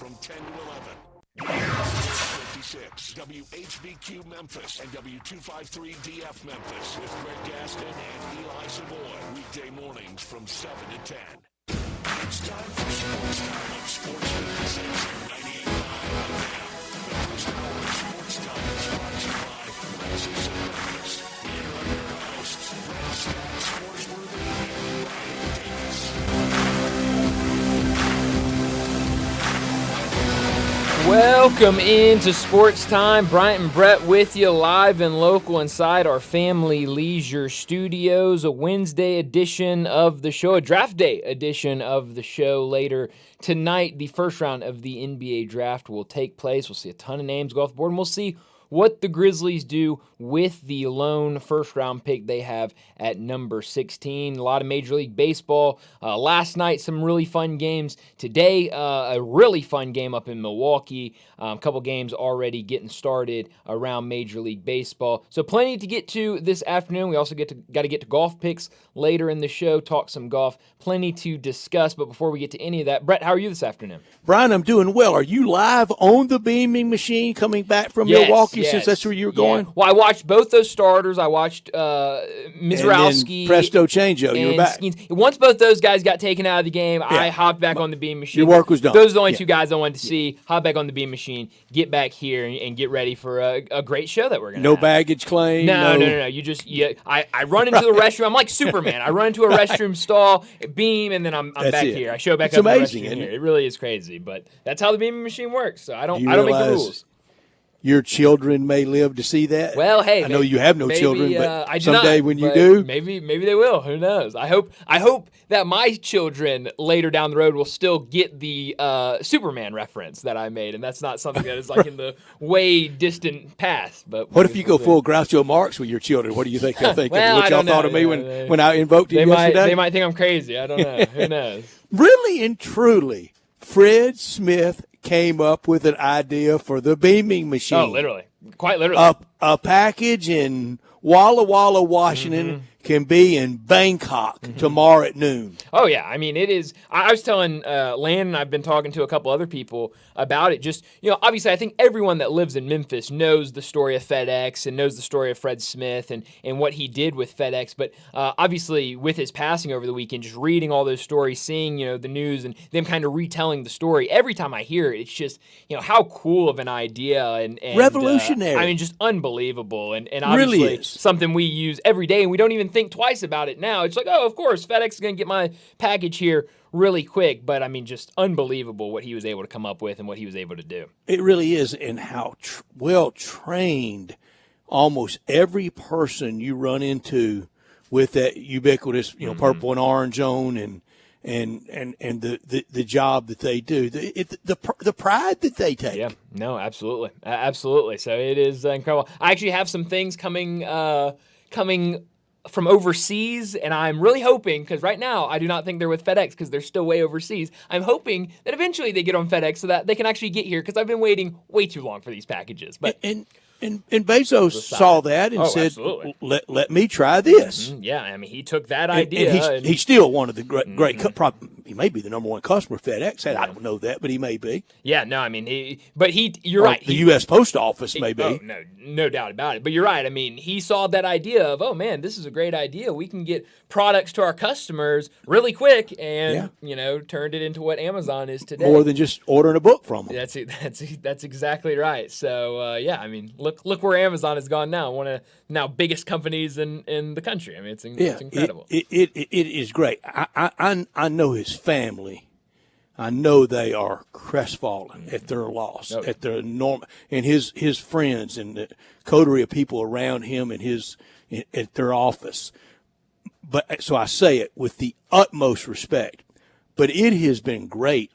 from 10 to 11. 56 WHBQ Memphis and W253DF Memphis with Greg Gaston and Eli Savoy. Weekday mornings from 7 to 10. It's time for Sports Time on Sports 56 and 98.5 The first hour of Sports Time is brought to you by Lexus of Memphis. Here are your hosts, Brett Scott, Sportsworthy, and Ryan Davis. Welcome into Sports Time. Bryant and Brett with you live and local inside our Family Leisure Studios. A Wednesday edition of the show, a draft day edition of the show later tonight. The first round of the NBA draft will take place. We'll see a ton of names go off the board, and we'll see what the Grizzlies do with the lone first-round pick they have at number 16. A lot of Major League Baseball. Last night, some really fun games. Today, a really fun game up in Milwaukee. A couple games already getting started around Major League Baseball. So plenty to get to this afternoon. We also got to get to golf picks later in the show, talk some golf. Plenty to discuss. But before we get to any of that, Brett, how are you this afternoon? Brian, I'm doing well. Are you live on the beaming machine coming back from Milwaukee? Yes. Since that's where you were going? Well, I watched both those starters. I watched Mizrowski. Presto Changeo, you were back. Skeens. Once both those guys got taken out of the game, I hopped back on the beam machine. Your work was done. Those are the only two guys I wanted to see. Hop back on the beam machine, get back here, and get ready for a great show that we're going to have. No baggage claim? No. I run into the restroom. I'm like Superman. I run into a restroom stall, beam, and then I'm back here. I show back up amazing, in the restroom isn't here. It really is crazy, but that's how the beaming machine works. So I don't make the rules. Your children may live to see that. Well, hey, I know you have no children, but I do someday not, when you do, maybe they will. Who knows? I hope that my children later down the road will still get the Superman reference that I made, and that's not something that is like in the way distant past. But what if you go full Groucho Marx with your children? What do you think they'll think well, of? What y'all thought of me when I invoked him yesterday? They might think I'm crazy. I don't know. Who knows? Really and truly, Fred Smith came up with an idea for the beaming machine. Oh, literally. Quite literally. A package in Walla Walla, Washington can be in Bangkok tomorrow at noon. Oh, yeah. I mean, it is. I was telling Landon, I've been talking to a couple other people about it. Just, obviously, I think everyone that lives in Memphis knows the story of FedEx and knows the story of Fred Smith and what he did with FedEx. But obviously, with his passing over the weekend, just reading all those stories, seeing, the news and them kind of retelling the story, every time I hear it, it's just, how cool of an idea. And revolutionary. I mean, just unbelievable. And obviously, really something we use every day, and we don't even think twice about it now. It's like, oh, of course, FedEx is going to get my package here really quick. But, I mean, just unbelievable what he was able to come up with and what he was able to do. It really is, and how well-trained almost every person you run into with that ubiquitous, purple and orange on and the job that they do, the pride that they take. Yeah, no, absolutely. Absolutely. So it is incredible. I actually have some things coming from overseas, and I'm really hoping, because right now I do not think they're with FedEx because they're still way overseas. I'm hoping that eventually they get on FedEx so that they can actually get here, because I've been waiting way too long for these packages. But And Bezos saw that and said, let me try this. Yeah, I mean, he took that idea. And he's still one of the great he may be the number one customer of FedEx. I don't know that, but he may be. Yeah, no, I mean, you're right. The U.S. Post Office may be. Oh, no doubt about it. But you're right. I mean, he saw that idea of, oh, man, this is a great idea. We can get products to our customers really quick and, turned it into what Amazon is today. More than just ordering a book from them. That's exactly right. So, I mean, look where Amazon has gone now. One of now biggest companies in the country. I mean, it's incredible. It is great. I know his family. I know they are crestfallen at their loss, at their and his friends and the coterie of people around him and at their office. But so I say it with the utmost respect. But it has been great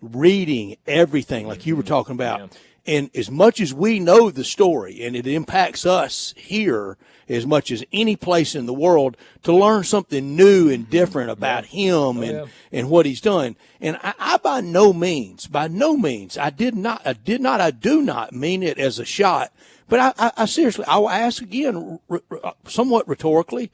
reading everything like you were talking about. Yeah. And as much as we know the story, and it impacts us here as much as any place in the world, to learn something new and different about him and what he's done. And I by no means, I do not mean it as a shot. But I seriously, I will ask again, somewhat rhetorically,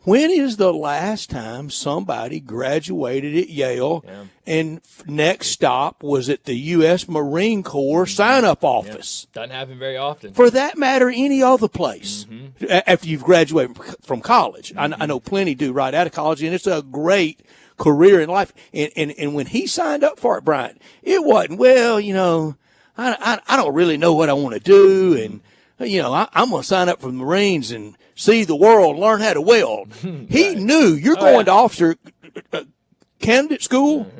when is the last time somebody graduated at Yale and next stop was at the U.S. Marine Corps sign-up office? Doesn't happen very often. For that matter, any other place after you've graduated from college. I know plenty do right out of college, and it's a great career in life. And when he signed up for it, Brian, it wasn't, well, I don't really know what I want to do, and I'm going to sign up for the Marines and see the world, learn how to weld. He knew you're going to officer candidate school,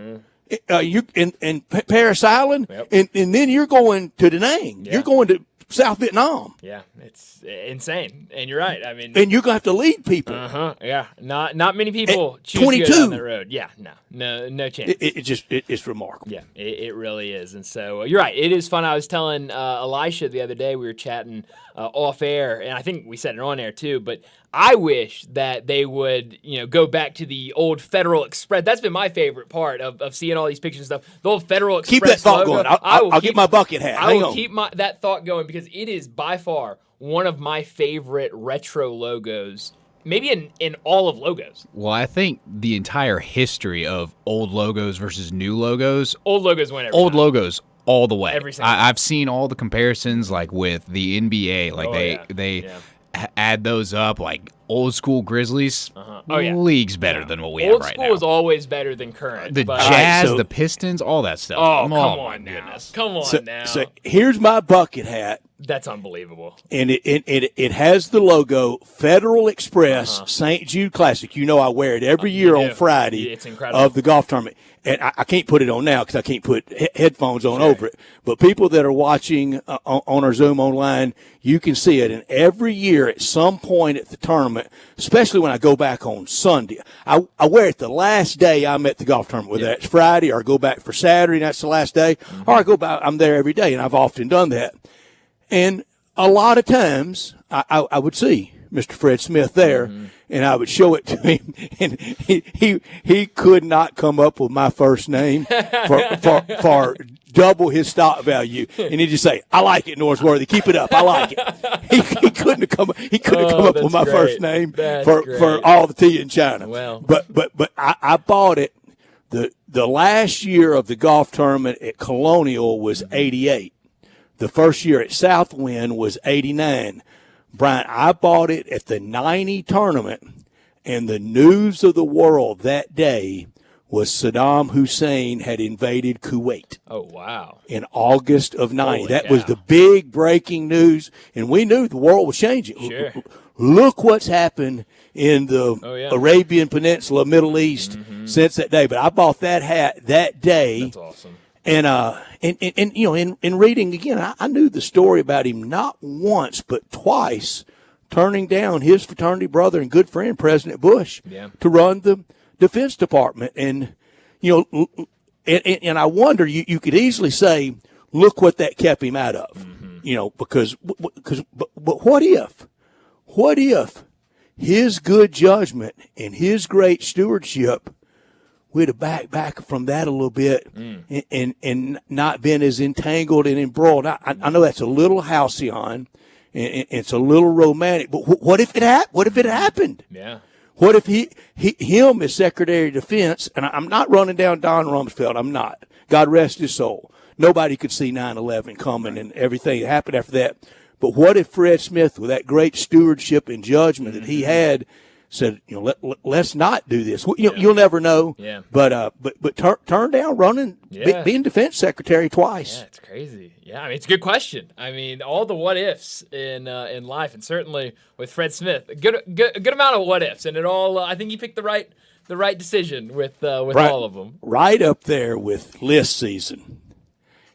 you in Paris Island, and then you're going to Da Nang. You're going to South Vietnam. Yeah, it's insane, and you're right. I mean, and you're going to have to lead people. Yeah, not many people choose 22. to go down that road. Yeah, no chance. It's remarkable. Yeah, it really is. And so you're right. It is fun. I was telling Elisha the other day, we were chatting off air, and I think we said it on air too, but I wish that they would, go back to the old Federal Express. That's been my favorite part of seeing all these pictures and stuff. The old Federal Express Keep that thought logo. going. I'll get my bucket hat. I will keep that thought going because it is by far one of my favorite retro logos, maybe in all of logos. Well, I think the entire history of old logos versus new logos. Old logos win every Old time. logos all the way. Every single time. I've seen all the comparisons, like with the NBA. Like they add those up, like old school Grizzlies. Leagues better than what we have right now. Old school is always better than current. The Jazz, the Pistons, all that stuff. Oh, come on now. Goodness. Come on now. So here's my bucket hat. That's unbelievable. And it has the logo Federal Express St. Jude Classic. I wear it every year on Friday it's incredible. of the golf tournament. And I can't put it on now because I can't put headphones on over it. But people that are watching on our Zoom online, you can see it. And every year at some point at the tournament, especially when I go back on Sunday, I wear it the last day I'm at the golf tournament, whether that's Friday or I go back for Saturday and that's the last day, or I go back, I'm there every day, and I've often done that. And a lot of times I would see Mr. Fred Smith there, and I would show it to him, and he could not come up with my first name for double his stock value, and he'd just say, "I like it, Norsworthy. Keep it up. I like it." He couldn't have come up with my first name for all the tea in China. Well, but I bought it. The last year of the golf tournament at Colonial was '88. The first year at Southwind was '89. Brian, I bought it at the '90 tournament, and the news of the world that day was Saddam Hussein had invaded Kuwait. Oh, wow. In August of '90. Holy That cow. was the big breaking news, and we knew the world was changing. Sure. Look what's happened in the Arabian Peninsula, Middle East since that day. But I bought that hat that day. That's awesome. And in reading again, I knew the story about him not once but twice turning down his fraternity brother and good friend President Bush to run the Defense Department. And and I wonder, you could easily say, look what that kept him out of, because but what if his good judgment and his great stewardship, we'd have back from that a little bit and not been as entangled and embroiled. I know that's a little halcyon and it's a little romantic, but what if it happened? Yeah. What if him as Secretary of Defense, and I'm not running down Don Rumsfeld, I'm not. God rest his soul. Nobody could see 9/11 coming and everything that happened after that. But what if Fred Smith, with that great stewardship and judgment that he had, said, let's not do this. You'll never know. Yeah. But turn down running, being defense secretary twice. Yeah, it's crazy. Yeah, I mean, it's a good question. I mean, all the what ifs in life, and certainly with Fred Smith, a good amount of what ifs, and it all. I think he picked the right decision with all of them. Right up there with list season.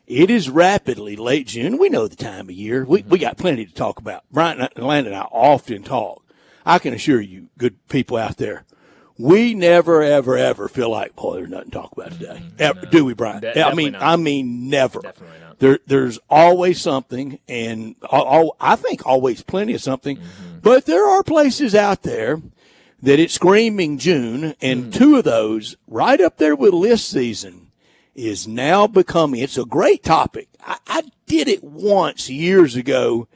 It is rapidly late June. We know the time of year. We got plenty to talk about. Brian and Landon and I often talk. I can assure you, good people out there, we never, ever, ever feel like, boy, there's nothing to talk about today. Ever, do we, Brian? I mean, never. Definitely not. There's always something, and I think always plenty of something. But there are places out there that it's screaming June, and two of those, right up there with list season, is now becoming. It's a great topic. I did it once years ago.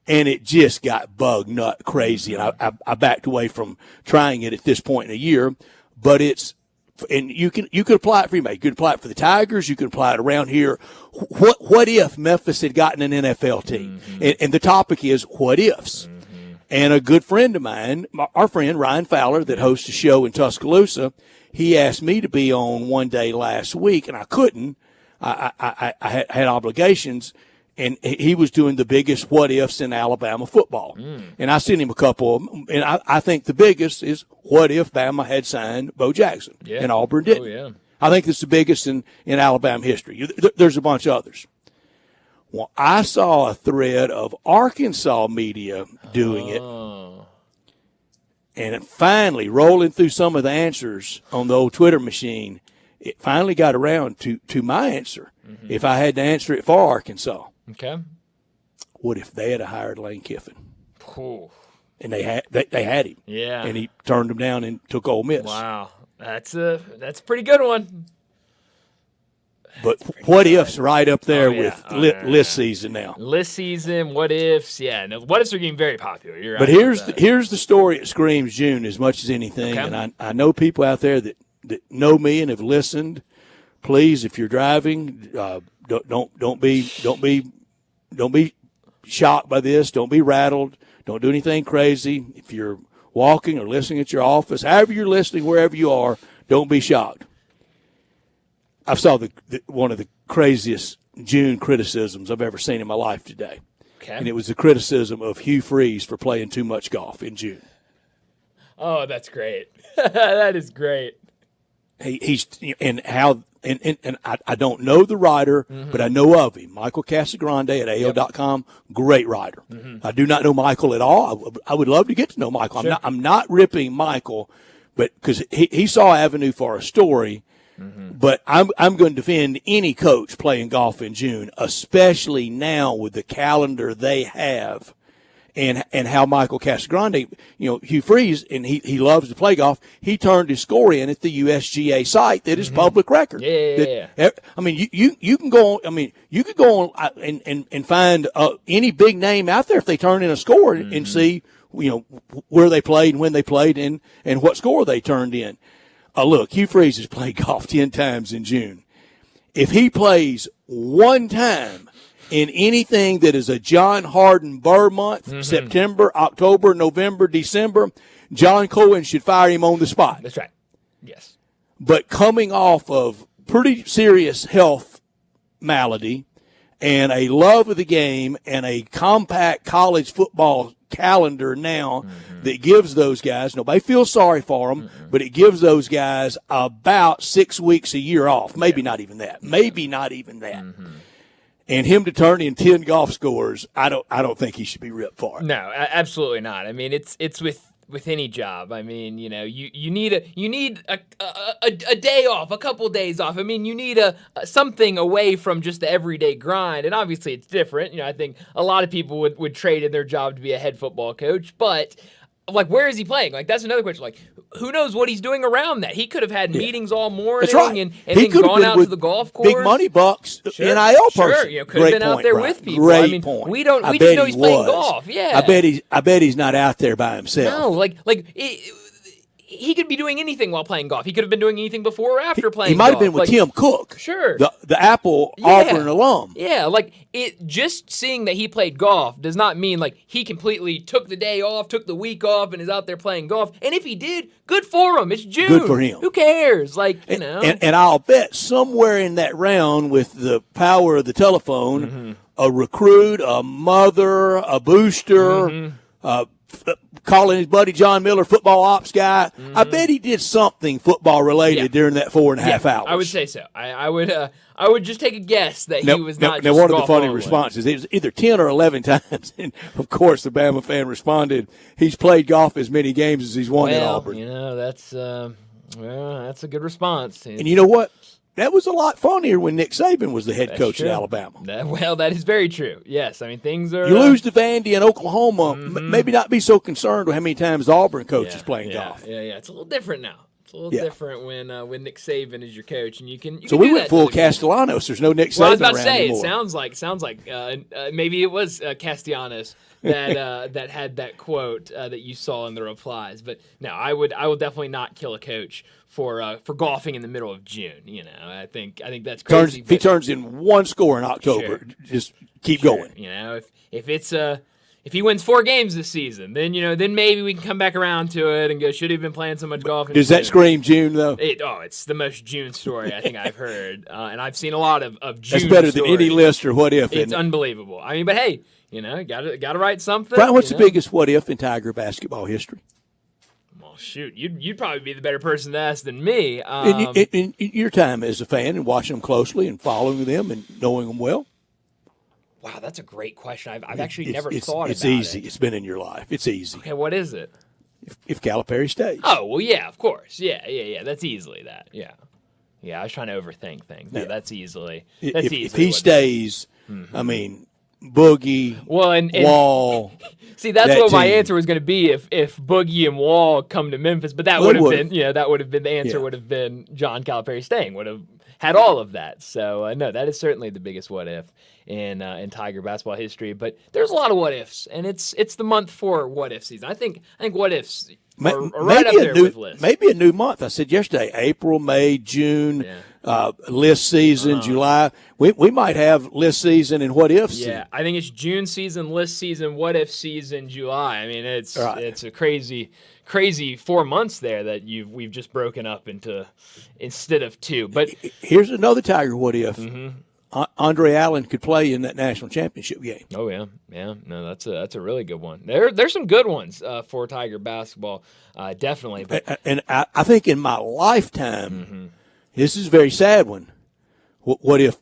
and it just got bug nut crazy. And I backed away from trying it at this point in the year. But and you could apply it for anybody. You could apply it for the Tigers. You could apply it around here. What if Memphis had gotten an NFL team? And the topic is what ifs. And a good friend of mine, our friend Ryan Fowler, that hosts a show in Tuscaloosa, he asked me to be on one day last week, and I couldn't. I had obligations, and he was doing the biggest what ifs in Alabama football. And I sent him a couple of them, and I think the biggest is what if Bama had signed Bo Jackson and Auburn didn't. Oh, yeah. I think it's the biggest in Alabama history. There's a bunch of others. Well, I saw a thread of Arkansas media doing it, and it finally, rolling through some of the answers on the old Twitter machine, it finally got around to my answer. If I had to answer it for Arkansas. Okay. What if they had hired Lane Kiffin? Ooh. And they had him. Yeah. And he turned them down and took Ole Miss. Wow. That's a pretty good one. But what ifs right up there with list season now. List season, what ifs, yeah. No, what ifs are getting very popular. You're right. But here's the story that screams June as much as anything. Okay. And I know people out there that know me and have listened. Please, if you're driving, don't be shocked by this. Don't be rattled. Don't do anything crazy. If you're walking or listening at your office, however you're listening, wherever you are, don't be shocked. I saw one of the craziest June criticisms I've ever seen in my life today. Okay. And it was the criticism of Hugh Freeze for playing too much golf in June. Oh, that's great. That is great. I don't know the writer, but I know of him. Michael Casagrande at AO.com, great writer. I do not know Michael at all. I would love to get to know Michael. Sure. I'm not ripping Michael, but because he saw avenue for a story. But I'm going to defend any coach playing golf in June, especially now with the calendar they have, and how Michael Casagrande, Hugh Freeze, and he loves to play golf. He turned his score in at the USGA site that is public record. Yeah. I mean, you can go on. I mean, you could go on and find any big name out there if they turn in a score and see where they played and when they played and what score they turned in. Look, Hugh Freeze has played golf 10 times in June. If he plays one time in anything that is a John Harden Burr month, September, October, November, December, John Cohen should fire him on the spot. That's right. Yes. But coming off of pretty serious health malady and a love of the game and a compact college football calendar now that gives those guys, nobody feels sorry for them, but it gives those guys about 6 weeks a year off. Maybe not even that. And him to turn in 10 golf scores, I don't think he should be ripped for it. No, absolutely not. I mean, it's with any job. I mean, you need a day off, a couple days off. I mean, you need something away from just the everyday grind. And obviously it's different. I think a lot of people would trade in their job to be a head football coach, but where is he playing? That's another question. Who knows what he's doing around that? He could have had meetings all morning. That's right. and then gone out to the golf course. Big money bucks, NIL person. Sure, could have been out there with people. Great point. We just know he's playing golf. Yeah. I bet he's not out there by himself. No, he could be doing anything while playing golf. He could have been doing anything before or after playing golf. He might have been with Tim Cook. Sure. The Apple Auburn alum. Yeah, just seeing that he played golf does not mean he completely took the day off, took the week off, and is out there playing golf. And if he did, good for him. It's June. Good for him. Who cares? And I'll bet somewhere in that round with the power of the telephone, a recruit, a mother, a booster, calling his buddy John Miller football ops guy. I bet he did something football related during that 4.5 hours. I would say so. I would just take a guess that he was not. Now, one of the funny responses, it was either 10 or 11 times, and of course the Bama fan responded, "He's played golf as many games as he's won at Auburn." That's a good response. And you know what? That was a lot funnier when Nick Saban was the head coach at Alabama. That is very true. Yes, I mean things are. You lose to Vandy in Oklahoma, maybe not be so concerned with how many times the Auburn coach is playing golf. Yeah. It's a little different now. It's a little different when Nick Saban is your coach, and you can. So we went full Castellanos. There's no Nick Saban I was about to say, anymore. It sounds like maybe it was Castellanos that that had that quote that you saw in the replies. But no, I will definitely not kill a coach for golfing in the middle of June. You know, I think that's crazy. If he turns in one score in October, just keep going. You know, if he wins 4 games this season, then then maybe we can come back around to it and go, should he have been playing so much golf? Does that scream June though? It's the most June story I think I've heard, and I've seen a lot of June. That's better stories. than any list or what if. It's unbelievable. I mean, but hey, got to write something. Brian, what's the biggest what if in Tiger basketball history? Well, shoot, you'd probably be the better person to ask than me. In your time as a fan and watching them closely and following them and knowing them well. Wow, that's a great question. I've actually never thought about it. It's easy. It's been in your life. It's easy. Okay, what is it? If Calipari stays. Oh, well, yeah, of course. Yeah. That's easily that. Yeah. Yeah, I was trying to overthink things. No, that's easily. If he stays, I mean, Boogie, and Wall. See, that's what my answer was going to be if Boogie and Wall come to Memphis. But that would have been, the answer would have been John Calipari staying. Would have had all of that. So no, that is certainly the biggest what if in Tiger basketball history. But there's a lot of what ifs, and it's the month for what if season. I think what ifs are right up there with lists. Maybe a new month. I said yesterday, April, May, June, list season, July. We might have list season and what if season. Yeah, I think it's June season, list season, what if season, July. I mean, it's a crazy 4 months there that we've just broken up into instead of 2. But here's another Tiger what if. Andre Allen could play in that national championship game. Oh yeah. No, that's a really good one. There's some good ones for Tiger basketball, definitely. But and I think in my lifetime, this is a very sad one. What if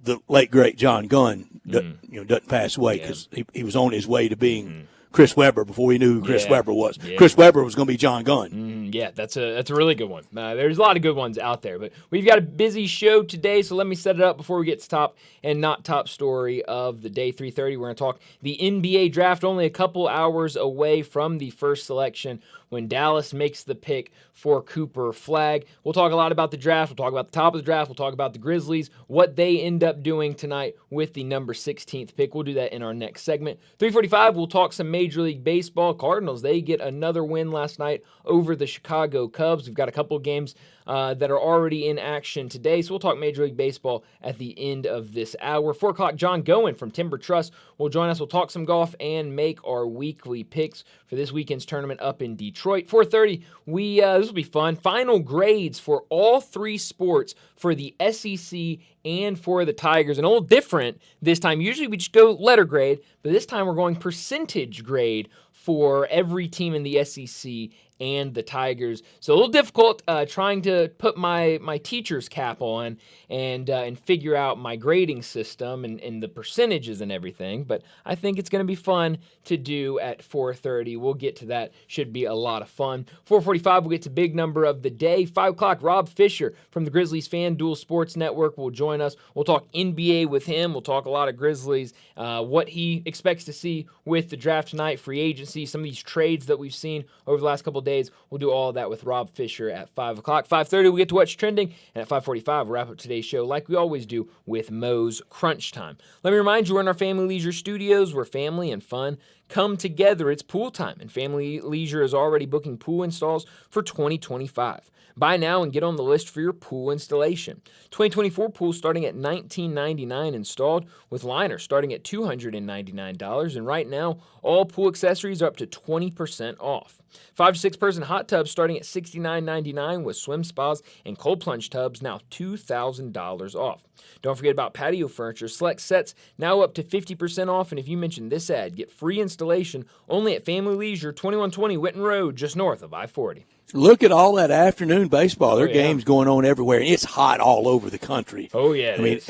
the late great John Gunn doesn't pass away because he was on his way to being Chris Webber before we knew who Chris Webber was. Yeah. Chris Webber was going to be John Gunn. Yeah, that's a really good one. There's a lot of good ones out there, but we've got a busy show today, so let me set it up before we get to top and not top story of the day. 3:30, we're going to talk the NBA draft, only a couple hours away from the first selection when Dallas makes the pick for Cooper Flagg. We'll talk a lot about the draft. We'll talk about the top of the draft. We'll talk about the Grizzlies, what they end up doing tonight with the number 16th pick. We'll do that in our next segment. 3:45, we'll talk some Major League Baseball. Cardinals, they get another win last night over the Chicago Cubs. We've got a couple of games that are already in action today, so we'll talk Major League Baseball at the end of this hour. 4 o'clock, John Goen from Timber Trust will join us. We'll talk some golf and make our weekly picks for this weekend's tournament up in Detroit. 4:30, this will be fun. Final grades for all 3 sports for the SEC and for the Tigers. And a little different this time. Usually we just go letter grade, but this time we're going percentage grade for every team in the SEC and the Tigers. So a little difficult trying to put my teacher's cap on and figure out my grading system and the percentages and everything. But I think it's going to be fun to do at 4:30. We'll get to that. Should be a lot of fun. 4:45, we'll get to big number of the day. 5 o'clock, Rob Fisher from the Grizzlies FanDuel Sports Network will join us. We'll talk NBA with him. We'll talk a lot of Grizzlies, what he expects to see with the draft tonight, free agency, some of these trades that we've seen over the last couple of days. We'll do all of that with Rob Fisher at 5 o'clock. 5:30, we get to What's Trending. And at 5:45, we'll wrap up today's show like we always do with Moe's Crunch Time. Let me remind you, we're in our Family Leisure Studios where family and fun come together. It's pool time, and Family Leisure is already booking pool installs for 2025. Buy now and get on the list for your pool installation. 2024 pool starting at $19.99 installed, with liners starting at $299. And right now, all pool accessories are up to 20% off. 5 to 6 person hot tubs starting at $69.99, with swim spas and cold plunge tubs now $2,000 off. Don't forget about patio furniture. Select sets now up to 50% off. And if you mention this ad, get free installation only at Family Leisure, 2120 Whitten Road, just north of I-40. Look at all that afternoon baseball. There are games going on everywhere, and it's hot all over the country. Oh, yeah. I mean,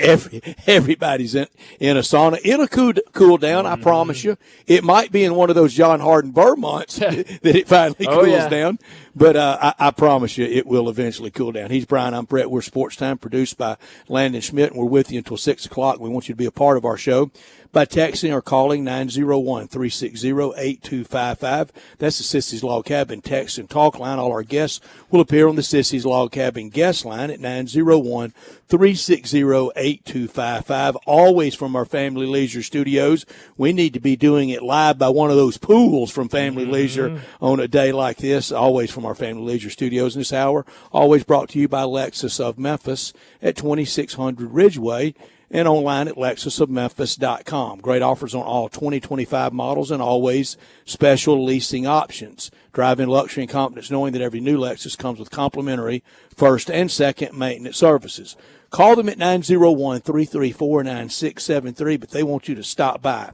everybody's in a sauna. It'll cool down, I promise you. It might be in one of those John Harden Burr months that it finally cools down. But I promise you it will eventually cool down. He's Brian. I'm Brett. We're Sports Time, produced by Landon Schmidt, and we're with you until 6 o'clock. We want you to be a part of our show by texting or calling 901-360-8255. That's the Sissy's Log Cabin text and talk line. All All our guests will appear on the Sissy's Log Cabin guest line at 901-360-8255. Always from our Family Leisure Studios. We need to be doing it live by one of those pools from Family Leisure on a day like this. Always from our Family Leisure Studios in this hour. Always brought to you by Lexus of Memphis at 2600 Ridgeway and online at lexusofmemphis.com. Great offers on all 2025 models and always special leasing options. Drive in luxury and confidence knowing that every new Lexus comes with complimentary first and second maintenance services. Call them at 901-334-9673, but they want you to stop by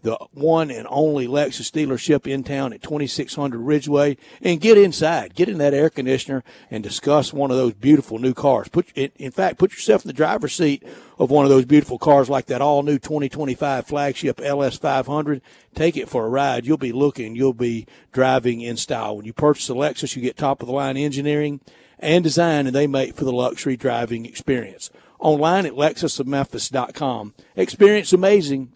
the one and only Lexus dealership in town at 2600 Ridgeway, and get inside, get in that air conditioner, and discuss one of those beautiful new cars. Put yourself in the driver's seat of one of those beautiful cars like that all-new 2025 flagship LS500. Take it for a ride. You'll be driving in style. When you purchase a Lexus, you get top-of-the-line engineering and design, and they make for the luxury driving experience. Online at lexusofmemphis.com. Experience amazing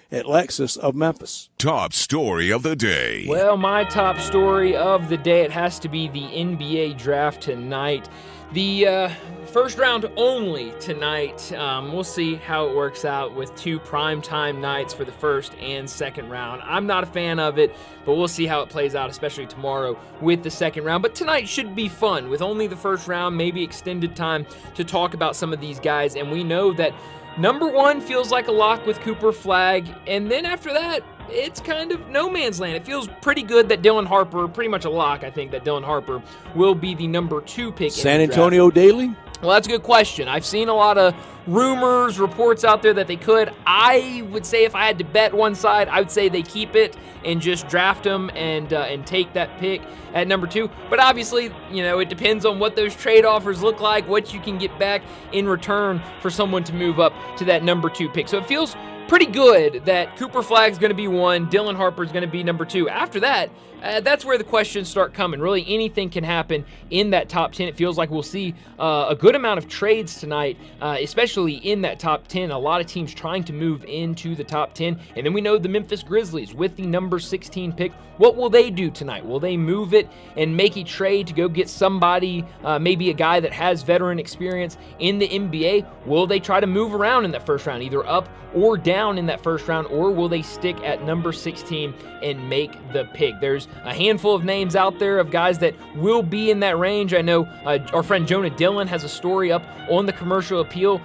at Lexus of Memphis. Top story of the day. Well, my top story of the day, it has to be the NBA draft tonight. The first round only tonight. We'll see how it works out with two primetime nights for the first and second round. I'm not a fan of it, but we'll see how it plays out, especially tomorrow with the second round. But tonight should be fun with only the first round, maybe extended time to talk about some of these guys. And we know that number one feels like a lock with Cooper Flagg, and then after that, it's kind of no man's land. It feels pretty good that Dylan Harper, pretty much a lock, I think, that Dylan Harper will be the number 2 pick. San Antonio Daily? Well, that's a good question. I've seen a lot of rumors, reports out there that they could. I would say if I had to bet one side, I would say they keep it and just draft him and take that pick at number 2. But obviously, it depends on what those trade offers look like, what you can get back in return for someone to move up to that number 2 pick. So it feels pretty good that Cooper Flagg's going to be 1, Dylan Harper's going to be number 2. After that, that's where the questions start coming. Really, anything can happen in that top 10. It feels like we'll see a good amount of trades tonight, especially in that top 10. A lot of teams trying to move into the top 10. And then we know the Memphis Grizzlies with the number 16 pick. What will they do tonight? Will they move it and make a trade to go get somebody, maybe a guy that has veteran experience in the NBA? Will they try to move around in that first round, either up or down in that first round, or will they stick at number 16 and make the pick? There's a handful of names out there of guys that will be in that range. I know our friend Jonah Dillon has a story up on the Commercial Appeal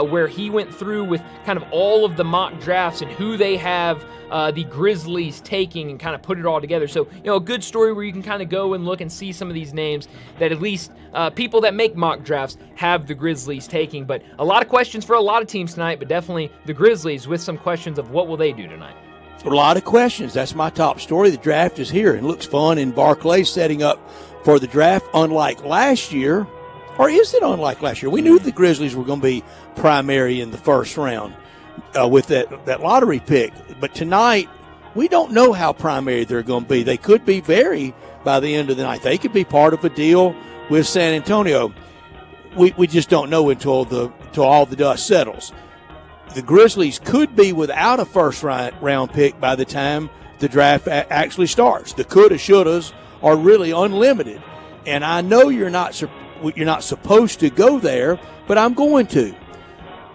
where he went through with kind of all of the mock drafts and who they have the Grizzlies taking and kind of put it all together. So, a good story where you can kind of go and look and see some of these names that at least people that make mock drafts have the Grizzlies taking. But a lot of questions for a lot of teams tonight, but definitely the Grizzlies with some questions of what will they do tonight. A lot of questions. That's my top story. The draft is here and looks fun, and Barclay's setting up for the draft unlike last year. Or is it unlike last year? We knew the Grizzlies were going to be primary in the first round with that lottery pick. But tonight, we don't know how primary they're going to be. They could be very by the end of the night. They could be part of a deal with San Antonio. We just don't know until all the dust settles. The Grizzlies could be without a first round pick by the time the draft actually starts. The coulda, shouldas are really unlimited. And I know you're not supposed to go there, but I'm going to.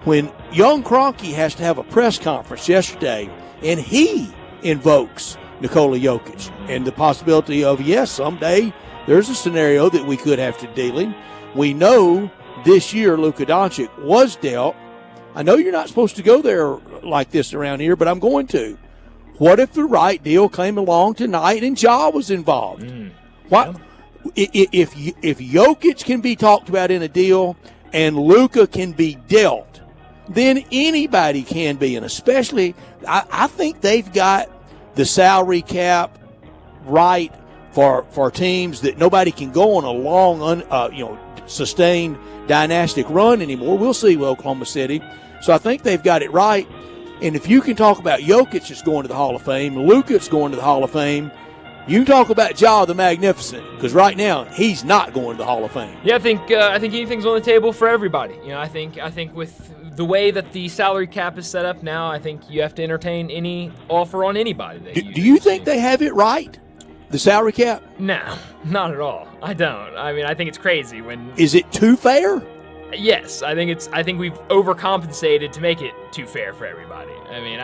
When young Kroenke has to have a press conference yesterday, and he invokes Nikola Jokic and the possibility of, yes, someday there's a scenario that we could have to deal in. We know this year Luka Doncic was dealt. I know you're not supposed to go there like this around here, but I'm going to. What if the right deal came along tonight and Ja was involved? What if Jokic can be talked about in a deal and Luka can be dealt, then anybody can be, and especially I think they've got the salary cap right for teams that nobody can go on a long, sustained dynastic run anymore. We'll see with Oklahoma City. So I think they've got it right. And if you can talk about Jokic is going to the Hall of Fame, Luka's going to the Hall of Fame, you can talk about Ja the Magnificent, because right now he's not going to the Hall of Fame. Yeah, I think anything's on the table for everybody. I think with the way that the salary cap is set up now, I think you have to entertain any offer on anybody. Do you think they have it right? the salary cap? No, not at all. I don't. I mean, I think it's crazy when. Is it too fair? Yes, I think we've overcompensated to make it too fair for everybody. I mean,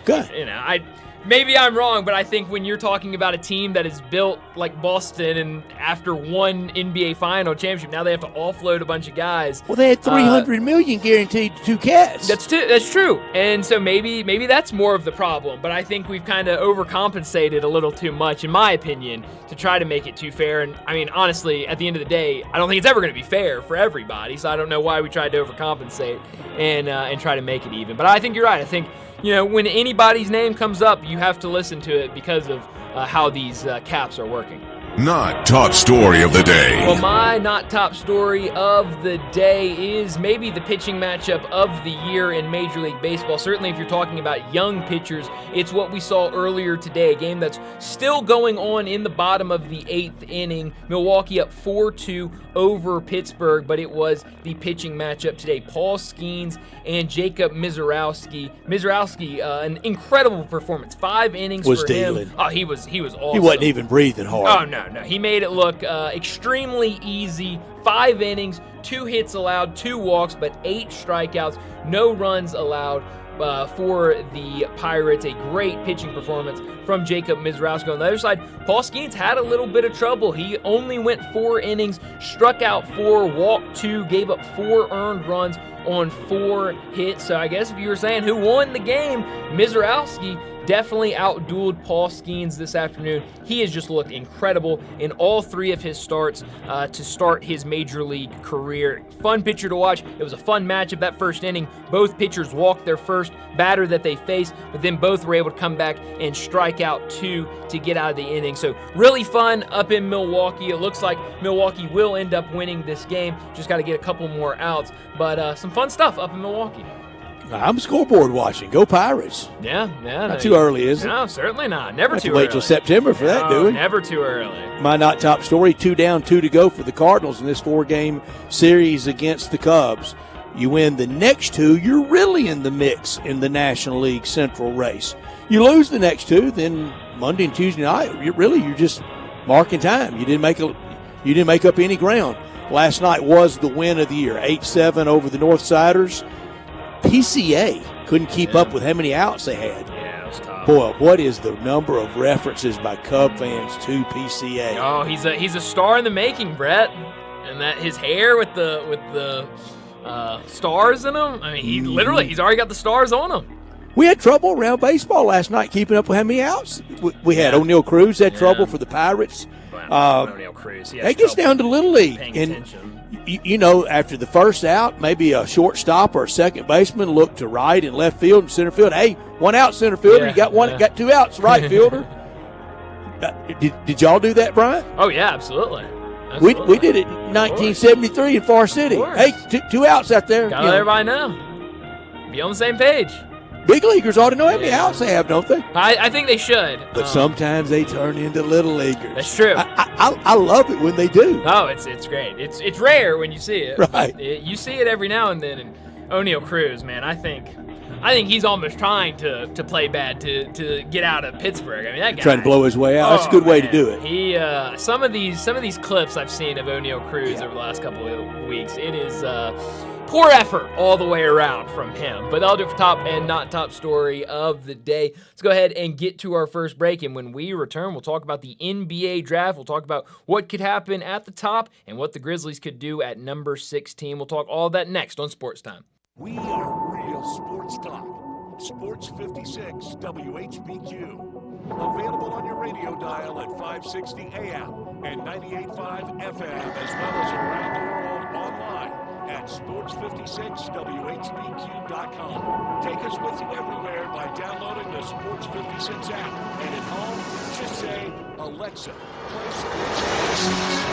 Good. Maybe I'm wrong, but I think when you're talking about a team that is built like Boston and after one NBA final championship, now they have to offload a bunch of guys. Well, they had $300 million guaranteed to 2 cats. That's true. And so maybe that's more of the problem, but I think we've kind of overcompensated a little too much, in my opinion, to try to make it too fair. And I mean, honestly, at the end of the day, I don't think it's ever going to be fair for everybody, so I don't know why we tried to overcompensate and try to make it even. But I think you're right. I think, when anybody's name comes up, you have to listen to it because of how these caps are working. Not top story of the day. Well, my not top story of the day is maybe the pitching matchup of the year in Major League Baseball. Certainly if you're talking about young pitchers, it's what we saw earlier today, a game that's still going on in the bottom of the 8th inning. Milwaukee up 4-2 over Pittsburgh, but it was the pitching matchup today. Paul Skeens and Jacob Misiorowski. Misiorowski, an incredible performance. 5 innings for him. Oh, he was awesome. He wasn't even breathing hard. Oh, no. He made it look extremely easy. 5 innings, 2 hits allowed, 2 walks, but 8 strikeouts, no runs allowed for the Pirates. A great pitching performance from Jacob Misiorowski. On the other side, Paul Skeens had a little bit of trouble. He only went 4 innings, struck out 4, walked 2, gave up 4 earned runs on 4 hits. So I guess if you were saying who won the game, Misiorowski definitely outdueled Paul Skeens this afternoon. He has just looked incredible in all 3 of his starts to start his major league career. Fun pitcher to watch. It was a fun matchup that first inning. Both pitchers walked their first batter that they faced, but then both were able to come back and strike out 2 to get out of the inning. So really fun up in Milwaukee. It looks like Milwaukee will end up winning this game. Just got to get a couple more outs, but some fun stuff up in Milwaukee. I'm scoreboard watching. Go Pirates. Yeah. Not too early, is it? No, certainly not. Never too early. Wait till September for that, do we? Never too early. My not top story, 2 down, 2 to go for the Cardinals in this 4-game series against the Cubs. You win the next 2, you're really in the mix in the National League Central race. You lose the next 2, then Monday and Tuesday night, you're just marking time. You didn't make up any ground. Last night was the win of the year, 8-7 over the Northsiders. PCA couldn't keep up with how many outs they had. Yeah, it was tough. Boy, what is the number of references by Cub fans to PCA? Oh, he's a star in the making, Brett. And that his hair with the stars in him. I mean, he's already got the stars on him. We had trouble around baseball last night keeping up with how many outs. We had O'Neal Cruz had trouble for the Pirates. O'Neal Cruz. That gets down to Little League. And after the first out, maybe a shortstop or a second baseman looked to right and left field and center field. Hey, 1 out, center fielder. You got got 2 outs, right fielder. Did y'all do that, Brian? Oh yeah, absolutely. We did it in 1973 in Far City. Hey, 2 outs out there. Gotta let everybody know. Be on the same page. Big leaguers ought to know how many outs they have, don't they? I think they should. But sometimes they turn into little leaguers. That's true. I love it when they do. Oh, it's great. It's rare when you see it. Right. You see it every now and then. And O'Neal Cruz, man, I think he's almost trying to play bad to get out of Pittsburgh. I mean, that guy trying to blow his way out. That's a good way to do it. He some of these clips I've seen of O'Neal Cruz over the last couple of weeks. It is poor effort all the way around from him. But that'll do it for top and not top story of the day. Let's go ahead and get to our first break. And when we return, we'll talk about the NBA draft. We'll talk about what could happen at the top and what the Grizzlies could do at number 16. We'll talk all of that next on Sports Time. We are real sports talk. Sports 56 WHBQ. Available on your radio dial at 560 AM and 98.5 FM, as well as around the world online at sports56whbq.com. Take us with you everywhere by downloading the Sports 56 app. And at home, just say, Alexa, play Sports 56.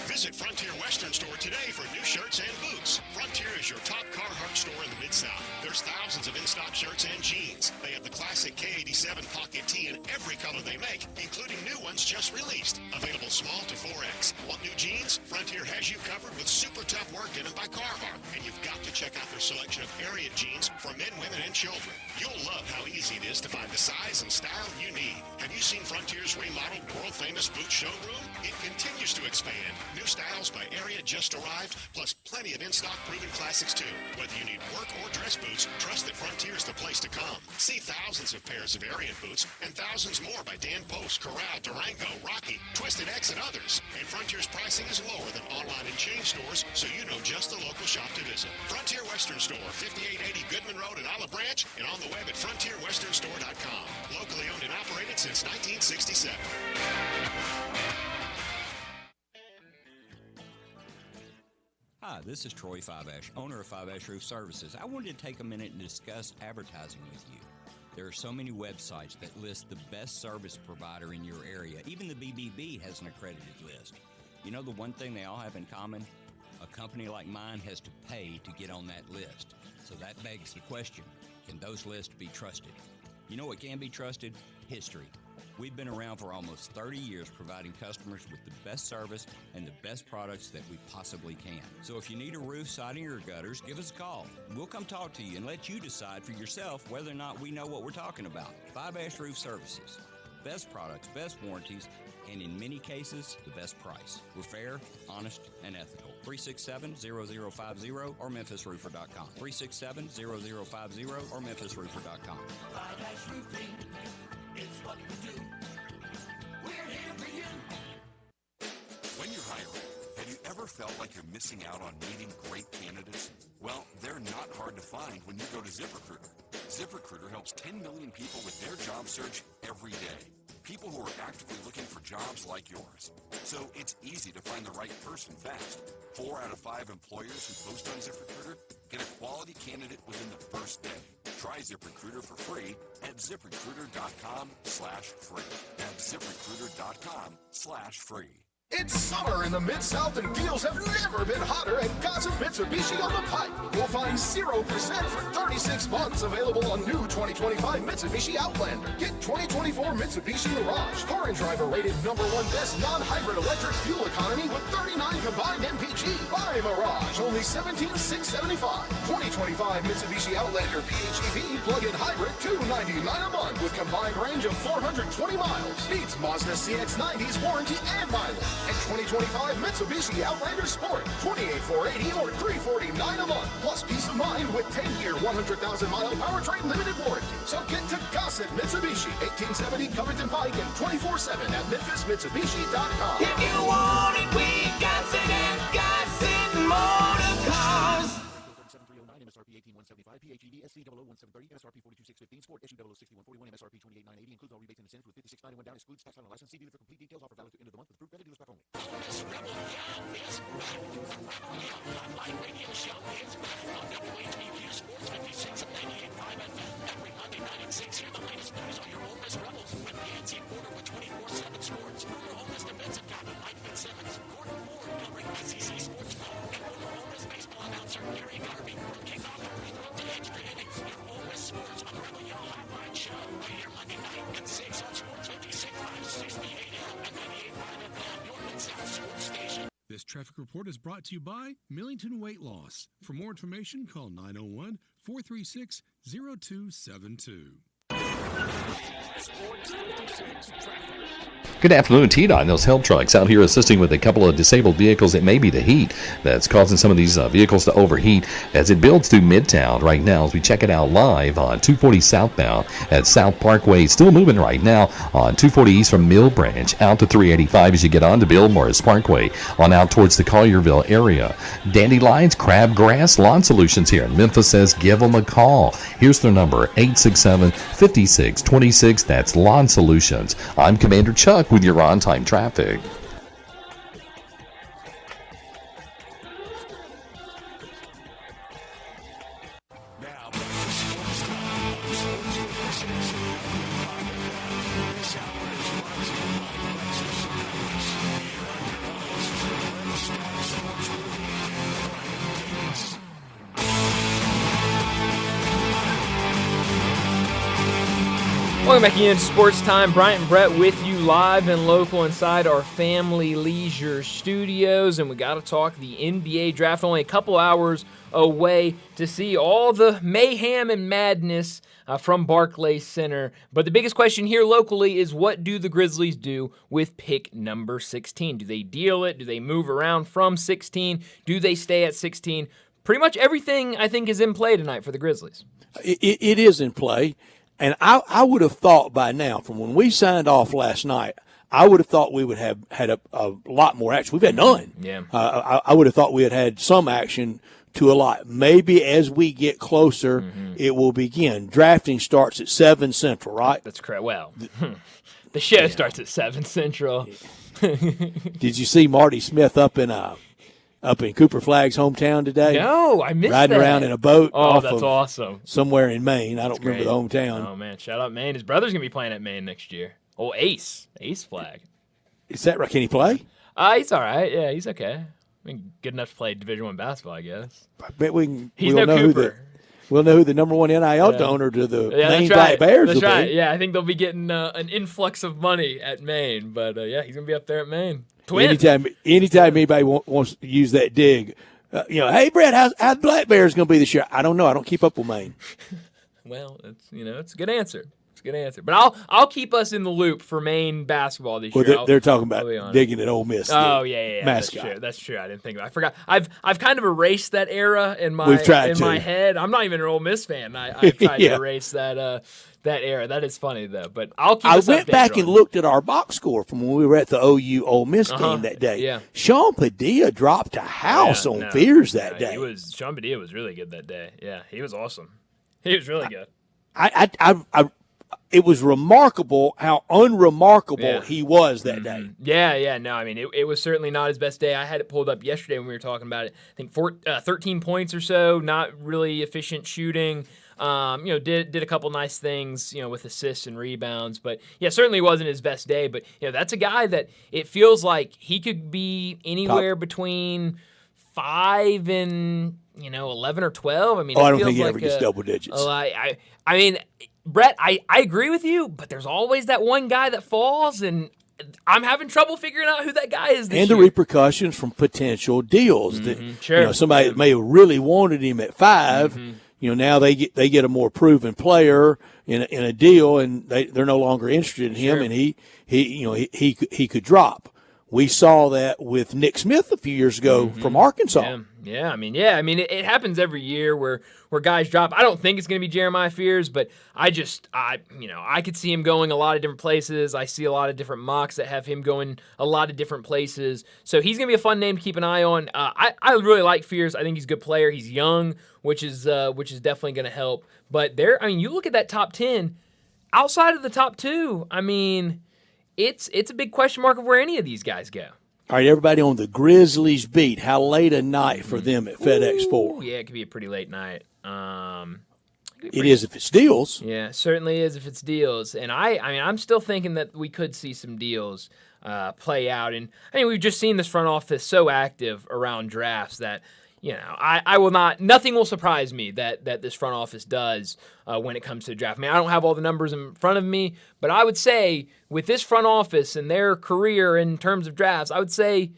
Visit Frontier Western Store today for new shirts and boots. Frontier is your top Carhartt store in the Mid-South. There's thousands of in-stock shirts and jeans. They have the classic K87 pocket tee in every color they make, including new ones just released. Available small to 4X. Want new jeans? Frontier has you covered with super tough work denim by Carhartt. And you've got to check out their selection of Ariat jeans for men, women, and children. You'll love how easy it is to find the size and style you need. Have you seen Frontier's remodeled world-famous boot showroom? It continues to expand. New styles by Ariat just arrived, plus plenty of in-stock proven classics too. Whether you need work or dress boots, trust that Frontier's the place to come. See thousands of pairs of Ariat boots and thousands more by Dan Post, Corral, Durango, Rocky, Twisted X, and others. And Frontier's pricing is lower than online and chain stores, so you know just the local shop to visit. Frontier Western Store, 5880 Goodman Road in Olive Branch, and on the web at frontierwesternstore.com. Locally owned and operated since 1967. Hi, this is Troy Fiveash, owner of Fiveash Roof Services. I wanted to take a minute and discuss advertising with you. There are so many websites that list the best service provider in your area. Even the BBB has an accredited list. You know the one thing they all have in common? A company like mine has to pay to get on that list. So that begs the question, can those lists be trusted? You know what can be trusted? History. We've been around for almost 30 years providing customers with the best service and the best products that we possibly can. So if you need a roof, siding, or gutters, give us a call. We'll come talk to you and let you decide for yourself whether or not we know what we're talking about. Fiveash Roof Services. Best products, best warranties, and in many cases, the best price. We're fair, honest, and ethical. 367-0050 or memphisroofer.com. 367-0050 or memphisroofer.com. Fiveash Roofing is what we do. We're here for you. When you're hiring, have you ever felt like you're missing out on meeting great candidates? Well, they're not hard to find when you go to ZipRecruiter. ZipRecruiter helps 10 million people with their job search every day. People who are actively looking for jobs like yours. So it's easy to find the right person fast. 4 out of 5 employers who post on ZipRecruiter get a quality candidate within the first day. Try ZipRecruiter for free at ZipRecruiter.com/free. That's ZipRecruiter.com/free. It's summer in the Mid-South and deals have never been hotter at Gossett Mitsubishi on the Pike. You'll find 0% for 36 months available on new 2025 Mitsubishi Outlander. Get 2024 Mitsubishi Mirage, car and driver rated #1 best non-hybrid electric fuel economy with 39 combined MPG. Buy Mirage, only $17,675. 2025 Mitsubishi Outlander PHEV plug-in hybrid, $299 a month with combined range of 420 miles. Beats Mazda CX-90's warranty and mileage. And 2025 Mitsubishi Outlander Sport, $28,480 or $349 a month. Plus peace of mind with 10-year, 100,000-mile powertrain limited warranty. So get to Gossett Mitsubishi, 1870 Covington Pike and 24/7 at memphismitsubishi.com. If you want it, we got it at Gossett Motor Cars. MSRP 18175, PHEV SC 0017030, MSRP 42615, Sport SU 006141, MSRP 28980, includes all rebates and incentives with 5691 down, excludes tax on a license. See dealer for complete details. Offer valid to end of the month with approved credit dealers back only. Online radio show is back on WHBQ Sports 56 and 98.5 FM. Every Monday night at 6, hear the latest news on your Ole Miss Rebels with Nancy Porter with 24/7 Sports. Your Ole Miss defensive captain Mike Fitzsimmons, Gordon Ford covering SEC sports ball, and former Ole Miss baseball announcer Gary Garvey from kickoff to free throw to extra innings. Your Ole Miss Sports on the Rebel Yell Hotline Show right here Monday night at 6 on Sports 56, 560 AM and 98.5 FM. Your Mid-South Sports Station. This traffic report is brought to you by Millington Weight Loss. For more information, call 901-436-0272. Sports 56 traffic. Good afternoon, T-Dot. Those help trucks out here assisting with a couple of disabled vehicles. It may be the heat that's causing some of these vehicles to overheat as it builds through Midtown right now as we check it out live on 240 southbound at South Parkway. Still moving right now on 240 east from Mill Branch out to 385 as you get on to Bill Morris Parkway on out towards the Collierville area. Dandelions, crabgrass, lawn solutions here in Memphis says give them a call. Here's their number, 867-5626. That's Lawn Solutions. I'm Commander Chuck with your on-time traffic. Now, back to Sports Time on Sports 56. This hour is brought to you by Lexus Service. Here are your hosts, Let's Talk Sports with Brian Davis. Welcome back into Sports Time. Bryant and Brett with you live and local inside our Family Leisure Studios. And we got to talk the NBA draft. Only a couple hours away to see all the mayhem and madness from Barclays Center. But the biggest question here locally is, what do the Grizzlies do with pick number 16? Do they deal it? Do they move around from 16? Do they stay at 16? Pretty much everything, I think, is in play tonight for the Grizzlies. It is in play. And I would have thought by now, from when we signed off last night, I would have thought we would have had a lot more action. We've had none. Yeah. I would have thought we had had some action to a lot. Maybe as we get closer, it will begin. Drafting starts at 7 Central, right? That's correct. Well, the show starts at 7 Central. Did you see Marty Smith up in Cooper Flagg's hometown today? No, I missed Riding that. around in a boat. Oh, that's awesome. Somewhere in Maine. I don't remember the hometown. Oh, man. Shout out Maine. His brother's going to be playing at Maine next year. Oh, Ace Flag. Is that right? Can he play? He's all right. Yeah, he's okay. I mean, good enough to play Division I basketball, I guess. I bet we can. He's no Cooper. We'll know who the number one NIL donor to the Maine Black Bears That's will right. be. Yeah, I think they'll be getting an influx of money at Maine. But, yeah, he's going to be up there at Maine. Twin. Anytime anybody wants to use that dig, hey, Brett, how's Black Bears going to be this year? I don't know. I don't keep up with Maine. Well, it's a good answer. It's a good answer. But I'll keep us in the loop for Maine basketball this year. They're talking about digging at Ole Miss. Oh yeah. Mascot. That's true. I didn't think about it. I forgot. I've kind of erased that era in my my head. I'm not even an Ole Miss fan. I've tried to erase that era. That is funny though. But I'll keep. I went back and looked at our box score from when we were at the OU Ole Miss game that day. Yeah. Sean Padilla dropped a house on Fears that day. Sean Padilla was really good that day. Yeah, he was awesome. He was really good. It was remarkable how unremarkable he was that day. Yeah. No, I mean, it was certainly not his best day. I had it pulled up yesterday when we were talking about it. I think 13 points or so, not really efficient shooting. Did a couple nice things, with assists and rebounds. But, yeah, certainly wasn't his best day. But, that's a guy that it feels like he could be anywhere between 5 and, 11 or 12. I mean, I don't think he ever gets double digits. I mean, Brett, I agree with you, but there's always that one guy that falls, and I'm having trouble figuring out who that guy is this year. And the repercussions from potential deals. Sure. Somebody that may have really wanted him at 5, now they get a more proven player in a deal, and they're no longer interested in him, and he could drop. We saw that with Nick Smith a few years ago from Arkansas. Yeah. I mean, it happens every year where guys drop. I don't think it's going to be Jeremiah Fears, but I could see him going a lot of different places. I see a lot of different mocks that have him going a lot of different places. So he's going to be a fun name to keep an eye on. I really like Fears. I think he's a good player. He's young, which is definitely going to help. But you look at that top 10, outside of the top 2, I mean, it's a big question mark of where any of these guys go. All right, everybody on the Grizzlies beat. How late a night for them at FedEx 4? Yeah, it could be a pretty late night. It is if it's deals. Yeah, certainly is if it's deals. And I'm still thinking that we could see some deals play out. And we've just seen this front office so active around drafts that I will not. Nothing will surprise me that this front office does when it comes to the draft. I mean, I don't have all the numbers in front of me, but I would say with this front office and their career in terms of drafts, I would say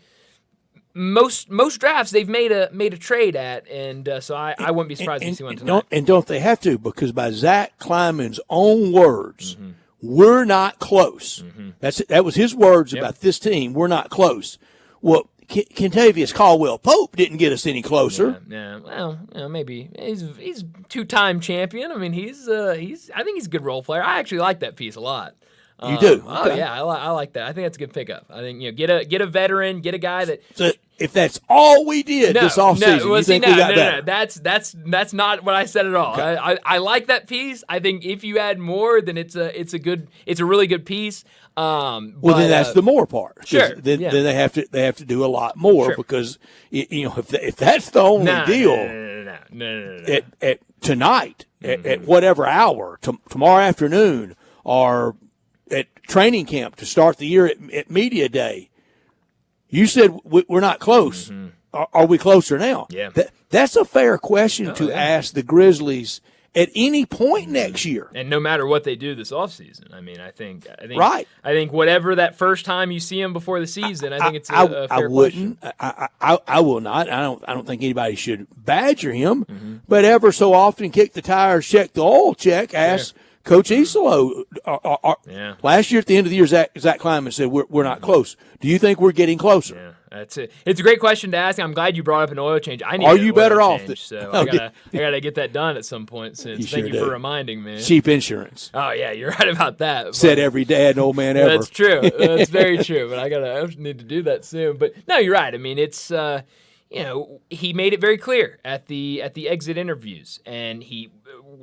most drafts they've made a trade at, and so I wouldn't be surprised to see one tonight. Don't they have to? Because by Zach Kleiman's own words, we're not close. That was his words about this team. We're not close. Well, Kentavious Caldwell-Pope didn't get us any closer. Yeah. Well, maybe he's two-time champion. I mean, I think he's a good role player. I actually like that piece a lot. You do? Oh yeah, I like that. I think that's a good pickup. I think get a veteran, get a guy that. So if that's all we did this offseason, you think we got better? That's not what I said at all. Okay. I like that piece. I think if you add more, then it's a really good piece. Then that's the more part. Sure. Then they have to do a lot more because if that's the only deal. No. At tonight at whatever hour tomorrow afternoon or at training camp to start the year at media day, you said we're not close. Are we closer now? Yeah. That's a fair question to ask the Grizzlies at any point next year. And no matter what they do this offseason, I mean, I think right. I think whatever that first time you see him before the season, I think it's a fair question. I will not. I don't think anybody should badger him, but ever so often kick the tires, check the oil, ask Coach Isolo. Last year at the end of the year, Zach Kleiman said we're not close. Do you think we're getting closer? Yeah. That's it. It's a great question to ask. I'm glad you brought up an oil change. I need. Are you better off? So I gotta get that done at some point. Since thank you for reminding me. Cheap insurance. Oh yeah, you're right about that. Said every dad and old man ever. That's true. That's very true. But I need to do that soon. But no, you're right. I mean, it's he made it very clear at the exit interviews, and he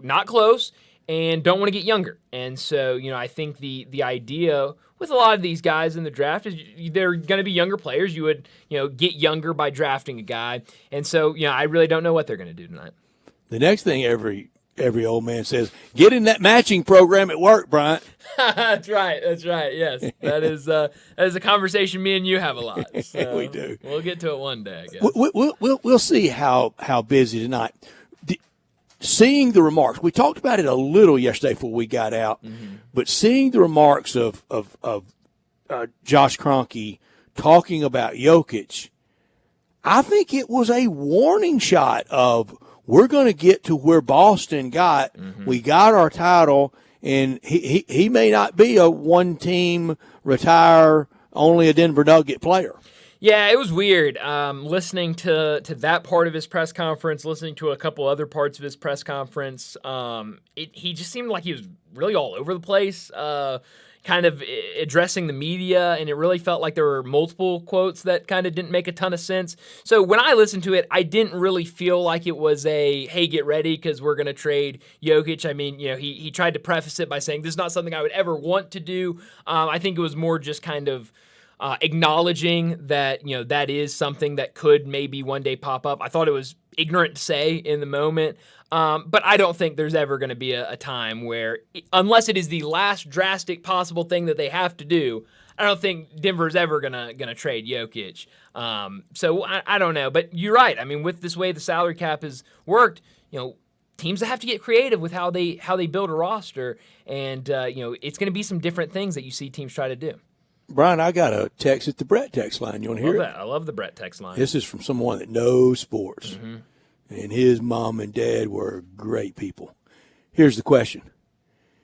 not close and don't want to get younger. And so I think the idea with a lot of these guys in the draft is they're going to be younger players. You would, get younger by drafting a guy. And so, I really don't know what they're going to do tonight. The next thing every old man says, get in that matching program at work, Bryant. That's right. Yes. That is a conversation me and you have a lot. So we do. We'll get to it one day, I guess. We'll see how busy tonight. Seeing the remarks, we talked about it a little yesterday before we got out, but seeing the remarks of Josh Kroenke talking about Jokic, I think it was a warning shot of we're going to get to where Boston got. We got our title, and he may not be a one-team retire, only a Denver Nugget player. Yeah, it was weird listening to that part of his press conference, listening to a couple other parts of his press conference. He just seemed like he was really all over the place, kind of addressing the media, and it really felt like there were multiple quotes that kind of didn't make a ton of sense. So when I listened to it, I didn't really feel like it was a, hey, get ready because we're going to trade Jokic. I mean, he tried to preface it by saying, this is not something I would ever want to do. I think it was more just kind of acknowledging that, that is something that could maybe one day pop up. I thought it was ignorant to say in the moment, but I don't think there's ever going to be a time where, unless it is the last drastic possible thing that they have to do, I don't think Denver's ever gonna trade Jokic. So I don't know, but you're right. I mean, with this way the salary cap has worked, teams have to get creative with how they build a roster, and it's going to be some different things that you see teams try to do. Brian, I got a text at the Brett text line. You want to hear it? I love the Brett text line. This is from someone that knows sports, and his mom and dad were great people. Here's the question.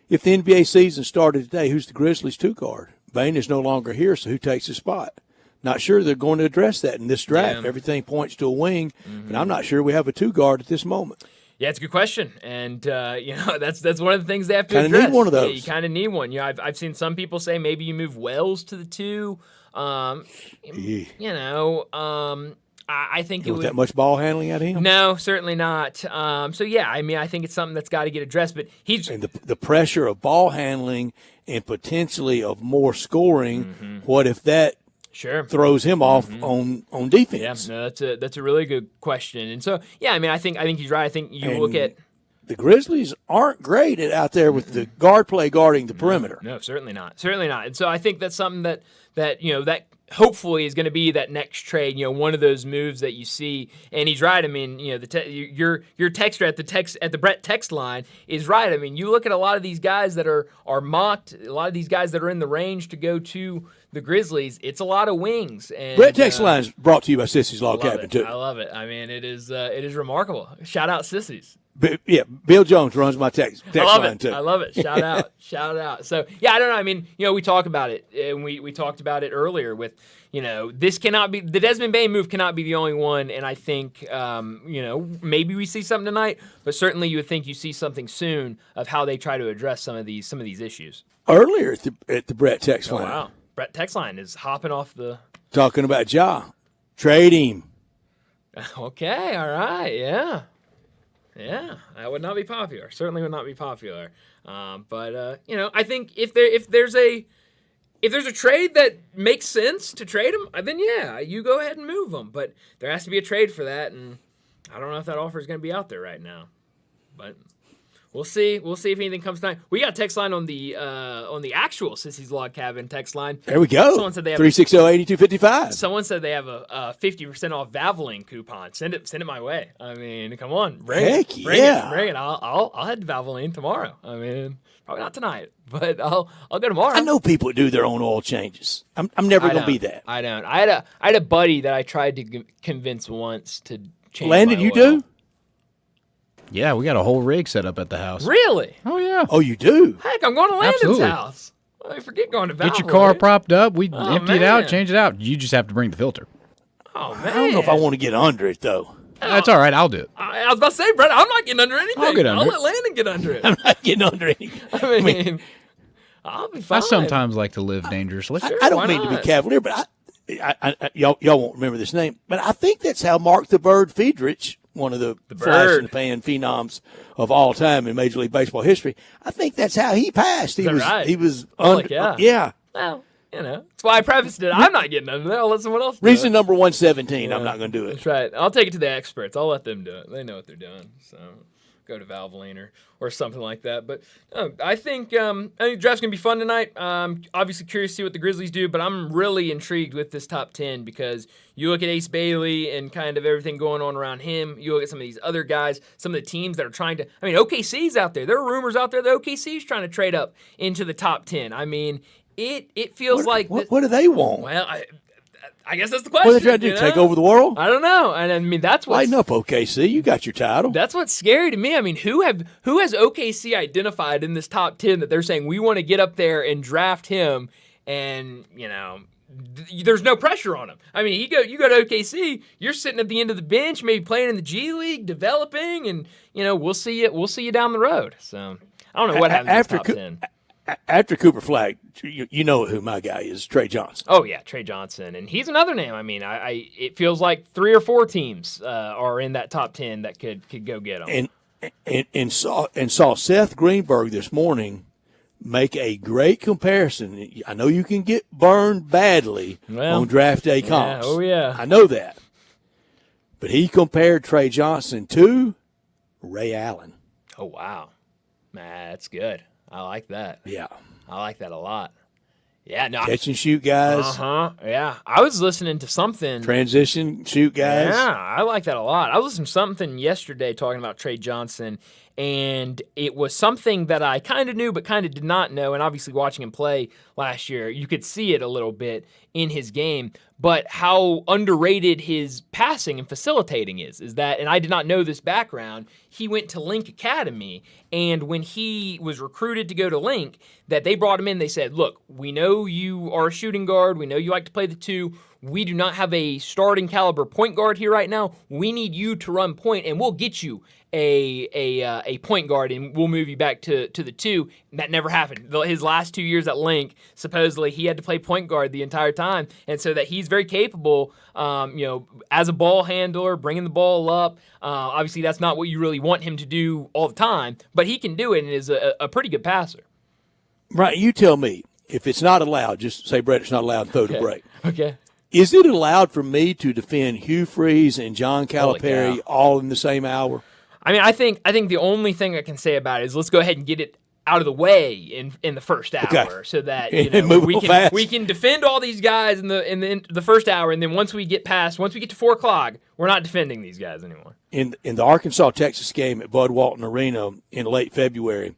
If the NBA season started today, who's the Grizzlies' 2 guard? Bane is no longer here, so who takes his spot? Not sure they're going to address that in this draft. Yeah. Everything points to a wing, and I'm not sure we have a 2 guard at this moment. Yeah, it's a good question, and that's one of the things they have to address. Kind of need one of those. Yeah, you kind of need one. I've seen some people say maybe you move Wells to the 2. I think it would that much ball handling at him. No, certainly not. So yeah, I mean, I think it's something that's got to get addressed. But and the pressure of ball handling and potentially of more scoring. What if that? Sure. Throws him off on defense. Yeah, no, that's a really good question. And so, yeah, I mean, I think he's right. I think you look at the Grizzlies aren't great out there with the guard play guarding the perimeter. No, certainly not. Certainly not. And so I think that's something that that hopefully is going to be that next trade, one of those moves that you see. And he's right. I mean, your texter at the Brett text line is right. I mean, you look at a lot of these guys that are mocked, a lot of these guys that are in the range to go to the Grizzlies, it's a lot of wings. And Brett text line is brought to you by Sissy's Log Cabin too. I love it. I mean, it is remarkable. Shout out Sissy's. Yeah, Bill Jones runs my text line too. I love it. Shout out. Shout out. So, yeah, I don't know. I mean, we talk about it, and we talked about it earlier with, this cannot be – the Desmond Bane move cannot be the only one, and I think, maybe we see something tonight, but certainly you would think you see something soon of how they try to address some of these issues. Earlier at the Brett text line. Oh, wow. Brett text line is hopping off the – talking about Ja. Trade him. Okay, all right, yeah. Yeah, that would not be popular. Certainly would not be popular. But I think if there's a trade that makes sense to trade him, then yeah, you go ahead and move him. But there has to be a trade for that, and I don't know if that offer is going to be out there right now. But We'll see. We'll see if anything comes tonight. We got a text line on the actual Sissy's Log Cabin text line. There we go. Someone said they have 360-8255. Someone said they have a 50% off Valvoline coupon. Send it my way. I mean, come on, bring it. I'll head to Valvoline tomorrow. I mean, probably not tonight, but I'll go tomorrow. I know people that do their own oil changes. I'm never going to be that. I don't. I had a buddy that I tried to convince once to change. Landon, my you oil. do? Yeah, we got a whole rig set up at the house. Really? Oh, yeah. Oh, you do? Heck, I'm going to Landon's Absolutely. house. I forget going to Valvoline. Get your car propped up. We Oh, empty it out, change it out. You just have to bring the filter. Oh, man. I don't know if I want to get under it, though. That's all right. I'll do it. I was about to say, Brett, I'm not getting under anything. I'll get under I'll it. let Landon get under it. I'm not getting under anything. I mean, I'll be fine. I sometimes like to live dangerously. I don't mean to be cavalier, but y'all won't remember this name, but I think that's how Mark the Bird Friedrich, one of the flash in the pan phenoms of all time in Major League Baseball history, I think that's how he passed. He was yeah. Well, that's why I prefaced it. I'm not getting under there. I'll let someone else do Reason it. number 117, I'm not going to do it. That's right. I'll take it to the experts. I'll let them do it. They know what they're doing. So go to Valvoline or something like that. But I think the draft's going to be fun tonight. Obviously curious to see what the Grizzlies do, but I'm really intrigued with this top 10 because you look at Ace Bailey and kind of everything going on around him. You look at some of these other guys, some of the teams that are trying to – I mean, OKC's out there. There are rumors out there that OKC's trying to trade up into the top 10. I mean, it feels like – What do they want? Well, I guess that's the question. What are they trying to do, take over the world? I don't know. And I mean, that's what's... Lighten up, OKC. You got your title. That's what's scary to me. I mean, who has OKC identified in this top 10 that they're saying we want to get up there and draft him and, there's no pressure on him. I mean, you go to OKC, you're sitting at the end of the bench, maybe playing in the G League, developing, and, we'll see you down the road. So, I don't know what happens after in the top 10. After Cooper Flag, you know who my guy is, Trey Johnson. Oh, yeah, Trey Johnson. And he's another name. I mean, it feels like 3 or 4 teams are in that top 10 that could go get him. And saw Seth Greenberg this morning make a great comparison. I know you can get burned badly on draft day comps. Yeah, oh, yeah. I know that. But he compared Trey Johnson to Ray Allen. Oh, wow. Man, that's good. I like that. Yeah. I like that a lot. Yeah, no. Catch and shoot guys. Yeah. I was listening to something. Transition shoot guys. Yeah, I like that a lot. I was listening to something yesterday talking about Trey Johnson, and it was something that I kind of knew but kind of did not know, and obviously watching him play last year, you could see it a little bit in his game, but how underrated his passing and facilitating is that, and I did not know this background, he went to Link Academy, and when he was recruited to go to Link, that they brought him in, they said, look, we know you are a shooting guard, we know you like to play the 2, we do not have a starting caliber point guard here right now, we need you to run point, and we'll get you a point guard, and we'll move you back to the 2. That never happened. His last 2 years at Link, supposedly he had to play point guard the entire time, and so that he's very capable, as a ball handler, bringing the ball up. Obviously, that's not what you really want him to do all the time, but he can do it and is a pretty good passer. Right, you tell me. If it's not allowed, just say, Brett, it's not allowed, throw the break. Okay. Is it allowed for me to defend Hugh Freeze and John Calipari all in the same hour? I mean, I think the only thing I can say about it is let's go ahead and get it out of the way in the first hour, so that we can defend all these guys in the first hour, and then once we get to 4:00, we're not defending these guys anymore. In the Arkansas-Texas game at Bud Walton Arena in late February,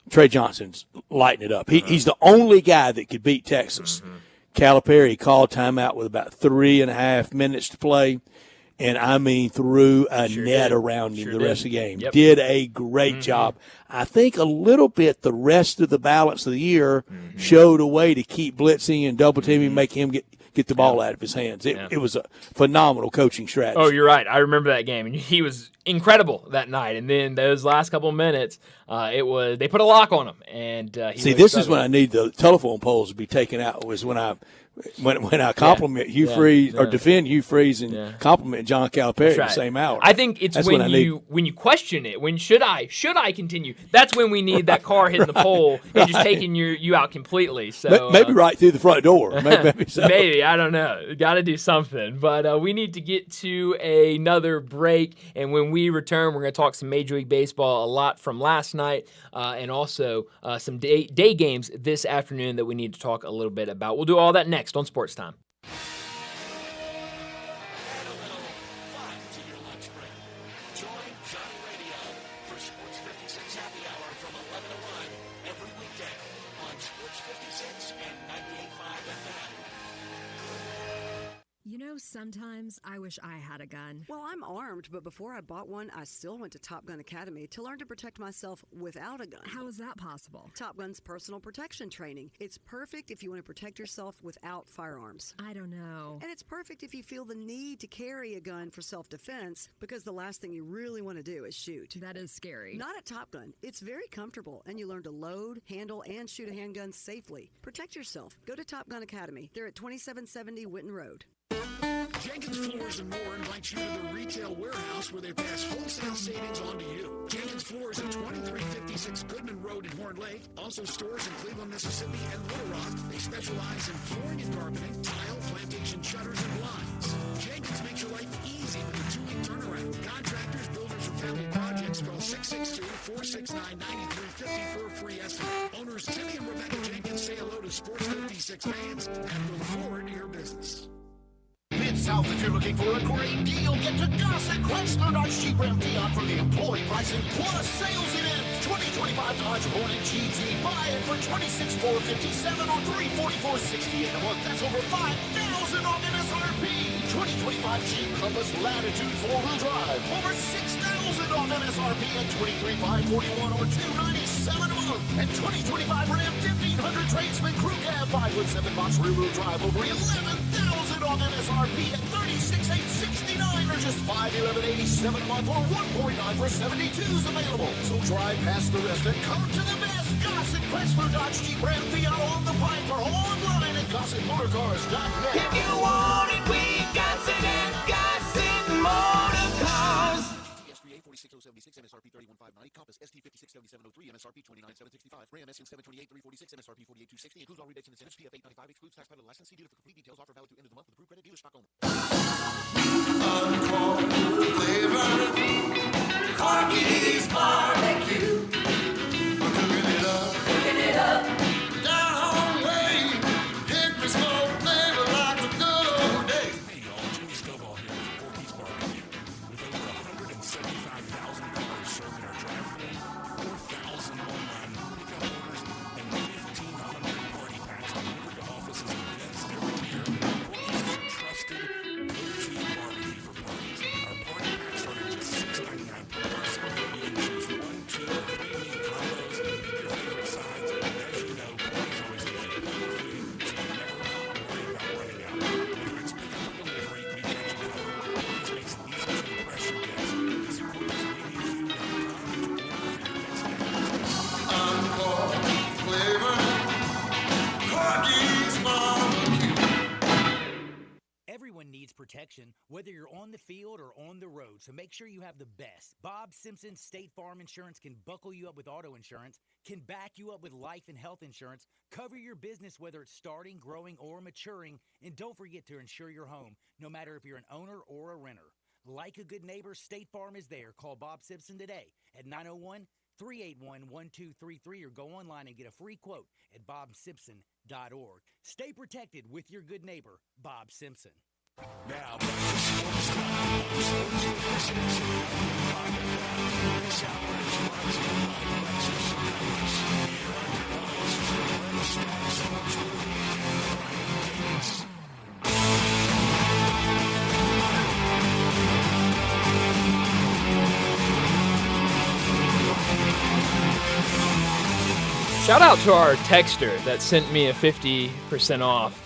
Trey Johnson's lighting it up. He's the only guy that could beat Texas. Calipari called timeout with about 3.5 minutes to play. And I mean, threw a net around him the rest of the game. Yep. Did a great job. I think a little bit the rest of the balance of the year showed a way to keep blitzing and double teaming, make him get the ball out of his hands. It was a phenomenal coaching strategy. Oh, you're right. I remember that game, and he was incredible that night. And then those last couple of minutes, they put a lock on him. And this is when I need the telephone poles to be taken out. Was when I when I compliment Hugh Freeze or defend Hugh Freeze and compliment John Calipari in the same hour. I think it's when you question it. When should I continue? That's when we need that car hitting the pole and just taking you out completely. So maybe right through the front door. Maybe so. Maybe, I don't know. Got to do something. But we need to get to another break, and when we return, we're going to talk some Major League Baseball, a lot from last night, and also some day games this afternoon that we need to talk a little bit about. We'll do all that next on Sports Time. You know, sometimes I wish I had a gun. Well, I'm armed, but before I bought one, I still went to Top Gun Academy to learn to protect myself without a gun. How is that possible? Top Gun's personal protection training. It's perfect if you want to protect yourself without firearms. I don't know. And it's perfect if you feel the need to carry a gun for self-defense, because the last thing you really want to do is shoot. That is scary. Not at Top Gun. It's very comfortable, and you learn to load, handle, and shoot a handgun safely. Protect yourself. Go to Top Gun Academy. They're at 2770 Whitten Road. Jenkins Floors and More invites you to the retail warehouse where they pass wholesale savings on to you. Jenkins Floors at 2356 Goodman Road in Horn Lake. Also stores in Cleveland, Mississippi and Little Rock. They specialize in flooring and carpeting, tile, plantation shutters, and blinds. Jenkins makes your life easy with a 2-week turnaround. Contractors, builders, or family projects, call 662-469-9350 for a free estimate. Owners Timmy and Rebecca Jenkins say hello to Sports 56 fans and look forward to your business. Mid-South, if you're looking for a great deal, get to Gossett Chrysler Dodge Jeep Ram Fiat for the employee pricing plus sales event. 2025 Dodge Hornet GT, buy it for $26,457 or $344.68 a month. That's over $5,000 off MSRP. 2025 Jeep Compass Latitude 4-wheel drive, over $6,000 off MSRP at $23,541 or $297 a month. And 2025 Ram 1500 Tradesman Crew Cab 5-foot-7 box rear-wheel drive, over $11,000 off MSRP at $36,869 or just $511.87 a month, or 1.9 for 72's available. So drive past the rest and come to the best. Gossett Chrysler Dodge Jeep Ram Fiat on the Pike or online at GossettMotorCars.net. If you want it, we got it at Gossett Motorcars. SBA 46076, MSRP 31590, Compass ST 567703, MSRP 29765, Ram SN 728 346, MSRP 48260, includes all rebates and incentives, PF 895, excludes tax title license. See dealer for complete details. Offer valid to end of the month with approved credit. Dealer stock only. Corky's Barbecue. Cooking it up. Down home way, hit me smoke flavor like the good old days. Hey y'all, Jimmy Stovall here with Corky's Barbecue. With over 175,000 cars served in our drive-thru, 4,000 online pickup orders, and 1,500 party packs delivered to offices and events every year, Corky's is your trusted go-to barbecue for parties. Our party packs start at just $6.99 per person. You can choose 1, 2, or 3 meat combos, pick your favorite sides, and as you know, Corky's always gives you plenty of food, so you never worry about running out. Whether it's pickup or delivery, we've got you covered. Corky's makes it easy to impress your guests. Visit Corky'sBBQ.com to order for your next dinner. Encore flavor, Corky's Barbecue. Everyone needs protection, whether you're on the field or on the road, so make sure you have the best. Bob Simpson State Farm Insurance can buckle you up with auto insurance, can back you up with life and health insurance, cover your business whether it's starting, growing, or maturing, and don't forget to insure your home, no matter if you're an owner or a renter. Like a good neighbor, State Farm is there. Call Bob Simpson today at 901-381-1233 or go online and get a free quote at bobsimpson.org. Stay protected with your good neighbor, Bob Simpson. Now, back to Sports Time on Sports 56. This hour is brought to you by Lexus and Davis. Here are your hosts, Lone Star Sports Movie and Brian Davis. Shout out to our texter that sent me a 50% off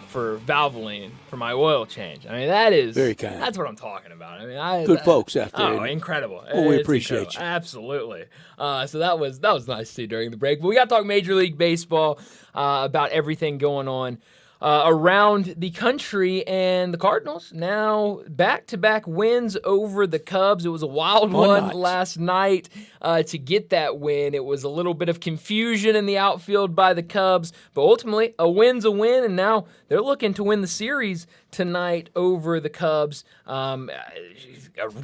for Valvoline for my oil change. I mean, that is very kind. That's what I'm talking about. I mean, good folks out there. Oh, incredible! Well, we It's appreciate incredible. you. Absolutely. So that was nice to see during the break. But we got to talk Major League Baseball about everything going on around the country, and the Cardinals now back-to-back wins over the Cubs. It was a wild one last night to get that win. It was a little bit of confusion in the outfield by the Cubs, but ultimately a win's a win, and now they're looking to win the series tonight over the Cubs. A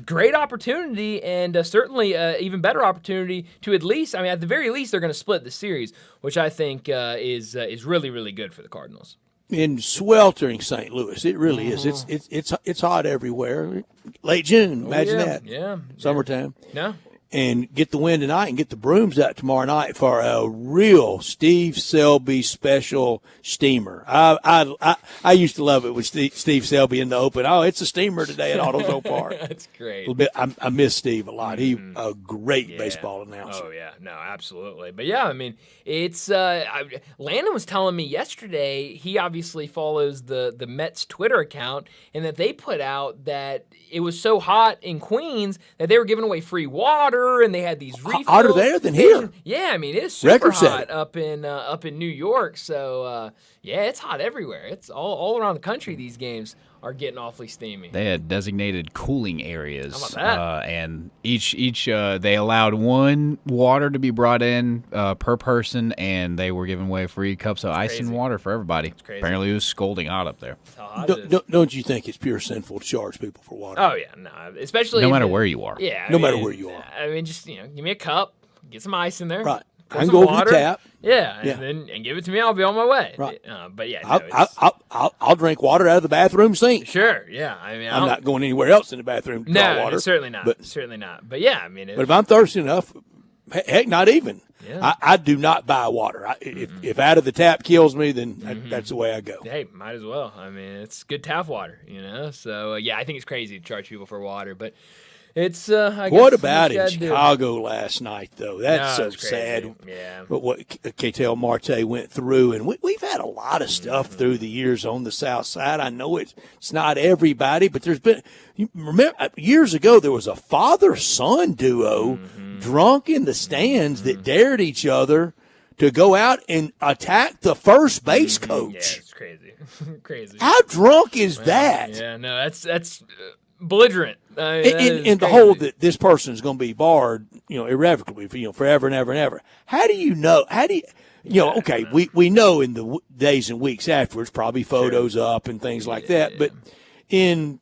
great opportunity, and certainly an even better opportunity to at least, at the very least, they're going to split the series, which I think is really, really good for the Cardinals. In sweltering St. Louis, it really is. It's hot everywhere. Late June, imagine that. Yeah, summertime. Yeah. And get the win tonight and get the brooms out tomorrow night for a real Steve Selby special steamer. I used to love it with Steve Selby in the open. Oh, it's a steamer today at AutoZone Park. That's great. A little bit. I miss Steve a lot. He a great baseball announcer. Oh yeah, no, absolutely. But yeah, it's Landon was telling me yesterday. He obviously follows the Mets Twitter account, and that they put out that it was so hot in Queens that they were giving away free water, and they had these refills. Hotter there than here. Yeah, it's super hot up in New York. So yeah, it's hot everywhere. It's all around the country. These games are getting awfully steamy. They had designated cooling areas. How about that? And each they allowed one water to be brought in per person, and they were giving away free cups of ice and water for everybody. Apparently, it was scalding hot up there. That's how hot it is. Don't you think it's pure sinful to charge people for water? Oh yeah, no, especially no matter where you are. Yeah, no matter where you are. Just give me a cup, get some ice in there. Right. I can go over the tap. Yeah, and give it to me. I'll be on my way. Right. But yeah, no, I'll drink water out of the bathroom sink. Sure. Yeah. I'm not going anywhere else in the bathroom to draw water. No, certainly not. Certainly not. But yeah, but if I'm thirsty enough, heck, not even. Yeah. I do not buy water. If out of the tap kills me, then that's the way I go. Hey, might as well. It's good tap water, So yeah, I think it's crazy to charge people for water, but. It's what about in Chicago last night, though? That's so sad. Yeah. But what Ketel Marte went through, and we've had a lot of stuff through the years on the South Side. I know it's not everybody, but there's been. Remember years ago there was a father-son duo drunk in the stands that dared each other to go out and attack the first base coach. Yeah, it's crazy. Crazy. How drunk is that? Yeah, no, that's belligerent. And the whole that this person is going to be barred, irrevocably, forever and ever and ever. How do you know? Okay, we know in the days and weeks afterwards, probably photos up and things like that. But in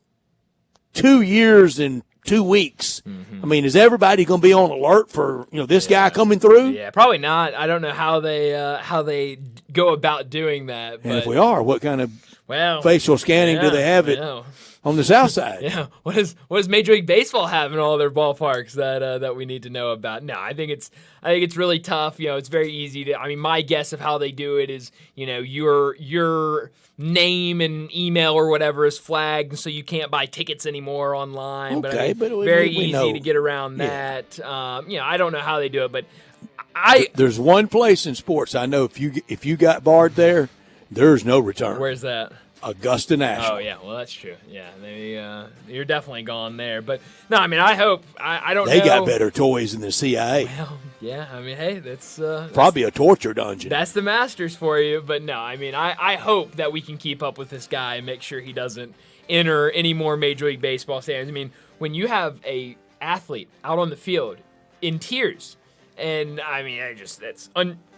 2 years and 2 weeks, is everybody going to be on alert for this guy coming through? Yeah, probably not. I don't know how they go about doing that. And if we are, what kind of facial scanning do they have on the South Side? Yeah, what does Major League Baseball have in all their ballparks that we need to know about? No, I think it's really tough. It's very easy to. My guess of how they do it is, your name and email or whatever is flagged, and so you can't buy tickets anymore online. Okay, but we very easy know. to get around that. I don't know how they do it, but there's one place in sports I know if you got barred there, there's no return. Where's that? Augusta National. Oh yeah, well that's true. Yeah, you're definitely gone there. But no, I hope I don't. They know. got better toys than the CIA. Well, yeah, hey, that's probably a torture dungeon. That's the Masters for you. But no, I hope that we can keep up with this guy and make sure he doesn't enter any more Major League Baseball stands. When you have a athlete out on the field in tears. And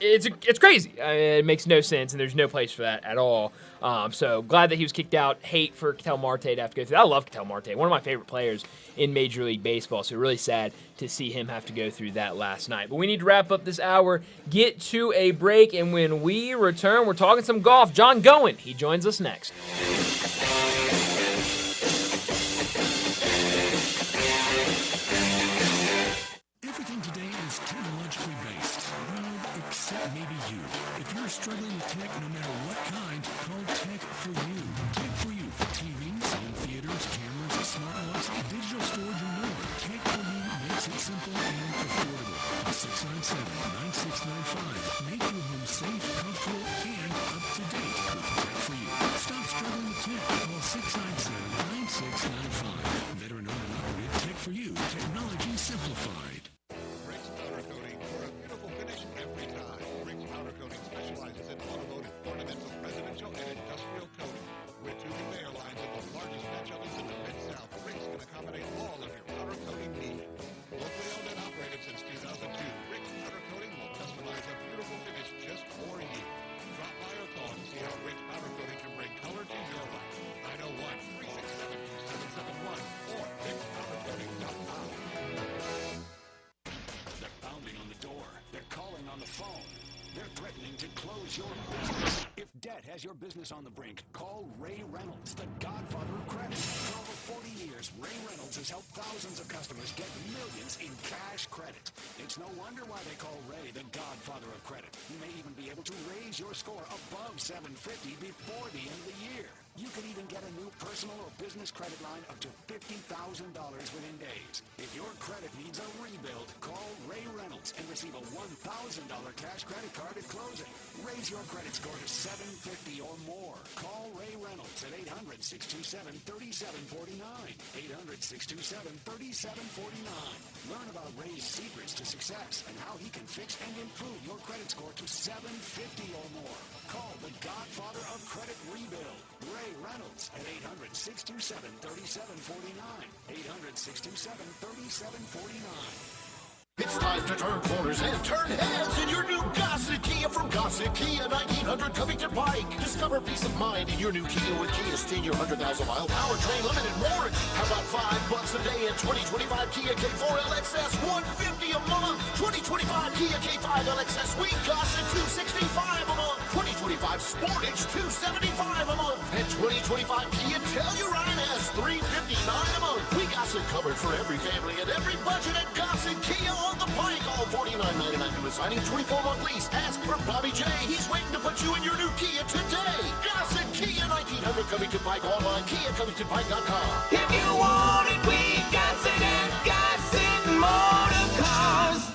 it's crazy. It makes no sense, and there's no place for that at all. So glad that he was kicked out. Hate for Ketel Marte to have to go through that. I love Ketel Marte, one of my favorite players in Major League Baseball. So really sad to see him have to go through that last night. But we need to wrap up this hour, get to a break, and when we return, we're talking some golf. John Goen, he joins us next. Everything today is technologically based. Well, except maybe you. If you're struggling with tech, no matter what kind, call Tech for You. Tech for You for TVs, home theaters, cameras, smart locks, digital storage, and more. Tech for You makes it simple and affordable. 697-9695. Make your home safe, comfortable, and up to date with Tech for You. Stop struggling with tech. Call 697-9695. Veteran owned and operated Tech for You. Technology simplified. Briggs Powder Coating for a beautiful finish every time. Briggs Powder Coating specializes in automotive, ornamental, residential, and industrial They're threatening to close your business. If debt has your business on the brink, call Ray Reynolds, the godfather of credit. For over 40 years, Ray Reynolds has helped thousands of customers get millions in cash credit. It's no wonder why they call Ray the godfather of credit. You may even be able to raise your score above 750 before the end of the year. You can even get a new personal or business credit line up to $50,000 within days. If your credit needs a rebuild, call Ray Reynolds and receive a $1,000 cash credit card at closing. Raise your credit score to 750 or more. Call Ray Reynolds at 800-627-3749. 800-627-3749. Learn about Ray's secrets to success and how he can fix and improve your credit score to 750 or more. Call the godfather of credit rebuild, Ray Reynolds, at 800-627-3749. 800-627-3749. It's time to turn corners and turn heads in your new Gossett Kia from Gossett Kia 1900 Covington Pike. Discover peace of mind in your new Kia with Kia's 10-year 100,000-mile powertrain limited warranty. How about $5 a day in 2025 Kia K4 LXS, $150 a month. 2025 Kia K5 LXS, we Gossett $265 a month. 2025 Sportage $275 a month. And 2025 Kia Telluride S $359 a month. We Gossett covered for every family and every budget at Gossett Kia on the Pike. All $49.99 with signing, 24-month lease. Ask for Bobby J. He's waiting to put you in your new Kia today. Gossett Kia 1900 Covington Pike online, KiaCovingtonPike.com. If you want it, we got it at Gossett Motor Cars.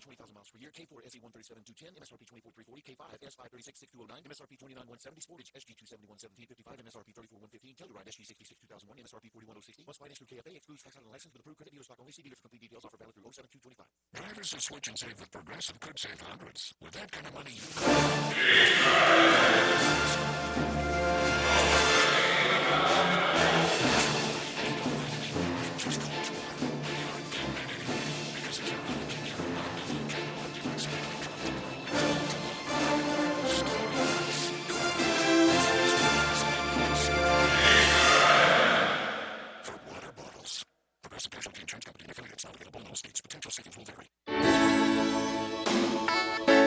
$20,000 miles per year. K4 SE 137 210, MSRP 24,340, K5 S 536 6209, MSRP 29,170, Sportage SG 271 1755, MSRP 34,115, Telluride SG 66 2001, MSRP 41,060. Must finance through KFA, excludes tax on license with approved credit dealer stock only. See dealer for complete details. Offer valid through 07225. Drivers who switch and save with Progressive could save hundreds. With that kind of money, you for water bottles. Progressive Casualty Insurance Company and affiliates not available in all states. Potential savings will vary.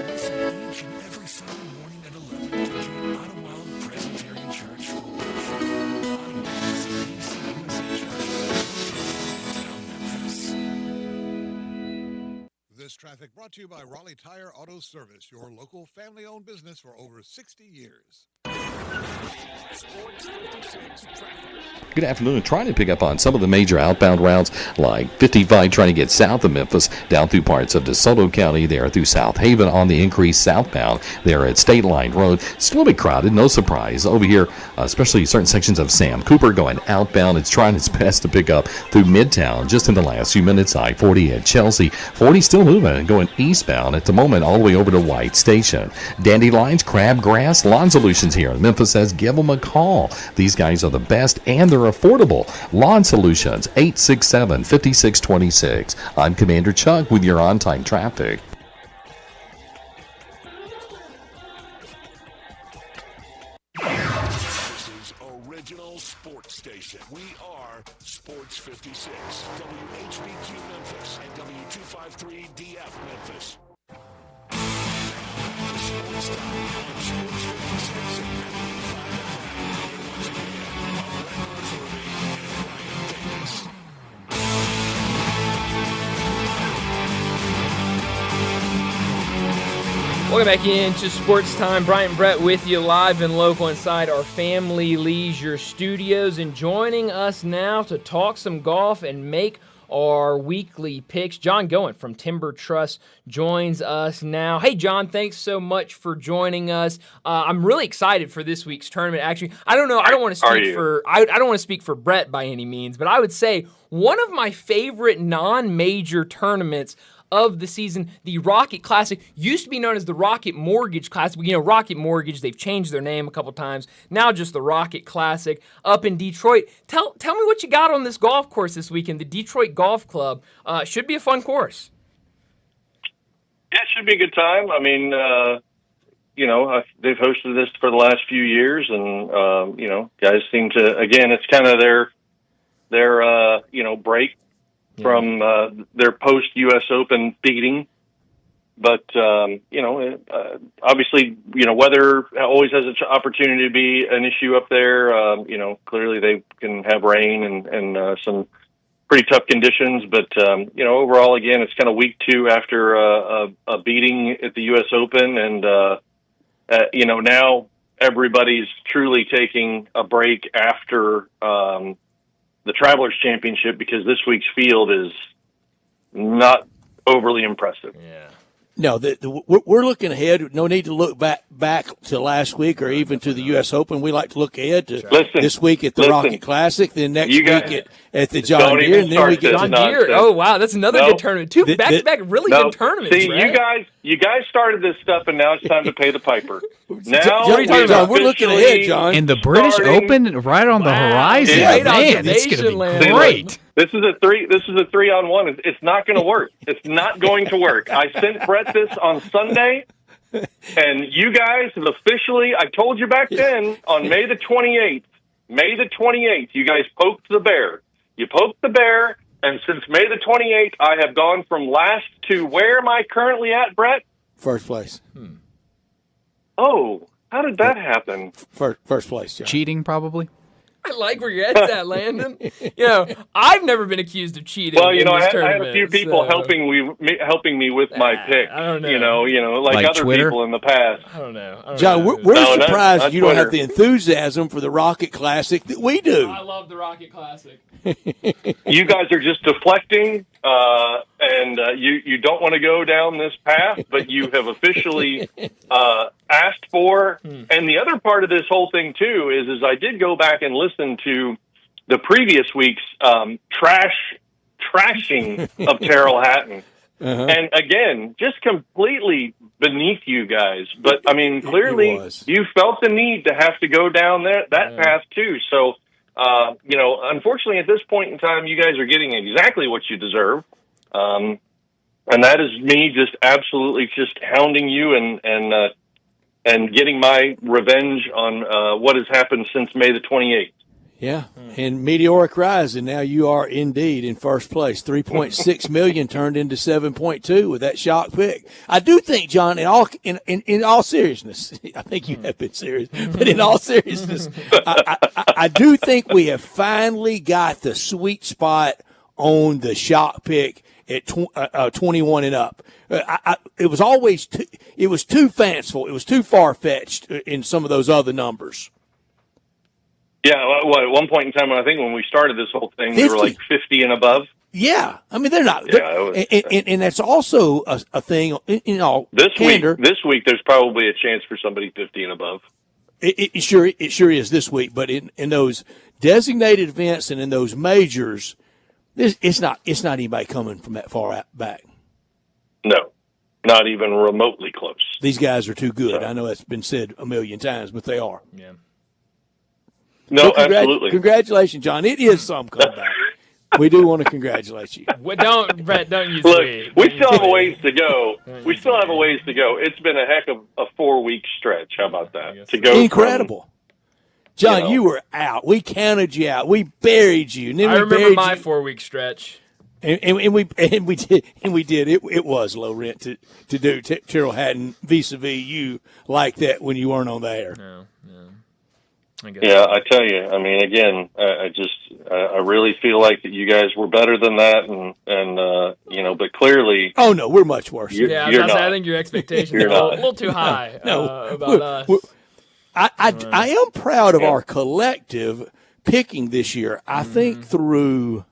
Listen each and every Sunday morning at 11 to join Ottawa Presbyterian Church for worship. Ottawa's PCUSA Church, downtown Memphis. This traffic brought to you by Raleigh Tire Auto Service, your local family-owned business for over 60 years. Sports 56 traffic. Good afternoon. Trying to pick up on some of the major outbound routes like 55 trying to get south of Memphis down through parts of DeSoto County there through South Haven on the increase southbound there at State Line Road. It's a little bit crowded, no surprise. Over here, especially certain sections of Sam Cooper going outbound. It's trying its best to pick up through Midtown just in the last few minutes. I-40 at Chelsea. 40 still moving and going eastbound at the moment all the way over to White Station. Dandelions, crabgrass, lawn solutions here in Memphis says give them a call. These guys are the best and they're affordable. Lawn Solutions, 867-5626. I'm Commander Chuck with your on-time traffic. This is Original Sports Station. We are Sports 56, WHBQ Memphis, and W253 DF Memphis. Sports Time on Sports 56 and 95 FM. Once again, Brett Roserby and Ryan Davis. Welcome back into Sports Time. Bryant Brett with you live and local inside our Family Leisure Studios. And joining us now to talk some golf and make our weekly picks, John Goen from Timber Trust joins us now. Hey, John, thanks so much for joining us. I'm really excited for this week's tournament. Actually, I don't know. I don't want to speak for I don't want to speak for Brett by any means, but I would say one of my favorite non-major tournaments of the season, the Rocket Classic, used to be known as the Rocket Mortgage Classic. You know, Rocket Mortgage, they've changed their name a couple times. Now just the Rocket Classic up in Detroit. Tell me what you got on this golf course this weekend. The Detroit Golf Club should be a fun course. Yeah, it should be a good time. I mean, they've hosted this for the last few years, and guys seem to. Again, it's kind of their break from their post-U.S. Open beating. But obviously, weather always has an opportunity to be an issue up there. Clearly they can have rain and some pretty tough conditions. But overall, again, it's kind of week 2 after a beating at the U.S. Open, and now everybody's truly taking a break after the Travelers Championship, because this week's field is not overly impressive. Yeah. No, we're looking ahead. No need to look back to last week or even to the U.S. Open. We like to look ahead to this week at the Rocket Classic, then next week at the John Deere, and then we get John Deere. Oh wow, that's another good tournament. Two back-to-back really good tournaments. See, right? you guys started this stuff, and now it's time to pay the piper. Now we're looking ahead, John. And the British Open right on the horizon. Yeah. Man, it's going to be great. This is a 3-on-1. It's not going to work. It's not going to work. I sent Brett this on Sunday, and you guys have officially, I told you back then, on May the 28th, you guys poked the bear. You poked the bear, and since May the 28th, I have gone from last to where am I currently at, Brett? First place. Oh, how did that happen? First place, John. Cheating, probably. I like where your head's at, Landon. I've never been accused of cheating. Well, in I this had a few people helping me with my pick. I don't know. Like other Twitter? people in the past. I don't know. John, we're surprised not you don't Twitter. have the enthusiasm for the Rocket Classic that we do. I love the Rocket Classic. You guys are just deflecting, and you don't want to go down this path, but you have officially asked for. And the other part of this whole thing too is I did go back and listen to the previous week's trashing of Terrell Hatton. And again, just completely beneath you guys. But I mean, clearly you felt the need to have to go down that path too. So, unfortunately at this point in time, you guys are getting exactly what you deserve. And that is me just absolutely just hounding you and getting my revenge on what has happened since May the 28th. Yeah, and meteoric rise, and now you are indeed in first place. 3.6 million turned into 7.2 with that shock pick. I do think, John, in all seriousness, I think you have been serious, but in all seriousness, I do think we have finally got the sweet spot on the shock pick at 21 and up. It was always it was too fanciful. It was too far-fetched in some of those other numbers. Yeah, at one point in time, I think when we started this whole thing, 50. we were like 50 and above. Yeah, I mean they're not. And that's also a thing. This week, there's probably a chance for somebody 50 and above. It sure is this week. But in those designated events and in those majors, it's not anybody coming from that far back. No, not even remotely close. These guys are too good. I know that's been said a million times, but they are. Yeah. No, absolutely. Congratulations, John. It is some comeback. We do want to congratulate you. Brett, don't use Look, we still have a ways to go. We still have a ways to go. It's been a heck of a 4-week stretch. How about that? To go incredible. John, you were out. We counted you out. We buried you. And then I we remember buried my you. 4-week stretch. And we did. It was low rent to do Terrell Hatton vis-a-vis you like that when you weren't on the air. No. Yeah, I tell you. I mean, again, I really feel like that you guys were better than that, and but clearly. Oh no, we're much worse. I think your expectations are a little too high about us. I am proud of our collective picking this year. I think through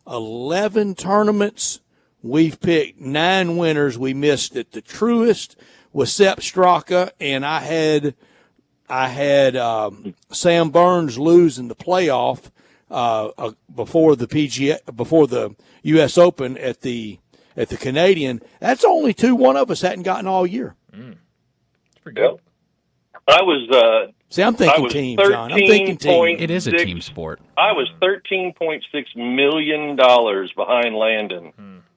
11 tournaments, we've picked 9 winners. We missed at the truest with Sepp Straka, and I had Sam Burns lose in the playoff before the U.S. Open at the Canadian. That's only 2 one of us hadn't gotten all year. That's pretty good. Yep. I was. See, I'm thinking team, John. I'm thinking team. It is a team sport. I was $13.6 million behind Landon.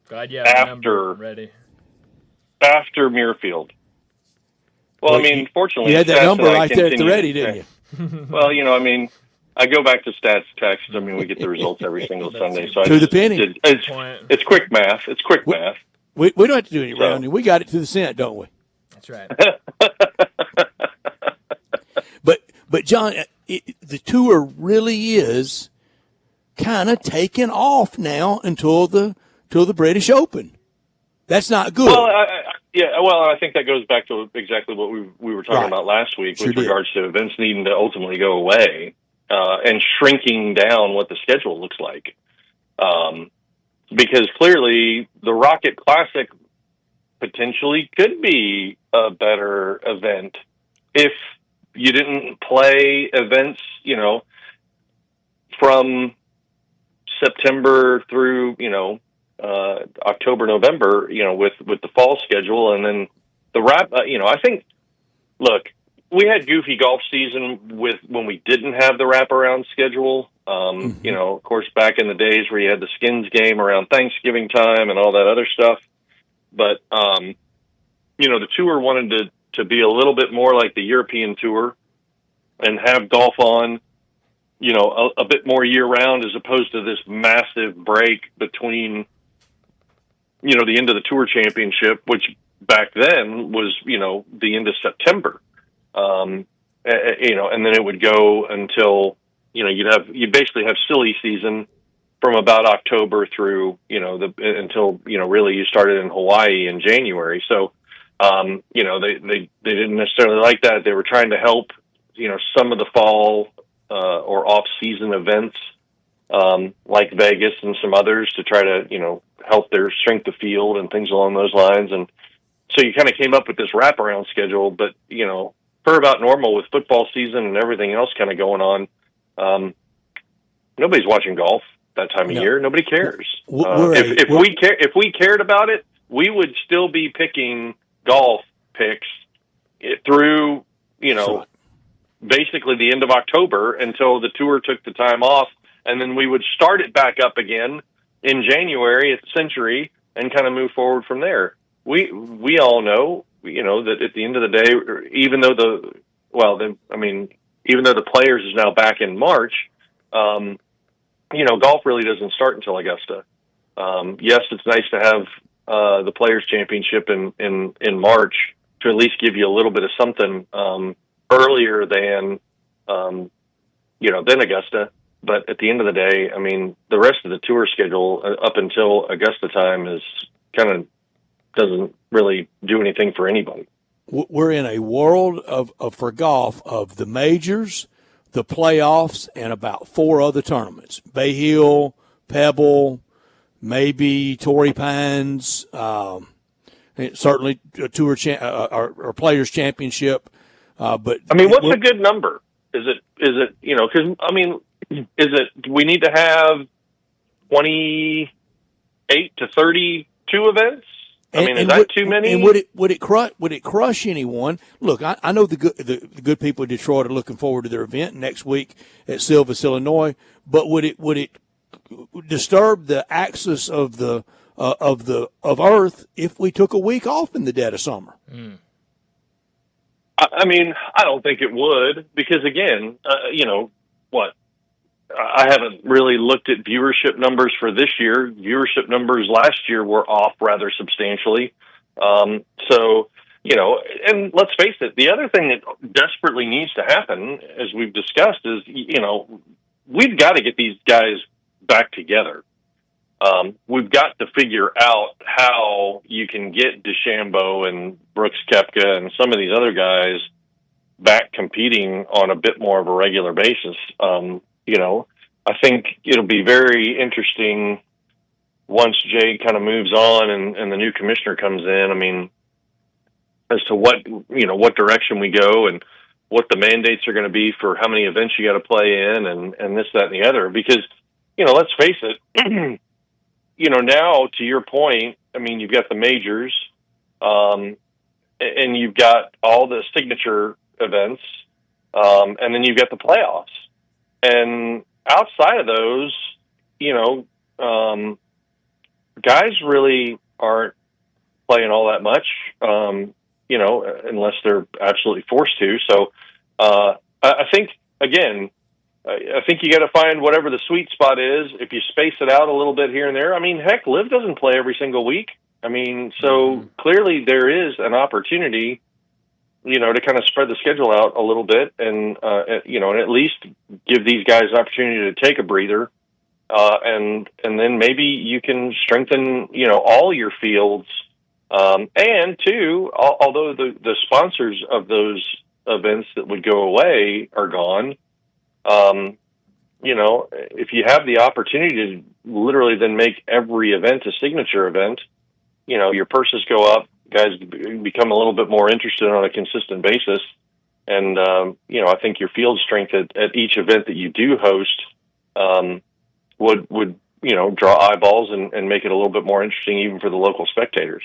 Glad you have a number ready. After Muirfield. Well, I mean, fortunately, you had that number right there at the continue. ready, didn't you? Well, I mean, I go back to stats text. I mean, we get the results every single Sunday. So to the penny. It's quick math. It's quick math. We don't have to do any rounding. We got it to the cent, don't we? That's right. But John, the tour really is kind of taking off now until the British Open. That's not good. Well, I think that goes back to exactly what we were talking about last week with regards to events needing to ultimately go away and shrinking down what the schedule looks like. Because clearly the Rocket Classic potentially could be a better event if you didn't play events, from September through, October, November, with the fall schedule. And then the I think, look, we had goofy golf season when we didn't have the wraparound schedule. Of course, back in the days where you had the Skins game around Thanksgiving time and all that other stuff. But, the tour wanted to be a little bit more like the European tour and have golf on, a bit more year round as opposed to this massive break between, the end of the Tour Championship, which back then was, the end of September. And then it would go until, you'd basically have silly season from about October through, until, really you started in Hawaii in January. So, they didn't necessarily like that. They were trying to help, some of the fall or off-season events like Vegas and some others to try to, help their strength of field and things along those lines. And so you kind of came up with this wraparound schedule, but, for about normal with football season and everything else kind of going on, nobody's watching golf that time of year. Nobody cares. If we cared about it, we would still be picking golf picks through, basically the end of October until the tour took the time off. And then we would start it back up again in January at the Century and kind of move forward from there. We all know, that at the end of the day, even though the Players is now back in March, golf really doesn't start until Augusta. Yes, it's nice to have the Players Championship in March to at least give you a little bit of something earlier than Augusta. But at the end of the day, the rest of the tour schedule up until Augusta time is kind of doesn't really do anything for anybody. We're in a world for golf of the majors, the playoffs, and about 4 other tournaments: Bay Hill, Pebble, maybe Torrey Pines, certainly a tour or Players Championship. But what's a good number? Is it because is it do we need to have 28 to 32 events? Is that too many? And would it crush anyone? Look, I know the good people in Detroit are looking forward to their event next week at Silvis, Illinois. But would it disturb the axis of Earth if we took a week off in the dead of summer? I don't think it would, because again, I haven't really looked at viewership numbers for this year. Viewership numbers last year were off rather substantially. And let's face it, the other thing that desperately needs to happen, as we've discussed, is, we've got to get these guys back together. We've got to figure out how you can get DeChambeau and Brooks Koepka and some of these other guys back competing on a bit more of a regular basis. I think it'll be very interesting once Jay kind of moves on and the new commissioner comes in. As to what direction we go and what the mandates are going to be for how many events you got to play in and this, that, and the other. Because, let's face it, now to your point, you've got the majors, and you've got all the signature events, and then you've got the playoffs. And outside of those, guys really aren't playing all that much, unless they're absolutely forced to. So I think, again, I think you got to find whatever the sweet spot is. If you space it out a little bit here and there, heck, Liv doesn't play every single week. I mean, so clearly there is an opportunity, to kind of spread the schedule out a little bit and, and at least give these guys an opportunity to take a breather. And then maybe you can strengthen, all your fields. And two, although the sponsors of those events that would go away are gone, if you have the opportunity to literally then make every event a signature event, your purses go up, guys become a little bit more interested on a consistent basis. And, I think your field strength at each event that you do host, would draw eyeballs and make it a little bit more interesting even for the local spectators.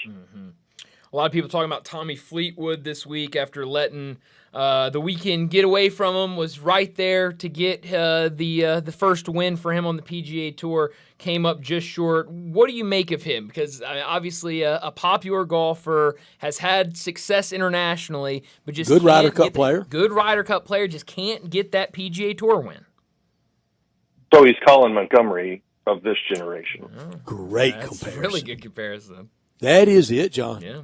A lot of people talking about Tommy Fleetwood this week after letting the weekend get away from him, was right there to get the first win for him on the PGA Tour, came up just short. What do you make of him? Because obviously a popular golfer, has had success internationally, but just good Ryder Cup player. Good Ryder Cup player, just can't get that PGA Tour win. So he's Colin Montgomery of this generation. Great That's comparison. Really good comparison. That is it, John. Yeah.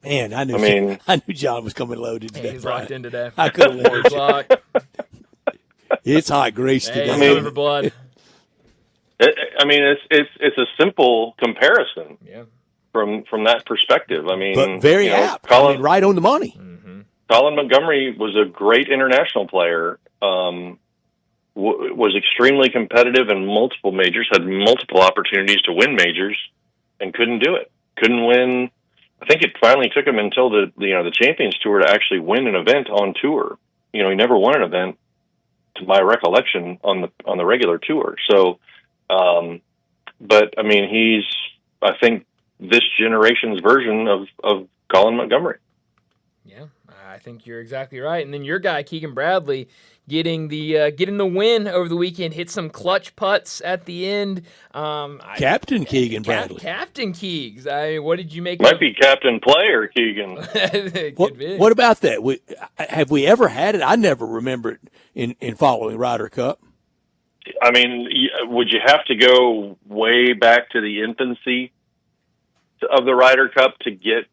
Man, I knew John was coming loaded today. He's locked in today. I could have warned He's you. locked. It's hot grease today. He's coming for blood. It's a simple comparison. Yeah. From that perspective, but very apt. Right on the money. Colin Montgomery was a great international player. Was extremely competitive in multiple majors, had multiple opportunities to win majors, and couldn't do it. Couldn't win. I think it finally took him until the Champions Tour to actually win an event on tour. He never won an event, to my recollection, on the regular tour. So, but he's, I think, this generation's version of Colin Montgomery. Yeah, I think you're exactly right. And then your guy Keegan Bradley getting the win over the weekend, hit some clutch putts at the end. Captain Keegan Bradley. Captain Keegs. What did you make? Might be captain player Keegan. What about that? Have we ever had it? I never remember it in following Ryder Cup. Would you have to go way back to the infancy of the Ryder Cup to get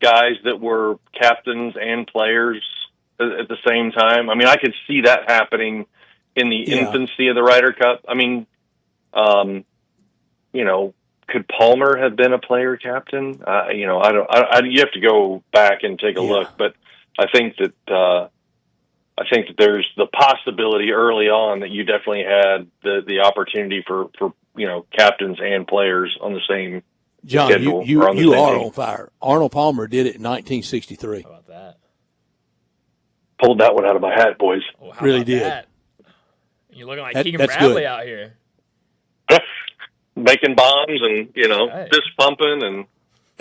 guys that were captains and players at the same time? I could see that happening in the infancy of the Ryder Cup. Could Palmer have been a player captain? You have to go back and take a look, but I think that there's the possibility early on that you definitely had the opportunity for captains and players on the same John, schedule. you are on fire. Arnold Palmer did it in 1963. How about that? Pulled that one out of my hat, boys. Really did. That? You're looking like Keegan Bradley good. Out here. Making bombs and, fist pumping and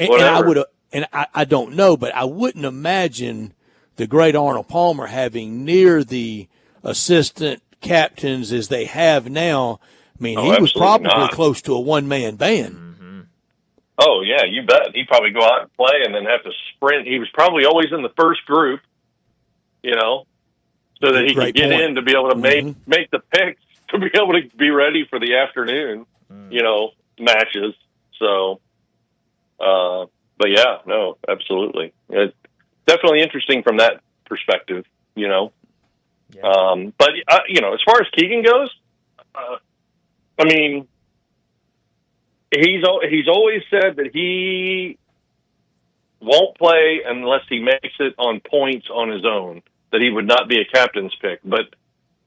whatever. I don't know, but I wouldn't imagine the great Arnold Palmer having near the assistant captains as they have now. He was probably close to a one-man band. Oh, yeah, you bet. He'd probably go out and play and then have to sprint. He was probably always in the first group, so that he could get in to be able to make the picks, to be able to be ready for the afternoon, matches. So, but yeah, no, absolutely. It's definitely interesting from that perspective, But, as far as Keegan goes, he's always said that he won't play unless he makes it on points on his own, that he would not be a captain's pick. But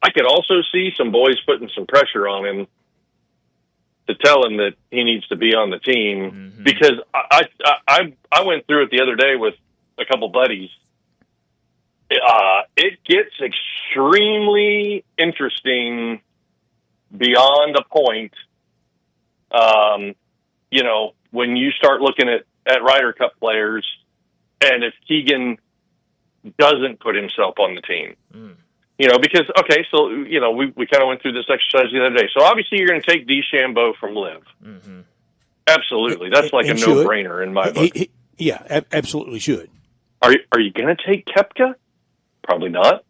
I could also see some boys putting some pressure on him to tell him that he needs to be on the team, because I went through it the other day with a couple buddies. It gets extremely interesting beyond a point. When you start looking at Ryder Cup players, and if Keegan doesn't put himself on the team, because, so, we kind of went through this exercise the other day. So obviously you're going to take DeChambeau from Liv. Absolutely. That's like a no-brainer in my book. Absolutely should. Are you going to take Koepka? Probably not.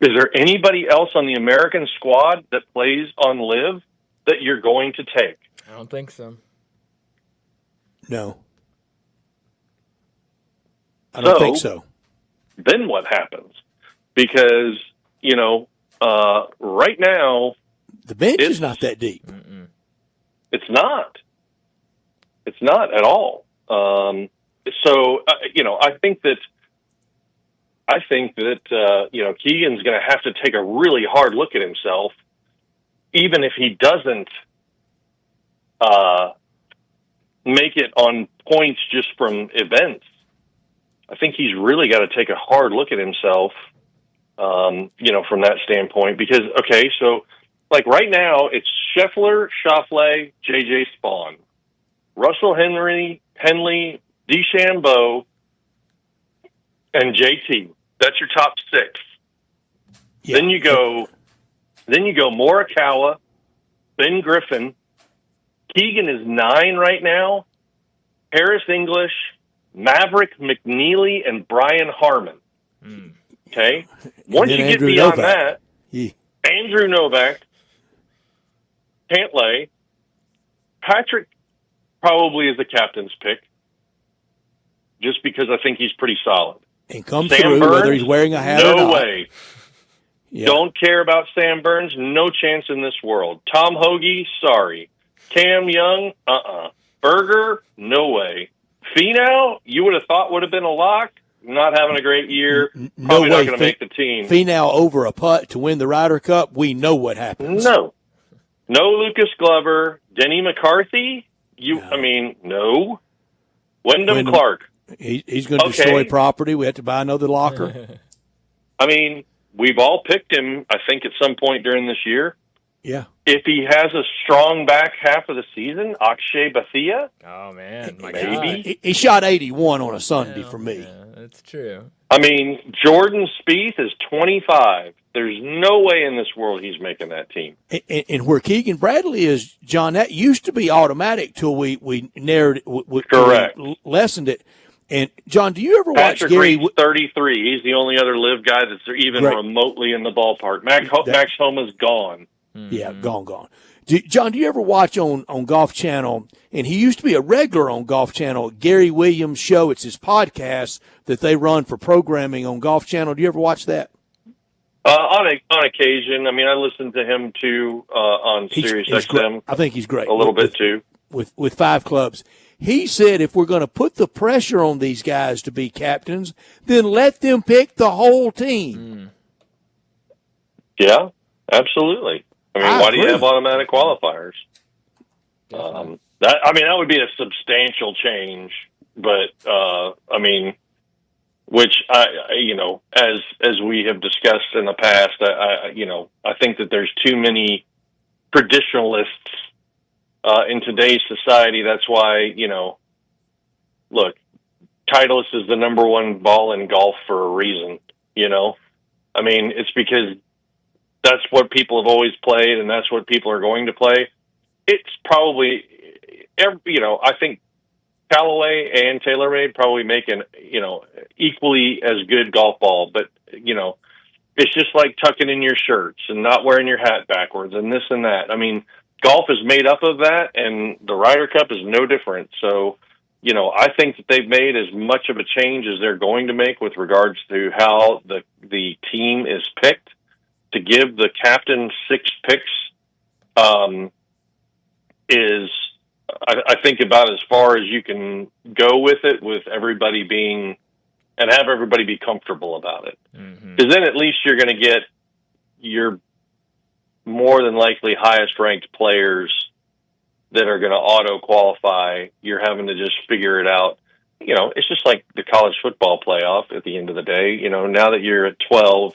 Is there anybody else on the American squad that plays on Liv that you're going to take? I don't think so. No. I don't think so. Then what happens? Because, right now, the bench is not that deep. It's not. It's not at all. I think that Keegan's going to have to take a really hard look at himself, even if he doesn't make it on points just from events. I think he's really got to take a hard look at himself, from that standpoint. Because, like right now, it's Scheffler, Schauffele, J.J. Spawn, Russell Henley, DeChambeau, and JT. That's your top six. Yeah. Then you go Morikawa, Ben Griffin. Keegan is 9 right now. Harris English, Maverick McNeely, and Brian Harmon. Okay? Once you get Andrew beyond Novak. that, Andrew Novak, Cantlay, Patrick probably is the captain's pick, just because I think he's pretty solid. And come Sam through, Burns, whether he's wearing a hat or not. No way. Yeah. Don't care about Sam Burns. No chance in this world. Tom Hoagie, sorry. Cam Young, Berger, no way. Finau, you would have thought would have been a lock. Not having a great year. Probably No not way. going to make the team. Finau over a putt to win the Ryder Cup. We know what happens. No Lucas Glover. Denny McCarthy. No. Wyndham Clark. He's going to destroy property. We have to buy another locker. We've all picked him, I think, at some point during this year. Yeah. If he has a strong back half of the season, Akshay Bhatia. Oh, man. Maybe. He shot 81 on a Sunday for me. Yeah, that's true. Jordan Spieth is 25. There's no way in this world he's making that team. And where Keegan Bradley is, John, that used to be automatic till we narrowed it. Correct. We lessened it. And, John, do you ever watch Patrick Gary? Reed's 33. He's the only other live guy that's even remotely in the ballpark. Max Homa's gone. Yeah, gone. John, do you ever watch on Golf Channel, and he used to be a regular on Golf Channel, Gary Williams' show? It's his podcast that they run for programming on Golf Channel. Do you ever watch that? On occasion. I listen to him, too, on Sirius XM. I think he's great. A little bit, too. With 5 clubs. He said if we're going to put the pressure on these guys to be captains, then let them pick the whole team. Yeah, absolutely. Why do you have automatic qualifiers? That would be a substantial change, but which as we have discussed in the past, I think that there's too many traditionalists in today's society. That's why, look, Titleist is the number one ball in golf for a reason. It's because that's what people have always played, and that's what people are going to play. It's probably, I think Callaway and TaylorMade probably make an, equally as good golf ball, but, it's just like tucking in your shirts and not wearing your hat backwards and this and that. Golf is made up of that, and the Ryder Cup is no different. So, I think that they've made as much of a change as they're going to make with regards to how the team is picked. To give the captain 6 picks is, I think, about as far as you can go with it, with everybody being, and have everybody be comfortable about it. Because then at least you're going to get your more than likely highest ranked players that are going to auto qualify. You're having to just figure it out. It's just like the college football playoff at the end of the day. Now that you're at 12,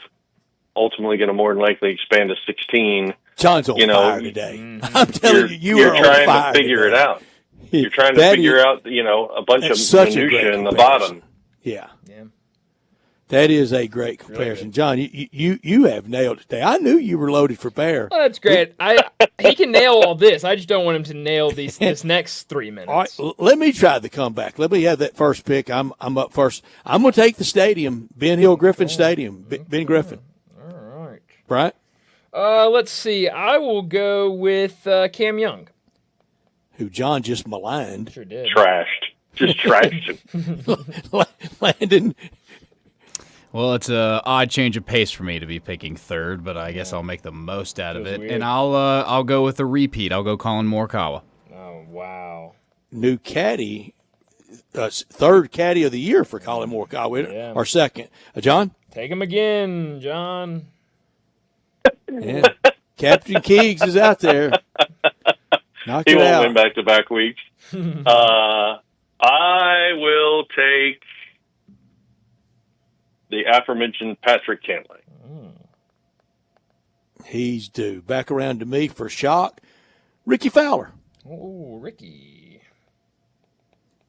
ultimately going to more than likely expand to 16. John's on fire today. I'm telling you, you're are trying on fire to figure today. it out. You're trying to figure out, a bunch of minutia in the bottom. Yeah. That is a great comparison, John. You have nailed it today. I knew you were loaded for bear. Well, that's great. He can nail all this. I just don't want him to nail this next 3 minutes. All right, let me try the comeback. Let me have that first pick. I'm up first. I'm going to take the stadium, Ben Hill Griffin Stadium. Ben Griffin. All right. Right? Let's see. I will go with Cam Young. who John just maligned. Sure did. Just trashed him. Landon. Well, it's a odd change of pace for me to be picking third, but I guess I'll make the most out of it, and I'll go with a repeat. I'll go Colin Morikawa. Oh wow! New caddy, third caddy of the year for Colin Morikawa, or second. John, take him again, John. Yeah, Captain Keegs is out there. Knock He it won't out. win back-to-back weeks. I will take the aforementioned Patrick Cantlay. He's due. Back around to me for shock. Ricky Fowler. Oh, Ricky.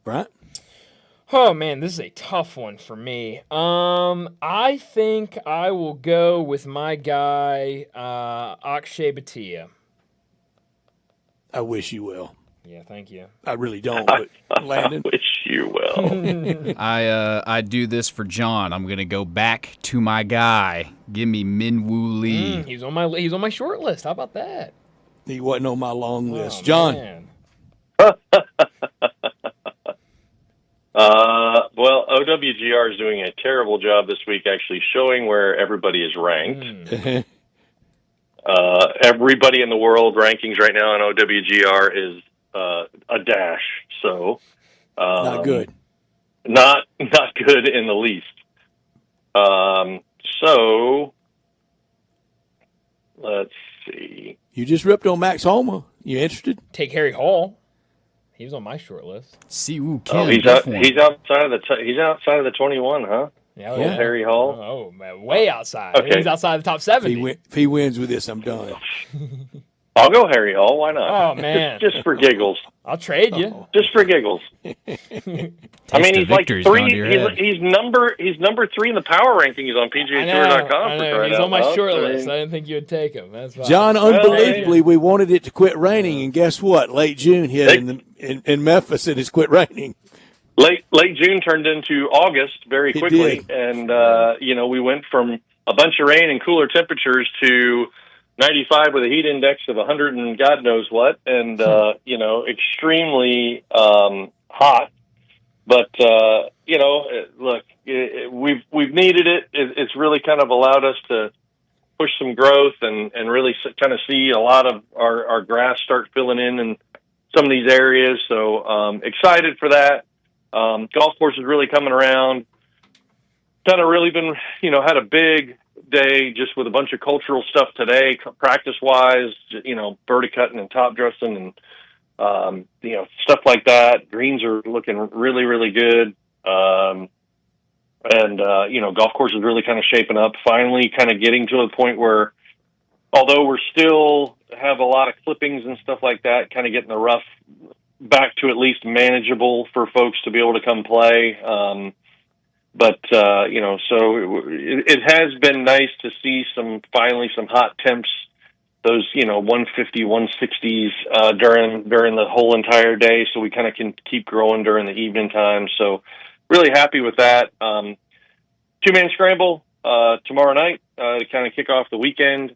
Right? Oh, man, this is a tough one for me. I think I will go with my guy, Akshay Bhatia. I wish you will. Yeah, thank you. I really don't, but Landon. I wish you will. I do this for John. I'm gonna go back to my guy. Give me Min-Woo Lee. He's on my short list. How about that? He wasn't on my long list. John. Man. Well, OWGR is doing a terrible job this week actually showing where everybody is ranked. Everybody in the world rankings right now on OWGR is a dash. So not good. Not good in the least. So let's see. You just ripped on Max Homa. You interested? Take Harry Hall. He was on my short list. Siwoo Kim. Oh, he's outside of the 21, huh? Yeah, Harry Hall. Oh man, way outside. Okay. He's outside the top 70. If he wins with this, I'm done. I'll go Harry Hall. Why not? Oh man, just for giggles. I'll trade you. Just for giggles. I mean, he's like three. He's number 3 in the power rankings on PGAtour.com. I know. He's on my short list. I didn't think you would take him. That's fine. John, unbelievably, we wanted it to quit raining, and guess what? Late June hit in Memphis, and it's quit raining. Late June turned into August very quickly, and we went from a bunch of rain and cooler temperatures to 95 with a heat index of 100 and God knows what, and extremely hot. But look, we've needed it. It's really kind of allowed us to push some growth and really kind of see a lot of our grass start filling in some of these areas. So excited for that. Golf course is really coming around. Kind of really been, had a big day just with a bunch of cultural stuff today, practice-wise, birdie cutting and top dressing and, stuff like that. Greens are looking really, really good. Golf course is really kind of shaping up, finally kind of getting to a point where, although we're still have a lot of clippings and stuff like that, kind of getting the rough back to at least manageable for folks to be able to come play. So it has been nice to see finally some hot temps, those, 150, 160s, during the whole entire day. So we kind of can keep growing during the evening time. So really happy with that. 2-man scramble, tomorrow night, to kind of kick off the weekend,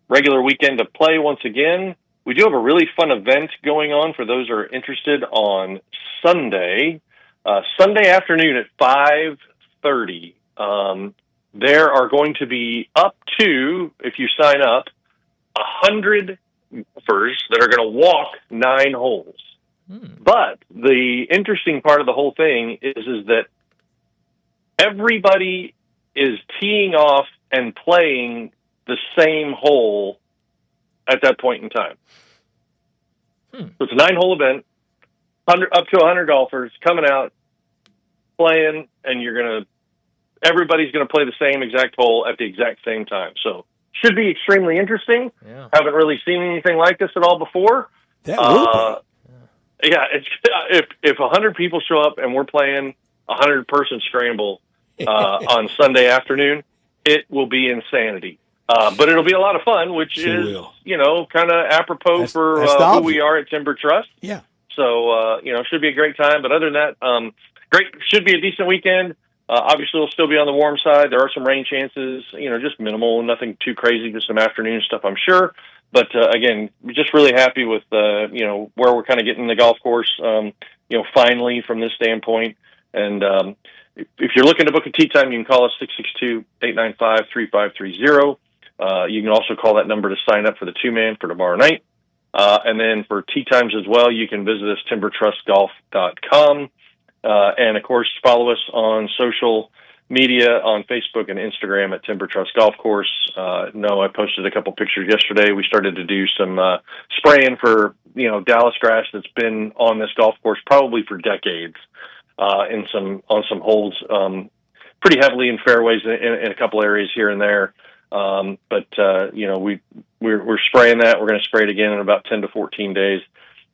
regular weekend of play once again. We do have a really fun event going on for those who are interested on Sunday. Sunday afternoon at 5:30. There are going to be up to, if you sign up, 100 golfers that are going to walk 9 holes. But the interesting part of the whole thing is that everybody is teeing off and playing the same hole at that point in time. So it's a 9-hole event, up to 100 golfers coming out, playing, and everybody's going to play the same exact hole at the exact same time. So should be extremely interesting. Yeah. Haven't really seen anything like this at all before. That will be. Yeah, if 100 people show up and we're playing a 100-person scramble on Sunday afternoon, it will be insanity. But it'll be a lot of fun, which is, kind of apropos for who we are at Timber Trust. Yeah. So, should be a great time. But other than that, should be a decent weekend. Obviously, it'll still be on the warm side. There are some rain chances, just minimal, nothing too crazy, just some afternoon stuff, I'm sure. But again, we're just really happy with where we're kind of getting the golf course. Finally from this standpoint. And if you're looking to book a tee time, you can call us 662-895-3530. You can also call that number to sign up for the 2-man for tomorrow night. And then for tee times as well, you can visit us timbertrustgolf.com. And of course, follow us on social media on Facebook and Instagram at Timber Trust Golf Course. I posted a couple pictures yesterday. We started to do some spraying for Dallas grass that's been on this golf course probably for decades. On some holes, pretty heavily in fairways in a couple areas here and there. We're spraying that. We're going to spray it again in about 10 to 14 days,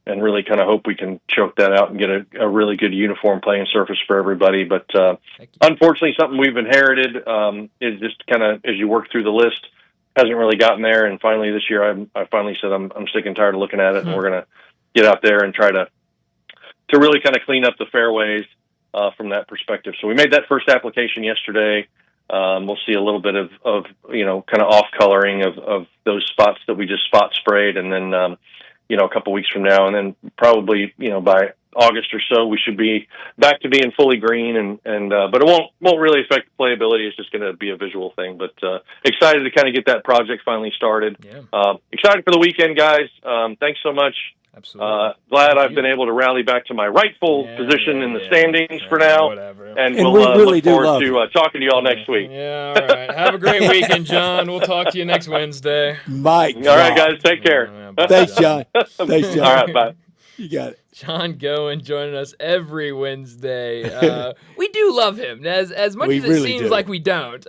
and really kind of hope we can choke that out and get a really good uniform playing surface for everybody. But unfortunately, something we've inherited is just kind of, as you work through the list, hasn't really gotten there. And finally this year, I finally said I'm sick and tired of looking at it, and we're going to get out there and try to really kind of clean up the fairways from that perspective. So we made that first application yesterday. We'll see a little bit of kind of off coloring of those spots that we just spot sprayed, and then a couple weeks from now, and then probably by August or so, we should be back to being fully green, but it won't really affect playability. It's just going to be a visual thing. But excited to kind of get that project finally started. Yeah. Excited for the weekend, guys. Thanks so much. Absolutely. Glad I've been able to rally back to my rightful position in the standings for now. Whatever. And we'll really look forward to talking to you all next week. Yeah, all right. Have a great weekend, John. We'll talk to you next Wednesday. Mike. All right, guys. Take care. Thanks, John. Thanks, John. All right, bye. You got it. John Goen joining us every Wednesday. We do love him. As much as it really seems do. like we don't.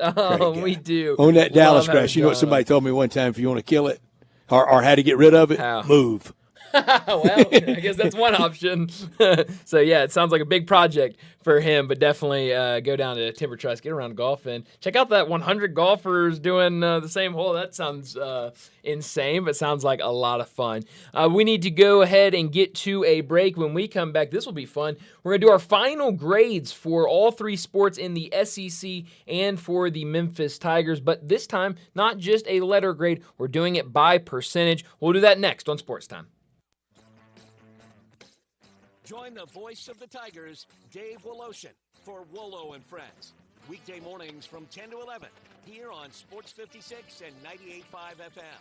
We do. On that Dallas Love grass, you know what John somebody told me one time? If you want to kill it or how to get rid of it, move. Well, I guess that's one option. So, yeah, it sounds like a big project for him, but definitely go down to Timber Trust, get around golf, and check out that 100 golfers doing the same hole. That sounds insane, but sounds like a lot of fun. We need to go ahead and get to a break. When we come back, this will be fun. We're going to do our final grades for all three sports in the SEC and for the Memphis Tigers, but this time, not just a letter grade. We're doing it by percentage. We'll do that next on Sportstime. Join the voice of the Tigers, Dave Woloshin, for Wolo and Friends. Weekday mornings from 10 to 11, here on Sports 56 and 98.5 FM.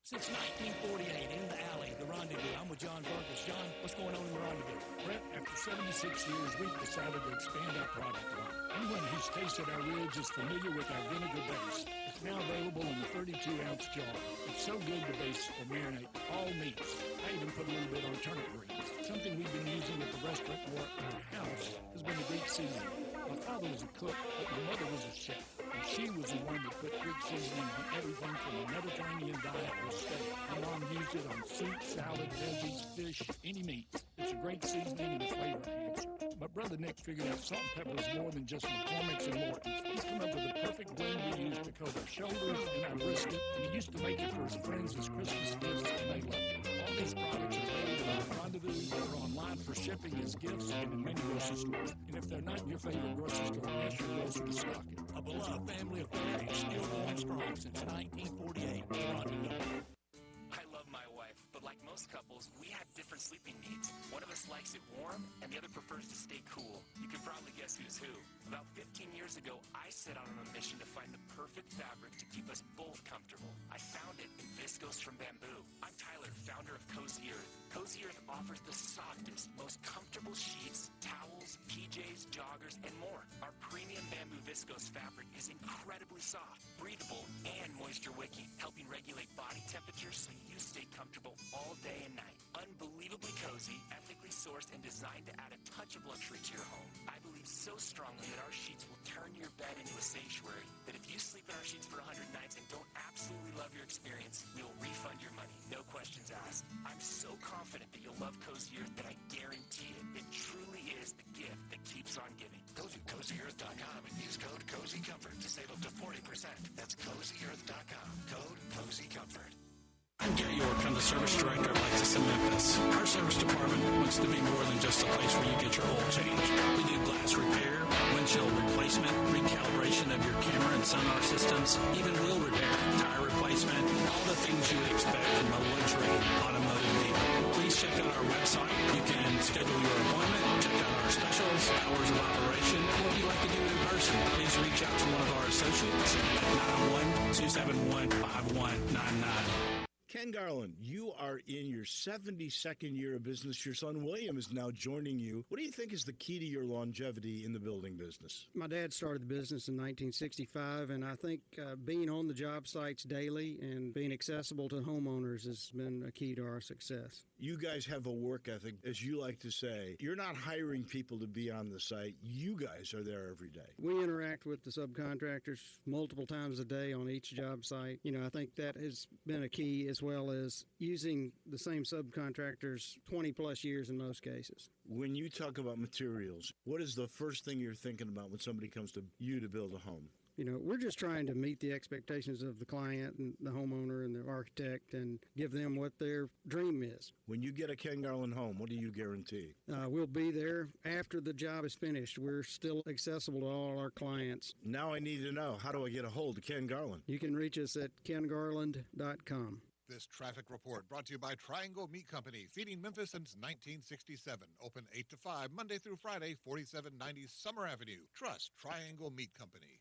Since 1948, in the alley, the Rendezvous. I'm with John Vargas. John, what's going on in the Rendezvous? Brett, after 76 years, we've decided to expand our product line. Anyone who's tasted our ribs is familiar with our vinegar base. It's now available in the 32-ounce jar. It's so good to base or marinate all meats. I even put a little bit on turnip greens. Something we've been using at the restaurant or at our house has been the Greek seasoning. My father was a cook, but my mother was a chef. And she was the one that put Greek seasoning on everything from a Mediterranean diet or steak. My mom used it on soup, salad, veggies, fish, any meat. It's a great seasoning and a flavor enhancer. My brother Nick figured out salt and pepper is more than just McCormick's and Morton's. He's come up with a perfect blend we use to coat our shoulders and our brisket, and he used to make it for his friends as Christmas gifts, and they loved it. All these products are available at Rendezvous or online for shipping as gifts and in many grocery stores. And if they're not in your favorite grocery store, ask your grocer to stock it. A beloved family of berries, still going strong since 1948. Rendezvous. I love my wife, but like most couples, we have different sleeping needs. One of us likes it warm, and the other prefers to stay cool. You can probably guess who's who. About 15 years ago, I set out on a mission to find the perfect fabric to keep us both comfortable. I found it in viscose from bamboo. I'm Tyler, founder of Cozy Earth. Cozy Earth offers the softest, most comfortable sheets, towels, PJs, joggers, and more. Our premium bamboo viscose fabric is incredibly soft, breathable, and moisture-wicking, helping regulate body temperature so you stay comfortable all day and night. Unbelievably cozy, ethically sourced, and designed to add a touch of luxury to your home. I believe so strongly that our sheets will turn your bed into a sanctuary, that if you sleep in our sheets for 100 nights and don't absolutely love your experience, we will refund your money, no questions asked. I'm so confident that you'll love Cozy Earth that I guarantee it. It truly is the gift that keeps on giving. Go to CozyEarth.com and use code CozyComfort to save up to 40%. That's CozyEarth.com. Code CozyComfort. I'm Gary York. I'm the service director of Lexus in Memphis. Our service department wants to be more than just a place where you get your oil changed. We do glass repair, windshield replacement, recalibration of your camera and sonar systems, even wheel repair, tire replacement, all the things you would expect from a luxury automotive dealer. Please check out our website. You can schedule your appointment, check out our specials, hours of operation, or if you'd like to do it in person, please reach out to one of our associates at 901-271-5199. Ken Garland, you are in your 72nd year of business. Your son William is now joining you. What do you think is the key to your longevity in the building business? My dad started the business in 1965, and I think being on the job sites daily and being accessible to homeowners has been a key to our success. You guys have a work ethic, as you like to say. You're not hiring people to be on the site. You guys are there every day. We interact with the subcontractors multiple times a day on each job site. I think that has been a key, as well as using the same subcontractors 20-plus years in most cases. When you talk about materials, what is the first thing you're thinking about when somebody comes to you to build a home? We're just trying to meet the expectations of the client and the homeowner and the architect and give them what their dream is. When you get a Ken Garland home, what do you guarantee? We'll be there after the job is finished. We're still accessible to all our clients. Now I need to know, how do I get a hold of Ken Garland? You can reach us at kengarland.com. This traffic report brought to you by Triangle Meat Company, feeding Memphis since 1967. Open 8 to 5, Monday through Friday, 4790 Summer Avenue. Trust Triangle Meat Company.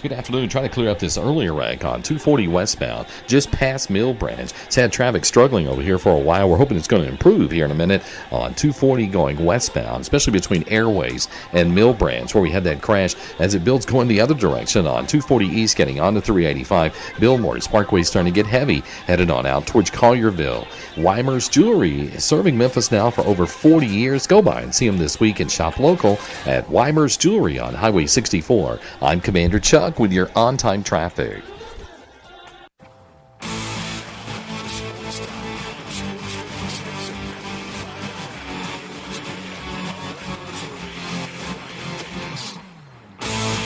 Good afternoon. Trying to clear up this earlier wreck on 240 westbound, just past Mill Branch. It's had traffic struggling over here for a while. We're hoping it's going to improve here in a minute on 240 going westbound, especially between Airways and Mill Branch, where we had that crash as it builds going the other direction on 240 east, getting onto 385. Bill Morris Parkway starting to get heavy, headed on out towards Collierville. Weimer's Jewelry is serving Memphis now for over 40 years. Go by and see them this week and shop local at Weimer's Jewelry on Highway 64. I'm Commander Chuck with your on-time traffic.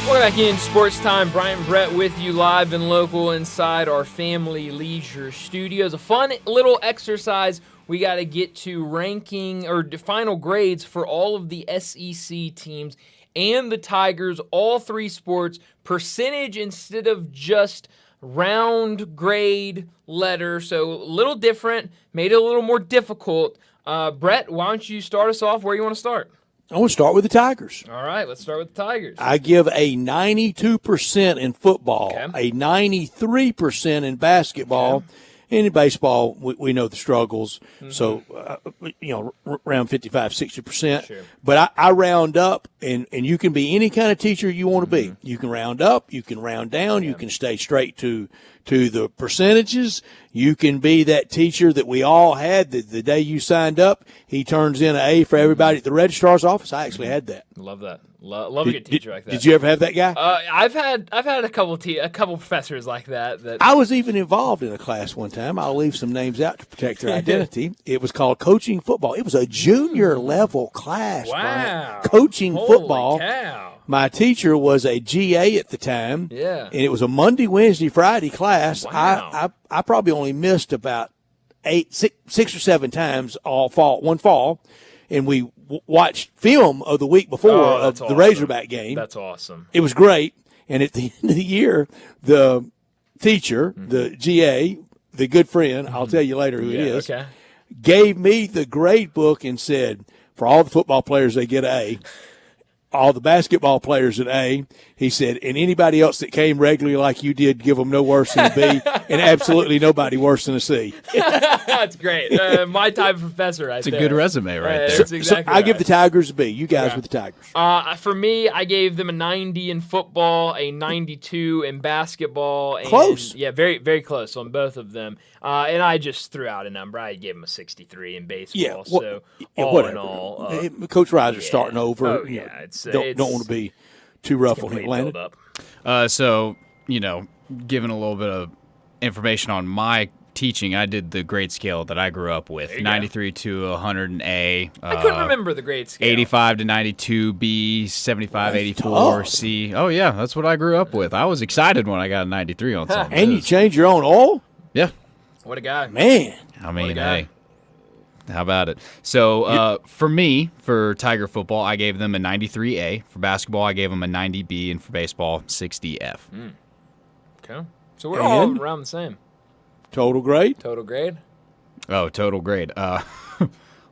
Welcome back in Sports Time. Brian Brett with you live and local inside our Family Leisure Studios. A fun little exercise. We got to get to ranking or final grades for all of the SEC teams and the Tigers, all three sports, percentage instead of just round grade letter. So a little different, made it a little more difficult. Brett, why don't you start us off where you want to start? I want to start with the Tigers. All right, let's start with the Tigers. I give a 92% in football, a 93% in basketball. Okay. And in baseball, we know the struggles. Mm-hmm. So, around 55, 60%. Sure. But I round up, and you can be any kind of teacher you want to be. Mm-hmm. You can round up, you can round down, you can stay straight to the percentages. You can be that teacher that we all had the day you signed up. He turns in an A for everybody at the registrar's office. I actually had that. Love that. Love a good teacher like that. Did you ever have that guy? I've had a couple professors like that. I was even involved in a class one time. I'll leave some names out to protect their identity. It was called coaching football. It was a junior level class. Wow. Brian. Coaching Holy football. Cow. My teacher was a GA at the time. Yeah. And it was a Monday, Wednesday, Friday class. Wow. I probably only missed about 6 or 7 times one fall. And we watched film of the week before of the Razorback game. That's awesome. It was great. And at the end of the year, the teacher, the GA, the good friend, I'll tell you later who it is, gave me the grade book and said, for all the football players, they get an A. All the basketball players an A. He said, and anybody else that came regularly like you did, give them no worse than a B, and absolutely nobody worse than a C. That's great. My type of professor right there. It's a good resume right there. That's exactly I give the Tigers a B. You guys with the Tigers. For me, I gave them a 90 in football, a 92 in basketball. And, close. Yeah, very, very close on both of them. And I just threw out a number. I gave them a 63 in baseball. Yeah, so all whatever. in all. Coach Riser's starting over. Oh, yeah. Don't want to be too rough on Atlanta. So, given a little bit of information on my teaching, I did the grade scale that I grew up with, 93 to 100 an A. I couldn't remember the grade scale. 85 to 92 B, 75, 84 C. Oh, yeah, that's what I grew up with. I was excited when I got a 93 on something. And you change your own oil? Yeah. What a guy. Man. I mean, hey. How about it? So for me, for Tiger football, I gave them a 93A. For basketball, I gave them a 90B. And for baseball, 60F. Okay. So we're all around the same. Total grade? Total grade? Oh, total grade. Well,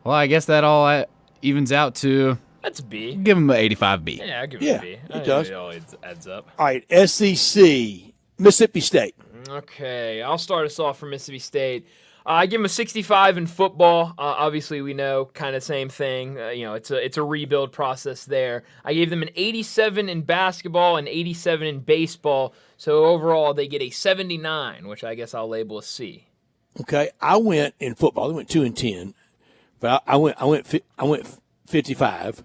I guess that all evens out to... That's a B. Give them an 85B. Yeah, I'll give it a B. It does. It all adds up. All right, SEC, Mississippi State. Okay, I'll start us off for Mississippi State. I give them a 65 in football. Obviously, we know kind of same thing. It's a rebuild process there. I gave them an 87 in basketball and 87 in baseball. So overall, they get a 79, which I guess I'll label a C. Okay, I went in football. They went 2-10, but I went 55.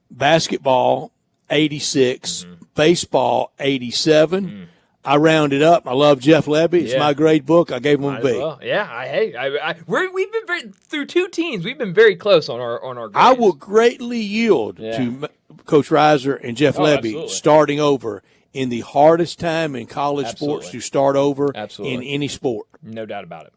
Basketball 86, baseball 87. I rounded up. I love Jeff Levy. It's my grade book. I gave him a B. Well. Yeah, we've been through 2 teams. We've been very close on our grades. I will greatly yield to Coach Reiser and Jeff Levy absolutely. starting over in the hardest time in college sports to start over in any sport. No doubt about it.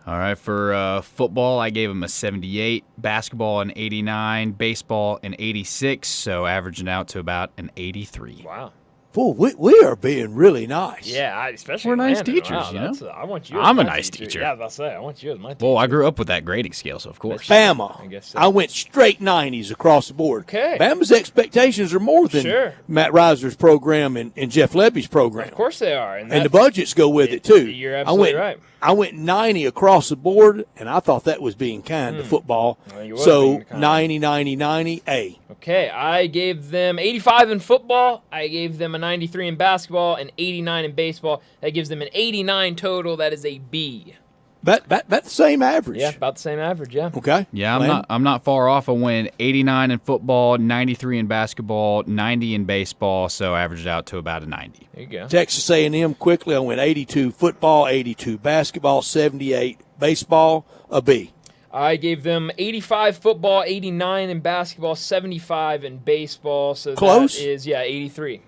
All right, for football, I gave them a 78, basketball an 89, baseball an 86, so averaging out to about an 83. Wow. Boy, we are being really nice. Yeah, especially We're nice Landon. teachers, Wow, you know? I want you as I'm a my nice teacher. Yeah, I was about to say, I want you as my teacher. Well, I grew up with that grading scale, so of course. Bama. I guess so. I went straight 90s across the board. Okay. Bama's expectations are more than Matt Reiser's program and Jeff Levy's program. Of course they are. And the budgets go with it, too. You're absolutely right. I went 90 across the board, and I thought that was being kind to football. Well, So 90, 90, 90, A. Okay, I gave them 85 in football. I gave them a 93 in basketball and 89 in baseball. That gives them an 89 total. That is a B. That's the same average. Yeah, about the same average, yeah. Okay. Yeah, I'm not far off. I went 89 in football, 93 in basketball, 90 in baseball, so averaged out to about a 90. There you go. Texas A&M quickly. I went 82 football, 82 basketball, 78 baseball, a B. I gave them 85 football, 89 in basketball, 75 in baseball. So Close? that is, 83.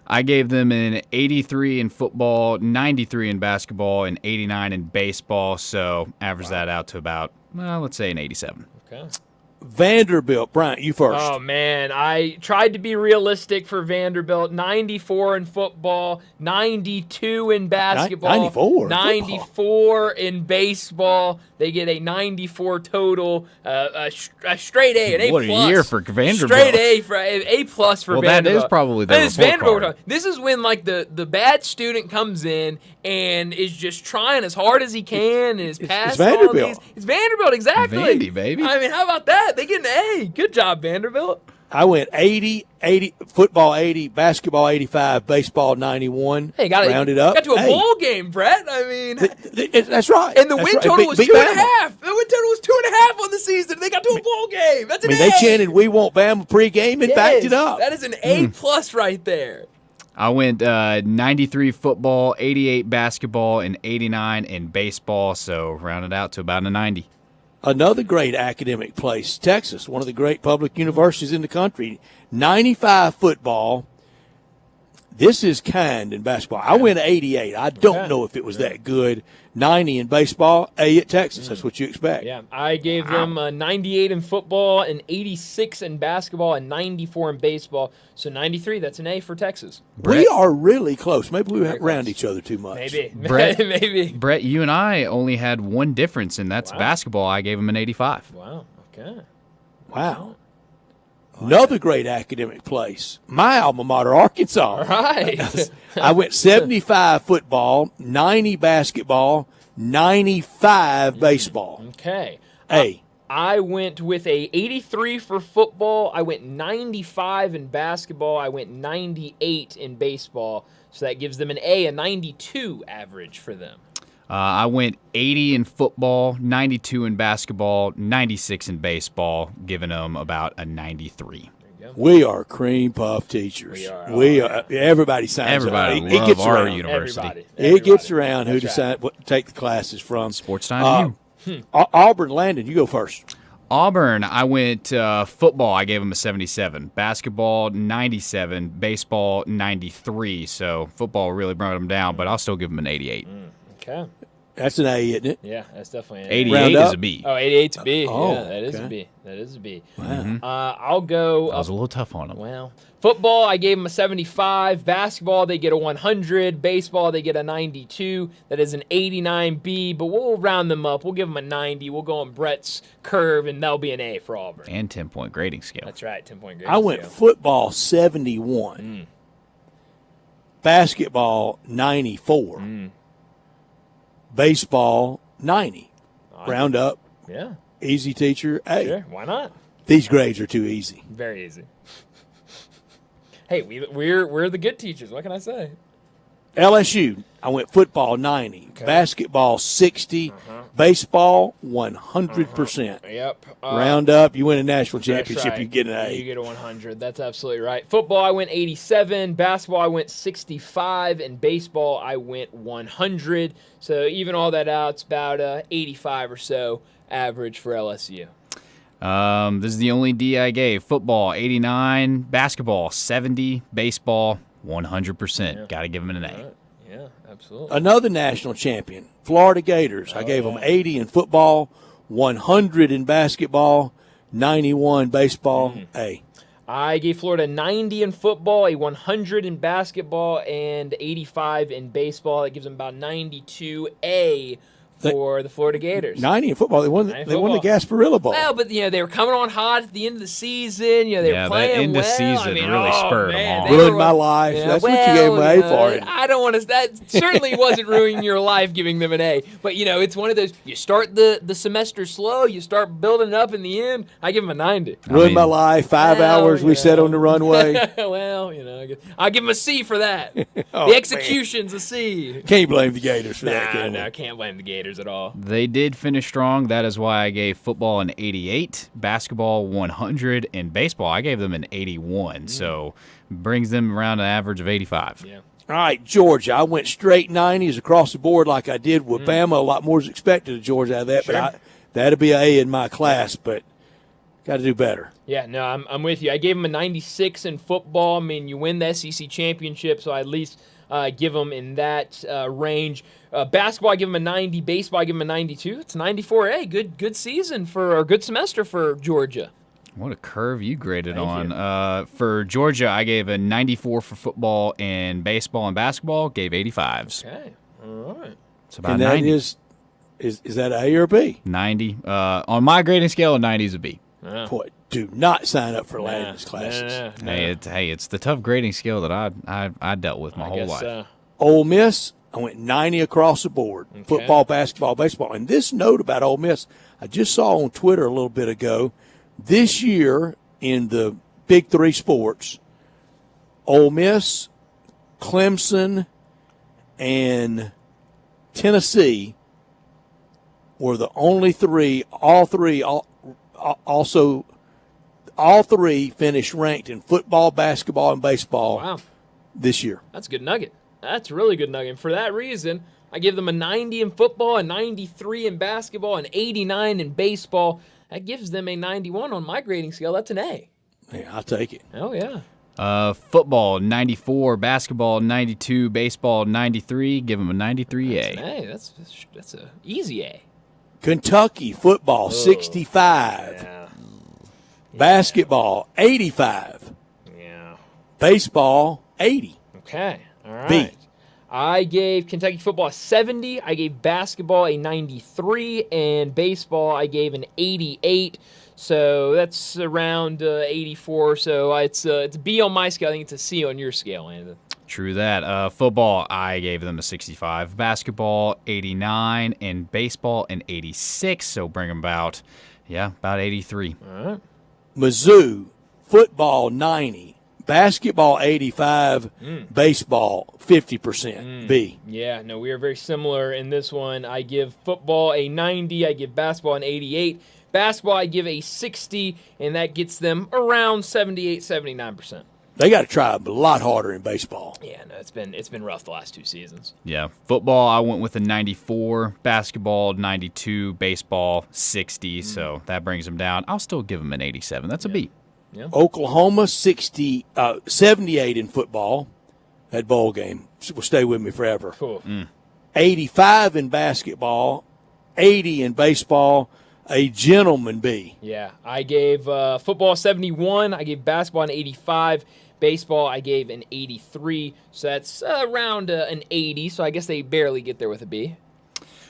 I gave them an 83 in football, 93 in basketball, and 89 in baseball, so average that out to about, well, let's say an 87. Okay. Vanderbilt. Bryant, you first. Oh, man. I tried to be realistic for Vanderbilt. 94 in football, 92 in basketball. 94? 94 in baseball. They get a 94 total, a straight A, an A+. What a year for Vanderbilt. Straight A, for A+ for well, Vanderbilt. that is probably their This report Vanderbilt. card. This is when, like, the bad student comes in and is just trying as hard as he can and is passing Vanderbilt. all these. It's Vanderbilt, exactly. Vandy, baby. I mean, how about that? They get an A. Good job, Vanderbilt. I went 80, football 80, basketball 85, baseball 91. Hey, rounded up. Got to a bowl game, Brett. I mean, that's right. And the That's win right. total was Beat 2.5. Bama. The win total was 2.5 on the season. They got to a bowl game. That's an A. they chanted, "We want Bama" pregame and backed it up. That is an A+ right there. I went 93 football, 88 basketball, and 89 in baseball, so rounded out to about a 90. Another great academic place, Texas, one of the great public universities in the country. 95 football. This is kind in basketball. I went 88. I don't know if it was that good. 90 in baseball, A at Texas. That's what you expect. Yeah, I gave them 98 in football, and 86 in basketball, and 94 in baseball. So 93, that's an A for Texas. We are really close. Maybe we round each other too much. Maybe. Brett, Maybe. Brett, you and I only had one difference, and that's basketball. I gave him an 85. Wow, okay. Wow. Another great academic place. My alma mater, Arkansas. All right. I went 75 football, 90 basketball, 95 baseball. Okay. A. I went with a 83 for football. I went 95 in basketball. I went 98 in baseball. So that gives them an A, a 92 average for them. I went 80 in football, 92 in basketball, 96 in baseball, giving them about a 93. We are cream puff teachers. We are. Everybody signs Everybody up. love It gets our around. university. It gets around who decide what to take the classes from. Sportstime. Auburn, Landon, you go first. Auburn, I went football. I gave them a 77. Basketball, 97. Baseball, 93. So football really brought them down, but I'll still give them an 88. Okay. That's an A, isn't it? Yeah, that's definitely an A. 88 is a B. Oh, 88's a B. Oh, yeah, that is okay. a B. That is a B. Wow. I'll go. That was a little tough on him. Well, football, I gave them a 75. Basketball, they get a 100. Baseball, they get a 92. That is an 89B, but we'll round them up. We'll give them a 90. We'll go on Brett's curve, and that'll be an A for Auburn. And 10-point grading scale. That's right, 10-point grading I went scale. football 71. Basketball 94. Baseball 90. Round up. Yeah. Easy teacher. Hey, Sure, why not? these grades are too easy. Very easy. Hey, we're the good teachers. What can I say? LSU, I went football 90. Basketball 60. Baseball 100%. Yep. Round up, you win a national That's championship, right. you get an A. You get a 100. That's absolutely right. Football, I went 87. Basketball, I went 65. And baseball, I went 100. So even all that out, it's about 85 or so average for LSU. This is the only D I gave. Football, 89. Basketball, 70. Baseball, 100%. Got to give them an A. Yeah, absolutely. Another national champion, Florida Gators. I gave them 80 in football, 100 in basketball, 91 baseball, A. I gave Florida 90 in football, a 100 in basketball, and 85 in baseball. That gives them about 92A for the Florida Gators. 90 in football. They won the Gasparilla Bowl. Well, but they were coming on hot at the end of the season. They were playing that end well. of season really spurred them on. Ruined my life. That's what you gave them an A for. I don't want to. That certainly wasn't ruining your life, giving them an A. But it's one of those. You start the semester slow. You start building up in the end. I give them a 90. Ruined my life. 5 hours we sat on the runway. Well, I give them a C for that. Oh, the execution's a C. Can't blame the Gators for that. Can No, can't blame the Gators at all. They did finish strong. That is why I gave football an 88, basketball 100, and baseball I gave them an 81. So brings them around an average of 85. Yeah. All right, Georgia. I went straight 90s across the board like I did with Bama. A lot more is expected of Georgia out of that, but that'd be an A in my class, but got to do better. Yeah, no, I'm with you. I gave them a 96 in football. I mean, you win the SEC championship, so I at least give them in that range. Basketball, I give them a 90. Baseball, I give them a 92. It's 94A. Good season or good semester for Georgia. What a curve you graded Thank on. For Georgia, I gave a 94 for football and baseball and basketball, gave 85s. Okay, all right. It's about And that 90. is that A or B? 90. On my grading scale, a 90 is a B. Boy, do not sign up for Landon's classes. Hey, it's the tough grading scale that I dealt with my whole life. Ole Miss, I went 90 across the board. Football, basketball, baseball. And this note about Ole Miss, I just saw on Twitter a little bit ago. This year in the Big Three sports, Ole Miss, Clemson, and Tennessee were the only three. All three finished ranked in football, basketball, and baseball this year. That's a good nugget. That's a really good nugget. And for that reason, I give them a 90 in football, a 93 in basketball, an 89 in baseball. That gives them a 91 on my grading scale. That's an A. Yeah, I'll take it. Oh, yeah. Football, 94. Basketball, 92. Baseball, 93. Give them a 93A. Hey, that's a easy A. Kentucky football, 65. Basketball, 85. Yeah. Baseball, 80. Okay. All right. B. I gave Kentucky football a 70. I gave basketball a 93. And baseball, I gave an 88. So that's around 84. So it's a B on my scale. I think it's a C on your scale, Landon. True that. Football, I gave them a 65. Basketball, 89. And baseball, an 86. So bring them about 83. All right. Mizzou football, 90. Basketball, 85. Baseball, 50%. B. Yeah, no, we are very similar in this one. I give football a 90. I give basketball an 88. Basketball, I give a 60, and that gets them around 78, 79%. They got to try a lot harder in baseball. Yeah, no, it's been rough the last 2 seasons. Yeah. Football, I went with a 94. Basketball, 92. Baseball, 60. So that brings them down. I'll still give them an 87. That's a B. Yeah. Oklahoma, 78 in football. That bowl game will stay with me forever. Cool. 85 in basketball, 80 in baseball, a gentleman B. Yeah, I gave football 71. I gave basketball an 85. Baseball, I gave an 83. So that's around an 80. So I guess they barely get there with a B.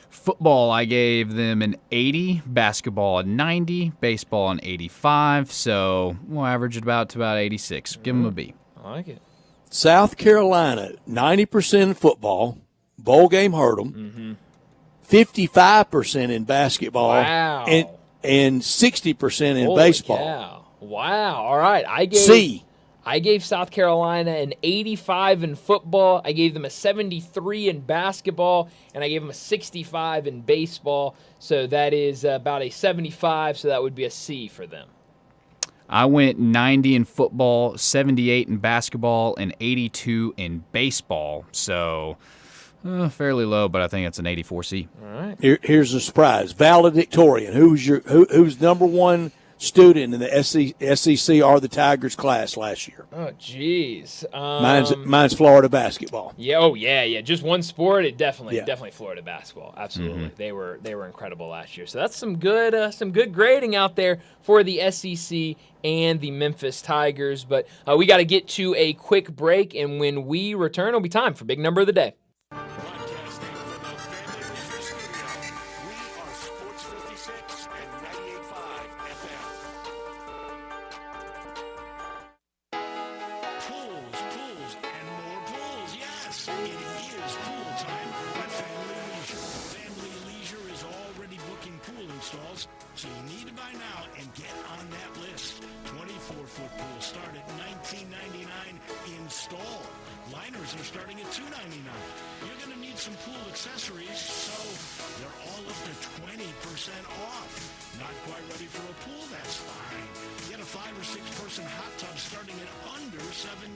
Football, I gave them an 80. Basketball, a 90. Baseball, an 85. So we'll average it to about 86. Give them a B. I like it. South Carolina, 90% in football. Bowl game hurt them. 55% in basketball. Wow. And 60% in Holy baseball. Cow. Wow. All right. I gave South Carolina an 85 in football. I gave them a 73 in basketball, and I gave them a 65 in baseball. So that is about a 75, so that would be a C for them. I went 90 in football, 78 in basketball, and 82 in baseball. So fairly low, but I think it's an 84C. All right. Here's a surprise. Valedictorian. Who's number one student in the SEC or the Tigers class last year? Oh, geez. Mine's Florida basketball. Yeah. Oh, yeah. Just one sport. It definitely Florida basketball. Absolutely. Mm-hmm. They were incredible last year. So that's some good grading out there for the SEC and the Memphis Tigers. But we got to get to a quick break, and when we return, it'll be time for Big Number of the Day. Broadcasting from the Family Leisure Studio, we are Sports 56 and 98.5 FM. Pools, and more pools. Yes, it is pool time at Family Leisure. Family Leisure is already booking pool installs, so you need to buy now and get on that list. 24-foot pools start at $19.99 install. Liners are starting at $2.99. You're going to need some pool accessories, so they're all up to 20% off. Not quite ready for a pool? That's fine. Get a 5 or 6 person hot tub starting at under $7,000.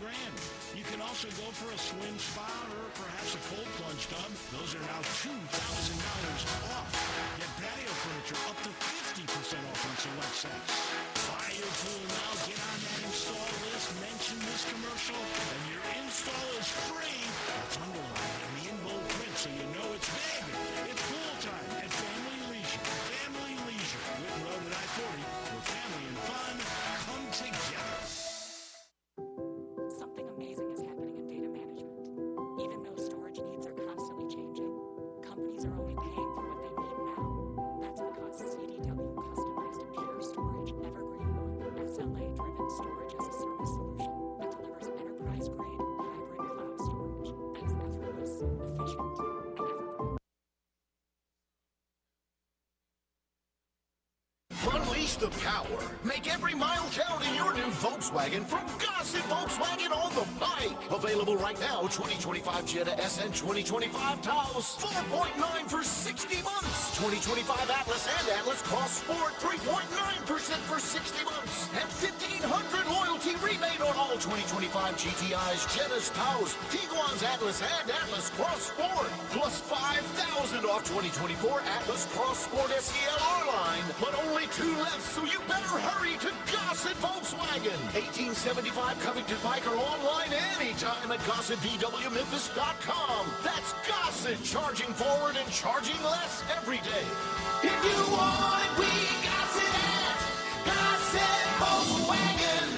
You can also go for a swim spa or perhaps a cold plunge tub. Those are now $2,000 off. Get patio furniture up to 50% off on select sets. Buy your pool now. Get on that install list. Mention this commercial, and your install is free. It's underlined in the in-bold print, so you know it's big. It's pool time at Family Leisure. Family Leisure, Whitten Road at I-40, where family and fun come together. Something amazing is happening in data management. Even though storage needs are constantly changing, companies are only paying for what they need now. That's because CDW customized a Pure Storage Evergreen One SLA-driven storage as a service solution that delivers enterprise-grade hybrid cloud storage that is effortless, efficient, and evergreen. Unleash the power. Make every mile count in your new Volkswagen from Gossett Volkswagen on the bike. Available right now, 2025 Jetta SN 2025 Taos, 4.9 for 60 months. 2025 Atlas and Atlas Cross Sport, 3.9% for 60 months. And 1,500 loyalty rebate on all 2025 GTIs, Jettas, Taos, Tiguan's Atlas and Atlas Cross Sport. Plus 5,000 off 2024 Atlas Cross Sport SELR line. But only 2 left, so you better hurry to Gossett Volkswagen. 1875 Covington Pike or online anytime at GossettVWMemphis.com. That's Gossett, charging forward and charging less every day. If you want it, we Gossett at Gossett Volkswagen.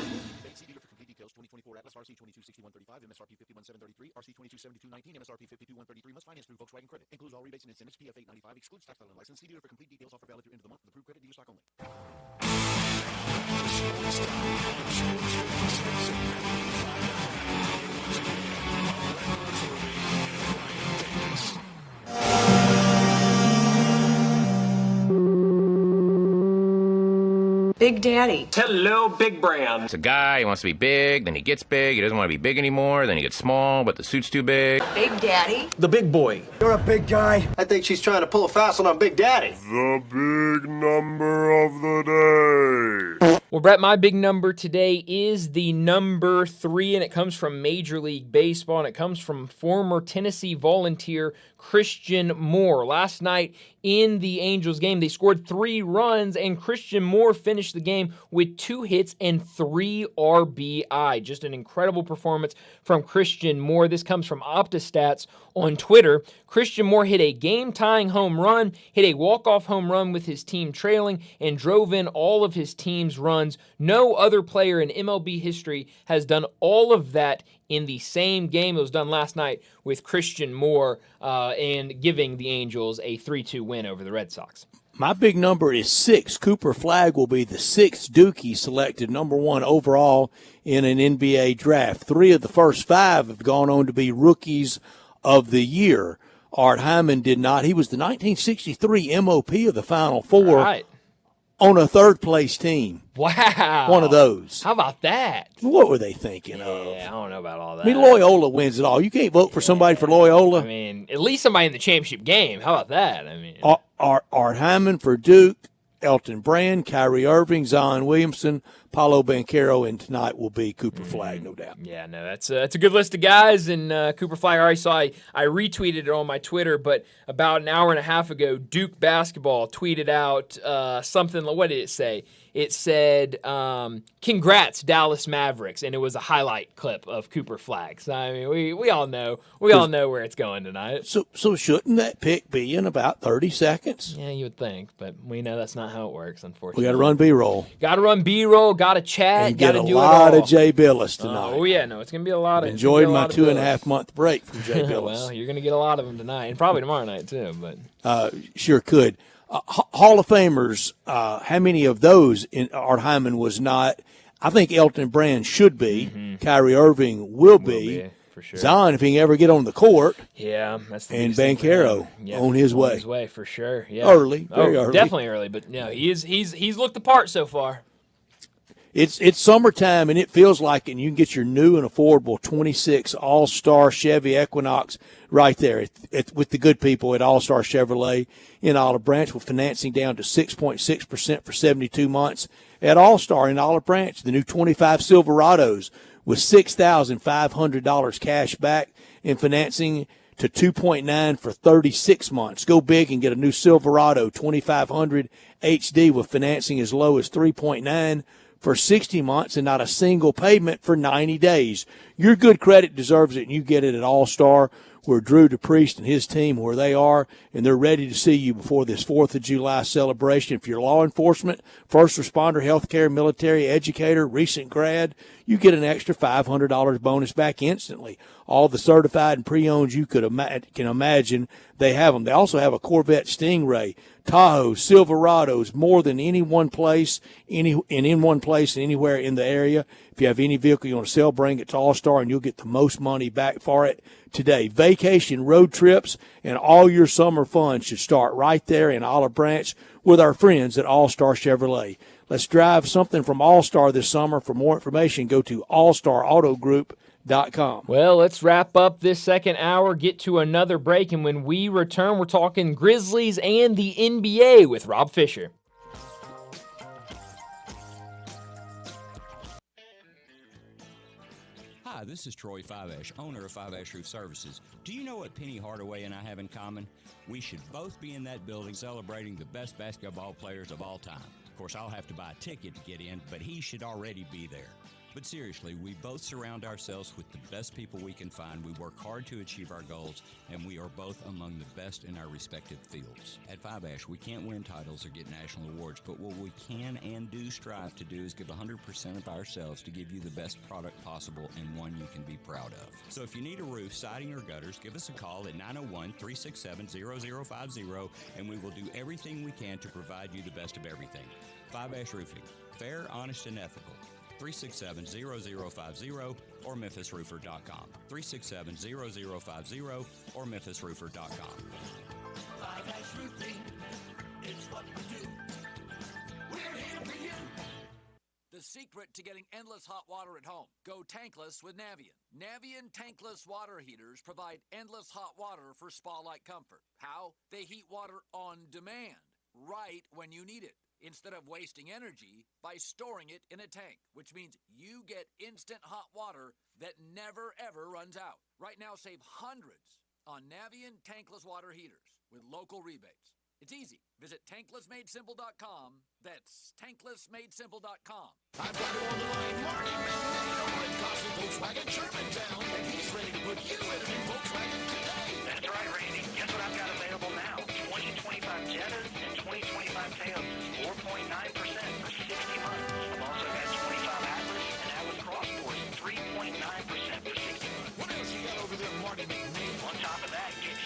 See dealer for complete details. 2024 Atlas RC 226135, MSRP 51733, RC 227219, MSRP 52133. Must finance through Volkswagen Credit. Includes all rebates and incentives. PF 895 excludes tax title and license. See dealer for complete details. Offer valid through end of the month. With approved credit dealer stock only. Big Daddy. Hello, Big Brand. It's a guy, he wants to be big, then he gets big, he doesn't want to be big anymore, then he gets small, but the suit's too big. Big Daddy. The big boy. You're a big guy. I think she's trying to pull a fast one on Big Daddy. The big number of the day. Well, Brett, my big number today is the number 3, and it comes from Major League Baseball, and it comes from former Tennessee Volunteer Christian Moore. Last night in the Angels game. They scored 3 runs, and Christian Moore finished the game with 2 hits and 3 RBI. Just an incredible performance from Christian Moore. This comes from OptaStats on Twitter. Christian Moore hit a game-tying home run, hit a walk-off home run with his team trailing, and drove in all of his team's runs. No other player in MLB history has done all of that in the same game. It was done last night with Christian Moore and giving the Angels a 3-2 win over the Red Sox. My big number is 6. Cooper Flagg will be the 6th Dookie selected number 1 overall in an NBA draft. 3 of the first 5 have gone on to be rookies of the year. Art Hyman did not. He was the 1963 MOP of the Final Four on a third-place team. Wow. One of those. How about that? What were they thinking of? Yeah, I don't know about all that. I mean, Loyola wins it all. You can't vote for somebody for Loyola. I mean, at least somebody in the championship game. How about that? I mean, Art Hyman for Duke, Elton Brand, Kyrie Irving, Zion Williamson, Paulo Banchero, and tonight will be Cooper Flagg, no doubt. Yeah, no, that's a good list of guys. And Cooper Flagg, I already saw, I retweeted it on my Twitter, but about an hour and a half ago, Duke basketball tweeted out something. What did it say? It said, "Congrats, Dallas Mavericks," and it was a highlight clip of Cooper Flagg. So I mean, we all know where it's going tonight. So shouldn't that pick be in about 30 seconds? Yeah, you would think, but we know that's not how it works. Unfortunately, We got to run B-roll. Got to run B-roll. Got to chat. And Got get to a do lot it all. of Jay Billis tonight. Oh yeah, no, it's gonna be a lot of. Enjoyed my 2.5 Billis. month break from Jay Billis. Well, you're gonna get a lot of them tonight, and probably tomorrow night too. But Sure could. Hall of Famers, how many of those Art Hyman was not? I think Elton Brand should be. Kyrie Irving will be. For sure. Zion, if he can ever get on the court. Yeah, that's the and biggest thing for Banchero him. on his way. On his way for sure. Yeah, Early, very early. Definitely early, but no, he's looked the part so far. It's summertime, and it feels like, and you can get your new and affordable 26 All-Star Chevy Equinox right there with the good people at All-Star Chevrolet in Olive Branch, with financing down to 6.6% for 72 months. At All-Star in Olive Branch, the new 25 Silverados with $6,500 cash back and financing to 2.9 for 36 months. Go big and get a new Silverado 2500 HD with financing as low as 3.9 for 60 months and not a single payment for 90 days. Your good credit deserves it, and you get it at All-Star, where Drew DePriest and his team, where they are, and they're ready to see you before this 4th of July celebration. If you're law enforcement, first responder, healthcare, military, educator, recent grad, you get an extra $500 bonus back instantly. All the certified and pre-owned you can imagine, they have them. They also have a Corvette Stingray, Tahoe, Silverados, more than any one place, in one place and anywhere in the area. If you have any vehicle you want to sell, bring it to All-Star, and you'll get the most money back for it today. Vacation, road trips, and all your summer fun should start right there in Olive Branch with our friends at All-Star Chevrolet. Let's drive something from All-Star this summer. For more information, go to allstarautogroup.com. Well, let's wrap up this second hour, get to another break, and when we return, we're talking Grizzlies and the NBA with Rob Fisher. Hi, this is Troy Fiveash, owner of Fiveash Roof Services. Do you know what Penny Hardaway and I have in common? We should both be in that building celebrating the best basketball players of all time. Of course, I'll have to buy a ticket to get in, but he should already be there. But seriously, we both surround ourselves with the best people we can find. We work hard to achieve our goals, and we are both among the best in our respective fields. At Fiveash, we can't win titles or get national awards, but what we can and do strive to do is give 100% of ourselves to give you the best product possible and one you can be proud of. So if you need a roof, siding, or gutters, give us a call at 901-367-0050, and we will do everything we can to provide you the best of everything. Fiveash Roofing. Fair, honest, and ethical. 367-0050 or memphisroofer.com. 367-0050 or memphisroofer.com. Fiveash Roofing, it's what we do. We're here for you. The secret to getting endless hot water at home. Go tankless with Navien. Navien tankless water heaters provide endless hot water for spa-like comfort. How? They heat water on demand, right when you need it, instead of wasting energy by storing it in a tank, which means you get instant hot water that never, ever runs out. Right now, save hundreds on Navien tankless water heaters with local rebates. It's easy. Visit tanklessmadesimple.com. That's tanklessmadesimple.com. I've got it on the line. Marty McNair over at Gossett Volkswagen Germantown, and he's ready to put you in a new Volkswagen today. That's right, Randy. Guess what I've got available now? 2025 Jettas and 2025 Toyotas, 4.9% for 60 months. I've also got 25 Atlas and Atlas Cross Sports, 3.9% for 60 months. What else you got over there, Marty McNair? On top of that, get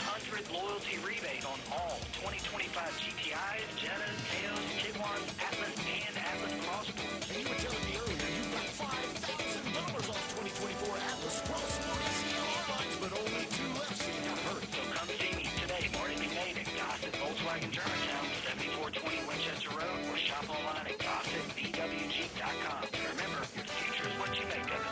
1,500 loyalty rebate on all 2025 GTIs, Jettas, Teos, Tiguans, Atlas, and Atlas Cross Sports. And you were telling me earlier you've got $5,000 off 2024 Atlas Cross Sport ECLR lines, but only 2 left, so you got hurt. So come see me today, Marty McNair at Gossett Volkswagen Germantown, 7420 Winchester Road, or shop online at GossettVWG.com. And remember, your future is what you make of it.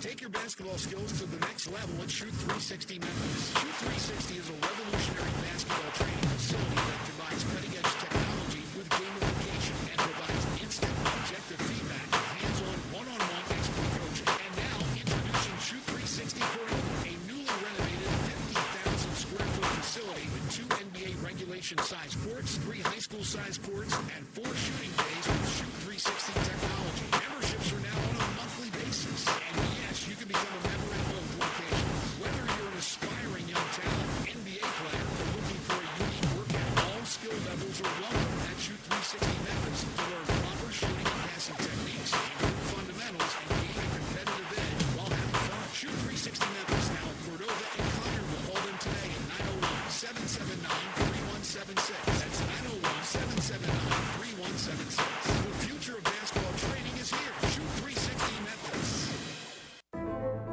Take your basketball skills to the next level at Shoot 360 Memphis. Shoot 360 is a revolutionary basketball training facility that combines cutting-edge technology with gamification and provides instant objective feedback, hands-on, one-on-one expert coaching. And now, introducing Shoot 360 for you, a newly renovated 50,000 square foot facility with 2 NBA regulation-sized courts, 3 high school-sized courts, and 4 shooting bays with Shoot 360 technology. Memberships are now on a monthly basis. And yes, you can become a member in both locations. Whether you're an aspiring young talent, NBA player, or looking for a unique workout, all skill levels are welcome at Shoot 360 Memphis to learn proper shooting and passing techniques, improve fundamentals, and gain a competitive edge while having fun. Shoot 360 Memphis now in Cordova and Collierville. Call them today at 901-779-3176. That's 901-779-3176. The future of basketball training is here. Shoot 360 Memphis.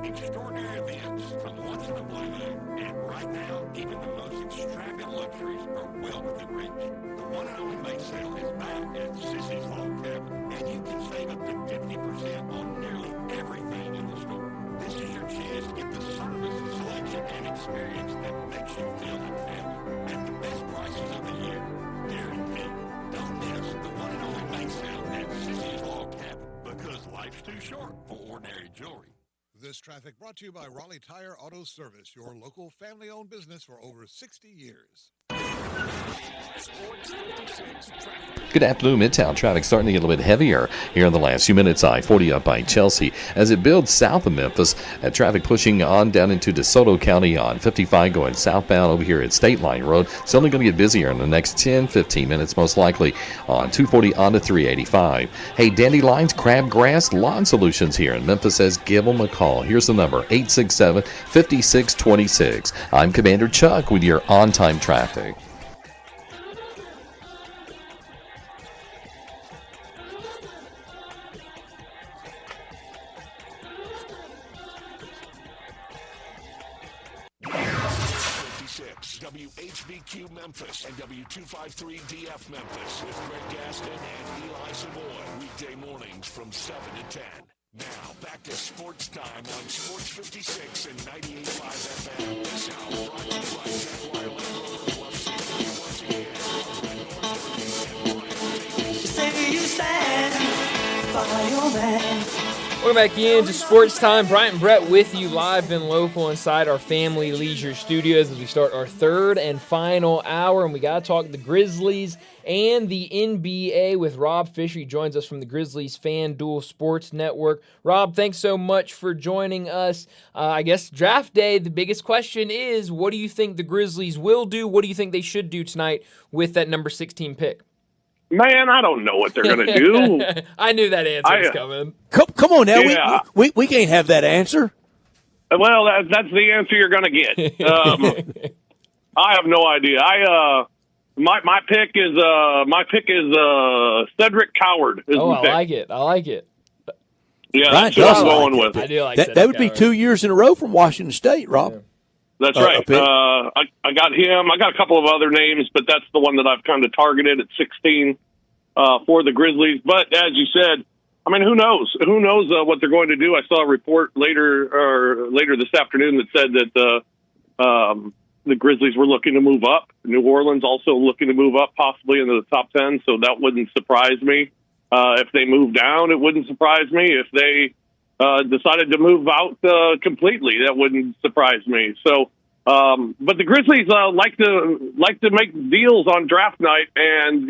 Extraordinary events from once in a blue moon, and right now, even the most extravagant luxuries are well within reach. The one and only May sale is back at Sissy's Log Cabin, and you can save up to 50% on nearly everything in the store. This is your chance to get the service, selection, and experience that makes you feel like family at the best prices of the year. Guaranteed. Don't miss the one and only May sale at Sissy's Log Cabin, because life's too short for ordinary jewelry. This traffic brought to you by Raleigh Tire Auto Service, your local family-owned business for over 60 years. Sports 56 traffic. Good afternoon, Midtown traffic starting to get a little bit heavier here in the last few minutes. I-40 up by Chelsea as it builds south of Memphis. Traffic pushing on down into DeSoto County on 55 going southbound over here at State Line Road. It's only going to get busier in the next 10-15 minutes most likely on 240 on to 385. Hey, Dandelions Crabgrass Lawn Solutions here in Memphis says give them a call. Here's the number, 867-5626. I'm Commander Chuck with your on-time traffic. WHBQ Memphis and W253DF Memphis with Greg Gaston and Eli Savoy. Weekday mornings from 7 to 10. Now, back to Sports Time on Sports 56 and 98.5 FM. This hour brought to you by Jaguar Land Rover Biloxi. Once again, Say you stand by your man. Welcome back into Sports Time. Bryant and Brett with you live and local inside our Family Leisure Studios as we start our third and final hour. And we got to talk the Grizzlies and the NBA with Rob Fisher. He joins us from the Grizzlies FanDuel Sports Network. Rob, thanks so much for joining us. I guess draft day, the biggest question is, what do you think the Grizzlies will do? What do you think they should do tonight with that number 16 pick? Man, I don't know what they're going to do. I knew that answer was coming. Come on now. Yeah. We can't have that answer. Well, that's the answer you're going to get. I have no idea. My pick is Cedric Coward. I like it. Yeah, Brian that's what I'm does going like with. I do like that would be 2 years in a row from Washington State, Rob. Yeah. That's right. I got him. I got a couple of other names, but that's the one that I've kind of targeted at 16 for the Grizzlies. But as you said, I mean, who knows? Who knows what they're going to do? I saw a report later this afternoon that said that the Grizzlies were looking to move up. New Orleans also looking to move up, possibly into the top 10, so that wouldn't surprise me. If they move down, it wouldn't surprise me. If they decided to move out completely, that wouldn't surprise me. So, but the Grizzlies like to make deals on draft night, and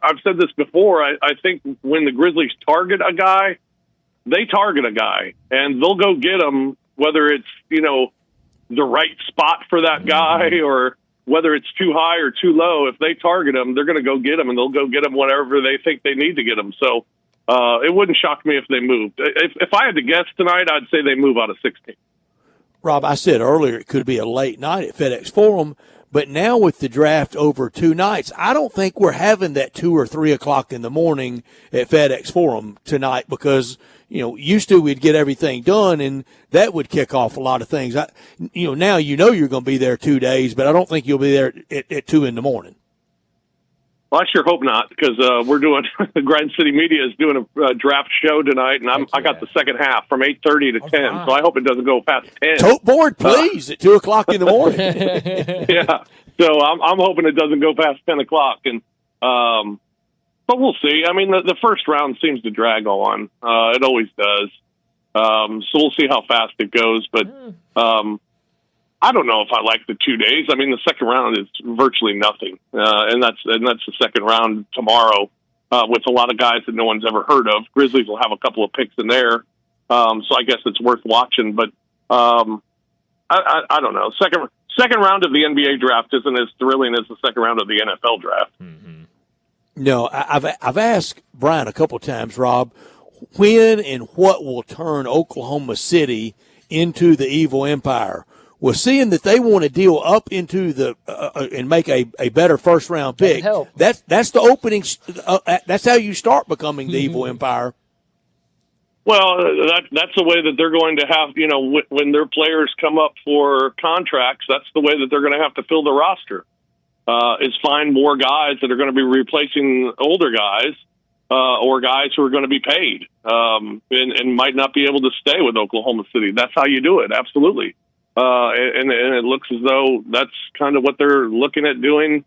I've said this before. I think when the Grizzlies target a guy, they target a guy, and they'll go get him, whether it's the right spot for that guy or whether it's too high or too low. If they target him, they're going to go get him, and they'll go get him whatever they think they need to get him. So it wouldn't shock me if they moved. If I had to guess tonight, I'd say they move out of 16. Rob, I said earlier it could be a late night at FedEx Forum, but now with the draft over 2 nights, I don't think we're having that 2 or 3 o'clock in the morning at FedEx Forum tonight because, used to we'd get everything done and that would kick off a lot of things. Now you're going to be there 2 days, but I don't think you'll be there at 2 in the morning. Well, I sure hope not, because we're doing Grind City Media is doing a draft show tonight, and I got the second half from 8:30 to 10. So I hope it doesn't go past 10. Tote board, please, at 2 o'clock in the morning. Yeah, so I'm hoping it doesn't go past 10 o'clock, and but we'll see. I mean, the first round seems to drag on. It always does. So we'll see how fast it goes, but. I don't know if I like the 2 days. I mean, the second round is virtually nothing, and that's the second round tomorrow with a lot of guys that no one's ever heard of. Grizzlies will have a couple of picks in there, so I guess it's worth watching. But I don't know. Second round of the NBA draft isn't as thrilling as the second round of the NFL draft. Mm-hmm. No, I've asked Brian a couple of times, Rob, when and what will turn Oklahoma City into the evil empire. Well, seeing that they want to deal up into the and make a better first round pick, that's the opening. That's how you start becoming the evil empire. Well, that's the way that they're going to have. When their players come up for contracts, that's the way that they're going to have to fill the roster. Is find more guys that are going to be replacing older guys or guys who are going to be paid and might not be able to stay with Oklahoma City. That's how you do it. Absolutely. And it looks as though that's kind of what they're looking at doing.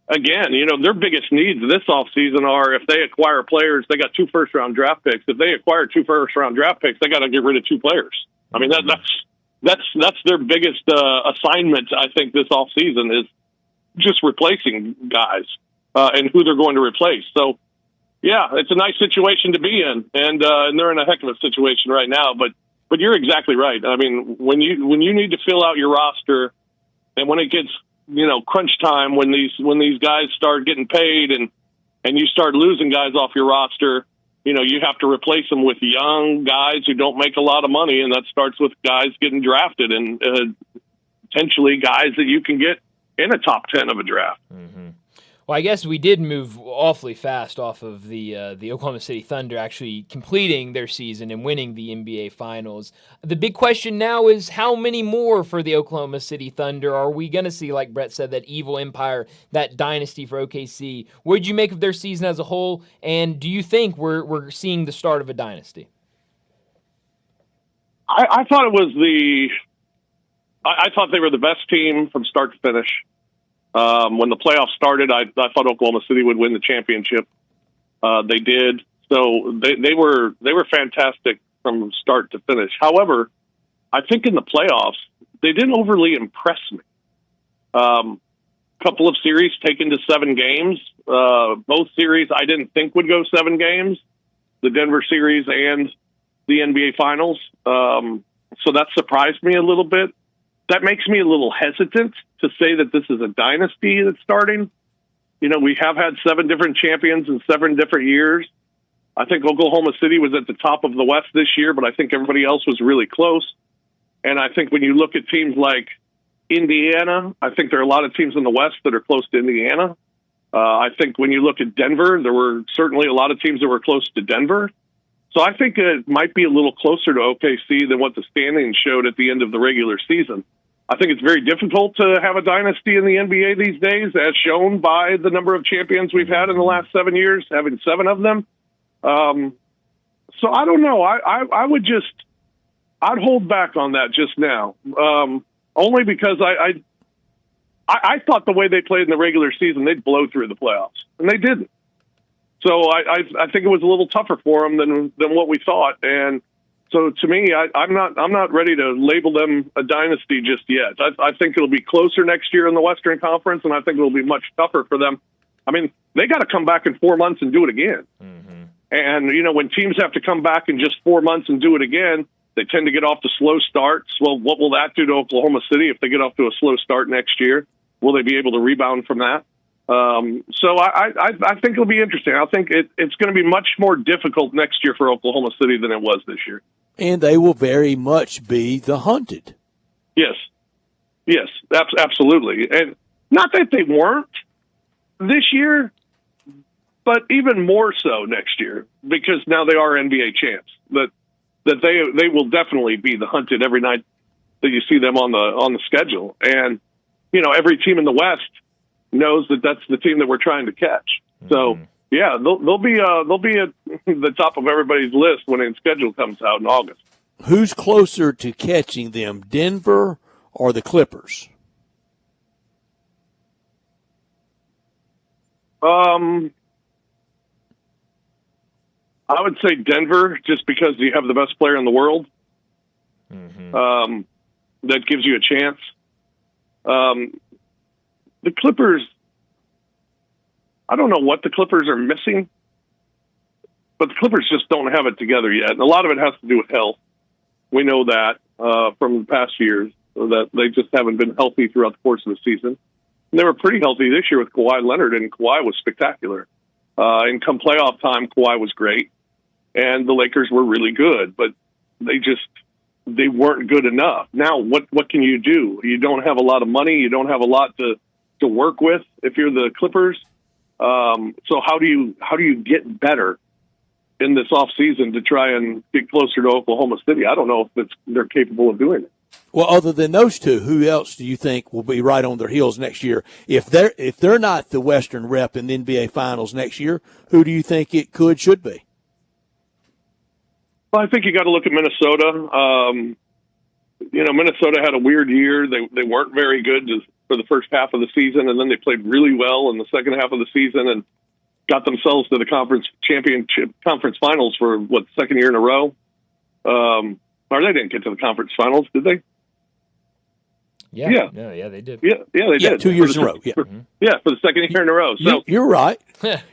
Again, their biggest needs this offseason are if they acquire players, they got 2 first-round draft picks. If they acquire 2 first-round draft picks, they got to get rid of 2 players. I mean, that's their biggest assignment, I think, this offseason is just replacing guys and who they're going to replace. So, yeah, it's a nice situation to be in, and they're in a heck of a situation right now, But you're exactly right. I mean, when you need to fill out your roster, and when it gets crunch time, when these guys start getting paid and you start losing guys off your roster, you have to replace them with young guys who don't make a lot of money, and that starts with guys getting drafted and potentially guys that you can get in a top 10 of a draft. Mm-hmm. Well, I guess we did move awfully fast off of the Oklahoma City Thunder actually completing their season and winning the NBA Finals. The big question now is how many more for the Oklahoma City Thunder are we going to see, like Brett said, that evil empire, that dynasty for OKC? What did you make of their season as a whole, and do you think we're seeing the start of a dynasty? I thought it was I thought they were the best team from start to finish. When the playoffs started, I thought Oklahoma City would win the championship. They did. So they were fantastic from start to finish. However, I think in the playoffs, they didn't overly impress me. Couple of series taken to 7 games. Both series I didn't think would go 7 games, the Denver series and the NBA Finals. So that surprised me a little bit. That makes me a little hesitant to say that this is a dynasty that's starting. We have had 7 different champions in 7 different years. I think Oklahoma City was at the top of the West this year, but I think everybody else was really close. And I think when you look at teams like Indiana, I think there are a lot of teams in the West that are close to Indiana. I think when you look at Denver, there were certainly a lot of teams that were close to Denver. So I think it might be a little closer to OKC than what the standings showed at the end of the regular season. I think it's very difficult to have a dynasty in the NBA these days, as shown by the number of champions we've had in the last 7 years, having 7 of them. So I don't know. I'd hold back on that just now, only because I thought the way they played in the regular season, they'd blow through the playoffs, and they didn't. So I think it was a little tougher for them than what we thought. And so to me, I'm not ready to label them a dynasty just yet. I think it'll be closer next year in the Western Conference, and I think it'll be much tougher for them. I mean, they got to come back in 4 months and do it again. Mm-hmm. And, when teams have to come back in just 4 months and do it again, they tend to get off to slow starts. Well, what will that do to Oklahoma City if they get off to a slow start next year? Will they be able to rebound from that? So I think it'll be interesting. I think it's going to be much more difficult next year for Oklahoma City than it was this year. And they will very much be the hunted. Yes, absolutely. And not that they weren't this year, but even more so next year, because now they are NBA champs. That they will definitely be the hunted every night that you see them on the schedule. And every team in the West knows that that's the team that we're trying to catch. So yeah, they'll be at the top of everybody's list when the schedule comes out in August. Who's closer to catching them, Denver or the Clippers? I would say Denver, just because you have the best player in the world. That gives you a chance. The Clippers, I don't know what the Clippers are missing, but the Clippers just don't have it together yet. And a lot of it has to do with health. We know that from the past years, that they just haven't been healthy throughout the course of the season. And they were pretty healthy this year with Kawhi Leonard, and Kawhi was spectacular. And come playoff time, Kawhi was great. And the Lakers were really good, but they weren't good enough. Now, what can you do? You don't have a lot of money. You don't have a lot to work with if you're the Clippers. So how do you get better in this offseason to try and get closer to Oklahoma City? I don't know if they're capable of doing it. Well, other than those two, who else do you think will be right on their heels next year? If they're not the Western rep in the NBA Finals next year, who do you think it should be? Well, I think you got to look at Minnesota. Minnesota had a weird year. They weren't very good for the first half of the season, and then they played really well in the second half of the season and got themselves to the conference finals for second year in a row. Or they didn't get to the conference finals, did they? Yeah, they did. Yeah, they did. 2 years in a row. Yeah, for the second year in a row. So you're right.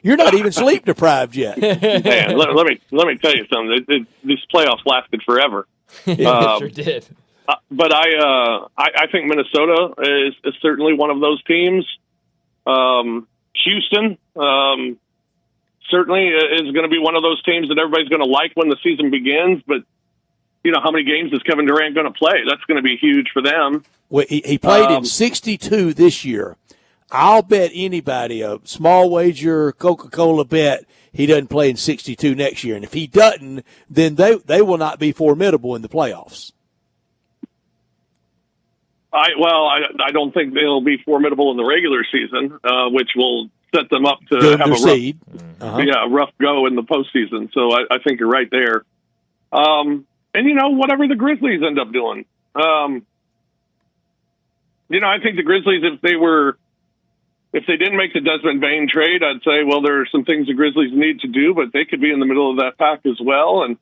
You're not even sleep deprived yet. Man, let me tell you something. This playoffs lasted forever. It sure did. But I think Minnesota is certainly one of those teams. Houston certainly is going to be one of those teams that everybody's going to like when the season begins. But how many games is Kevin Durant going to play? That's going to be huge for them. Well, he played in 62 this year. I'll bet anybody, a small wager, Coca-Cola bet, he doesn't play in 62 next year. And if he doesn't, then they will not be formidable in the playoffs. I don't think they'll be formidable in the regular season, which will set them up to Good have seed. a rough go in the postseason. So I think you're right there. And whatever the Grizzlies end up doing, I think the Grizzlies, if they didn't make the Desmond Bain trade, I'd say, well, there are some things the Grizzlies need to do, but they could be in the middle of that pack as well. And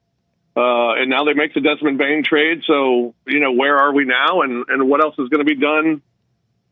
now they make the Desmond Bain trade. So, where are we now and what else is going to be done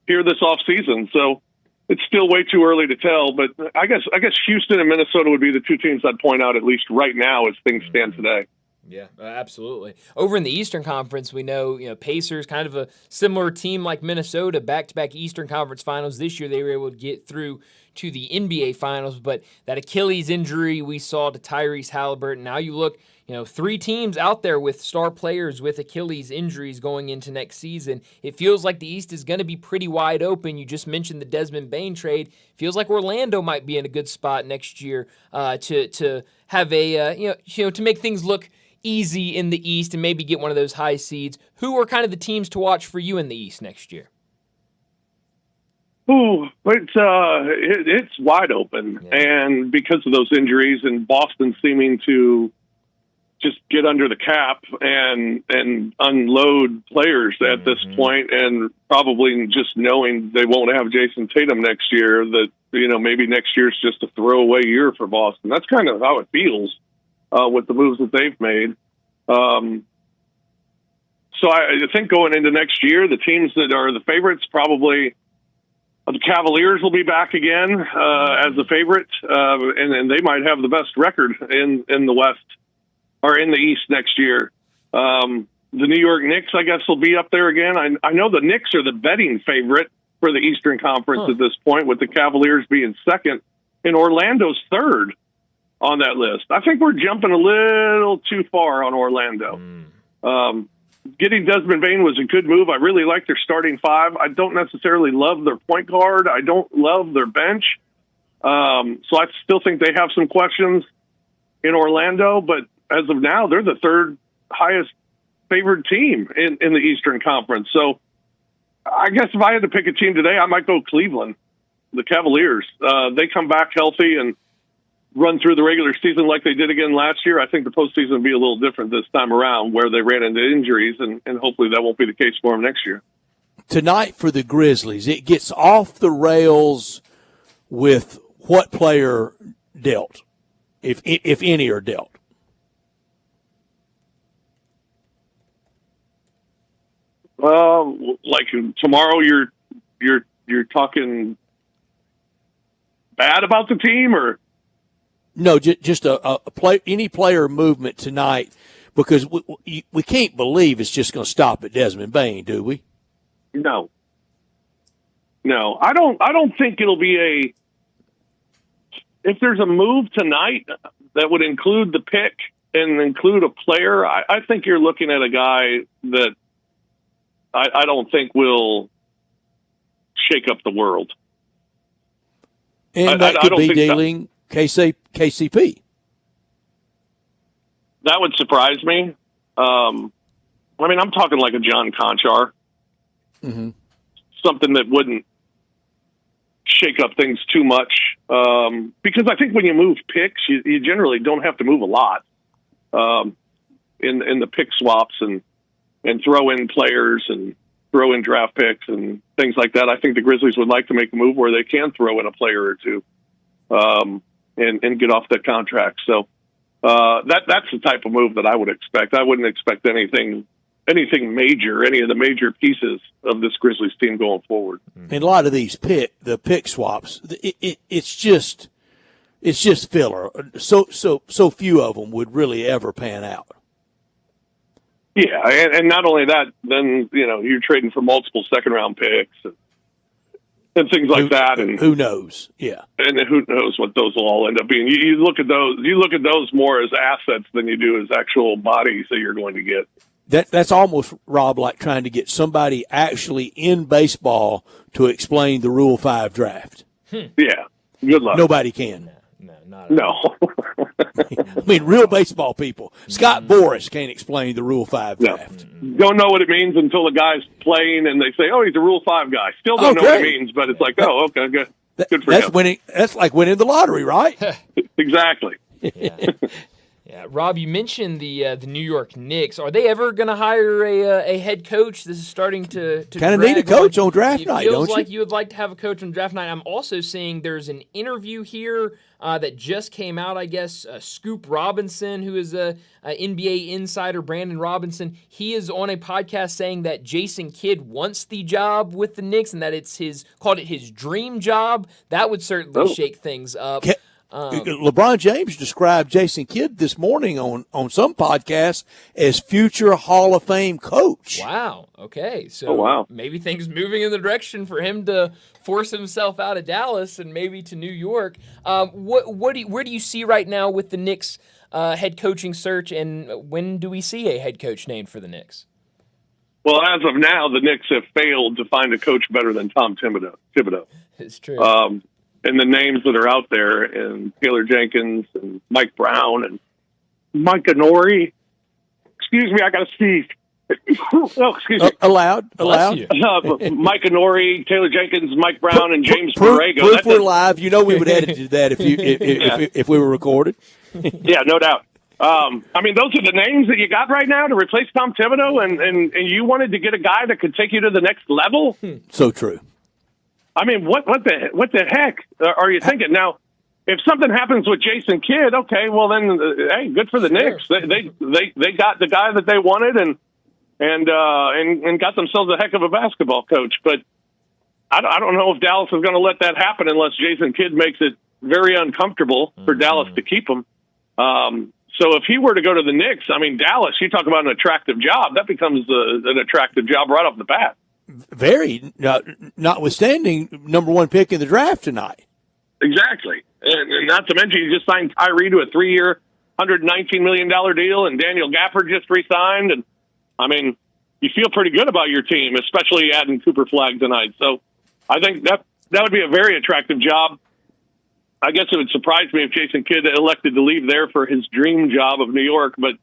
here this offseason? So it's still way too early to tell, but I guess Houston and Minnesota would be the two teams I'd point out, at least right now as things stand today. Yeah, absolutely. Over in the Eastern Conference, we know, Pacers, kind of a similar team like Minnesota, back-to-back Eastern Conference Finals. This year they were able to get through to the NBA Finals, but that Achilles injury we saw to Tyrese Halliburton. Now you look, three teams out there with star players with Achilles injuries going into next season. It feels like the East is going to be pretty wide open. You just mentioned the Desmond Bain trade. Feels like Orlando might be in a good spot next year to have to make things look easy in the East and maybe get one of those high seeds. Who are kind of the teams to watch for you in the East next year? Ooh, it's wide open, and because of those injuries and Boston seeming to just get under the cap and unload players at this point, and probably just knowing they won't have Jason Tatum next year, that, maybe next year's just a throwaway year for Boston. That's kind of how it feels with the moves that they've made. So I think going into next year, the teams that are the favorites, probably the Cavaliers will be back again as the favorite, and they might have the best record in the West or in the East next year. The New York Knicks, I guess, will be up there again. I know the Knicks are the betting favorite for the Eastern Conference at this point, with the Cavaliers being second, and Orlando's third on that list. I think we're jumping a little too far on Orlando. Getting Desmond Bain was a good move. I really like their starting five. I don't necessarily love their point guard. I don't love their bench. So I still think they have some questions in Orlando, but as of now, they're the third highest favored team in the Eastern Conference. So I guess if I had to pick a team today, I might go Cleveland, the Cavaliers. They come back healthy and run through the regular season like they did again last year. I think the postseason will be a little different this time around, where they ran into injuries, and hopefully that won't be the case for them next year. Tonight for the Grizzlies, it gets off the rails with what player dealt, if any are dealt. Like tomorrow, you're talking bad about the team, or? No, just a play, any player movement tonight, because we can't believe it's just going to stop at Desmond Bain, do we? No. I don't think it'll be if there's a move tonight that would include the pick and include a player, I think you're looking at a guy that I don't think will shake up the world. And that could be dealing KCP. That would surprise me. I'm talking like a John Conchar. Mm-hmm. Something that wouldn't shake up things too much. Because I think when you move picks, you generally don't have to move a lot in the pick swaps and throw in players and throw in draft picks and things like that. I think the Grizzlies would like to make a move where they can throw in a player or two. And get off that contract. So that's the type of move that I would expect. I wouldn't expect anything major, any of the major pieces of this Grizzlies team going forward. And a lot of these pick swaps, it's just filler. So few of them would really ever pan out. Yeah, and not only that, then you're trading for multiple second-round picks and things like that, and who knows? Yeah, and who knows what those will all end up being. You look at those more as assets than you do as actual bodies that you're going to get. That's almost, Rob, like trying to get somebody actually in baseball to explain the Rule 5 draft. Yeah, good luck. Nobody can. No. I mean, real baseball people. Scott Boras can't explain the Rule 5 draft. Don't know what it means until the guy's playing and they say, "Oh, he's a Rule 5 guy." Still don't know what it means, but it's like, "Oh, okay, good. Good for him." That's like winning the lottery, right? Exactly. Yeah, Rob, you mentioned the New York Knicks. Are they ever going to hire a head coach? This is starting to kind of need a coach on draft night, don't you? It feels like you would like to have a coach on draft night. I'm also seeing there's an interview here that just came out, I guess. Scoop Robinson, who is a NBA insider, Brandon Robinson, he is on a podcast saying that Jason Kidd wants the job with the Knicks and that it's called it his dream job. That would certainly shake things up. LeBron James described Jason Kidd this morning on some podcast as future Hall of Fame coach. Wow. Okay. So maybe things moving in the direction for him to force himself out of Dallas and maybe to New York. Where do you see right now with the Knicks head coaching search, and when do we see a head coach named for the Knicks? Well, as of now, the Knicks have failed to find a coach better than Tom Thibodeau. It's true. And the names that are out there, and Taylor Jenkins and Mike Brown and Mike Anori. Excuse me, I got to sneeze. Oh, excuse me. Allowed. Mike Anori, Taylor Jenkins, Mike Brown, and James Borrego. Proof we're live. You know we would edit to that if we were recorded. Yeah, no doubt. I mean, those are the names that you got right now to replace Tom Thibodeau, and you wanted to get a guy that could take you to the next level. So true. I mean, what the heck are you thinking now? If something happens with Jason Kidd, okay, well then, hey, good for the Knicks. They got the guy that they wanted and got themselves a heck of a basketball coach. But I don't know if Dallas is going to let that happen unless Jason Kidd makes it very uncomfortable for Dallas to keep him. So if he were to go to the Knicks, I mean, Dallas, you talk about an attractive job, that becomes an attractive job right off the bat. Very, notwithstanding number 1 pick in the draft tonight. Exactly. And not to mention, you just signed Kyrie to a 3-year, $119 million deal, and Daniel Gafford just re-signed. And, I mean, you feel pretty good about your team, especially adding Cooper Flagg tonight. So I think that would be a very attractive job. I guess it would surprise me if Jason Kidd elected to leave there for his dream job of New York. But,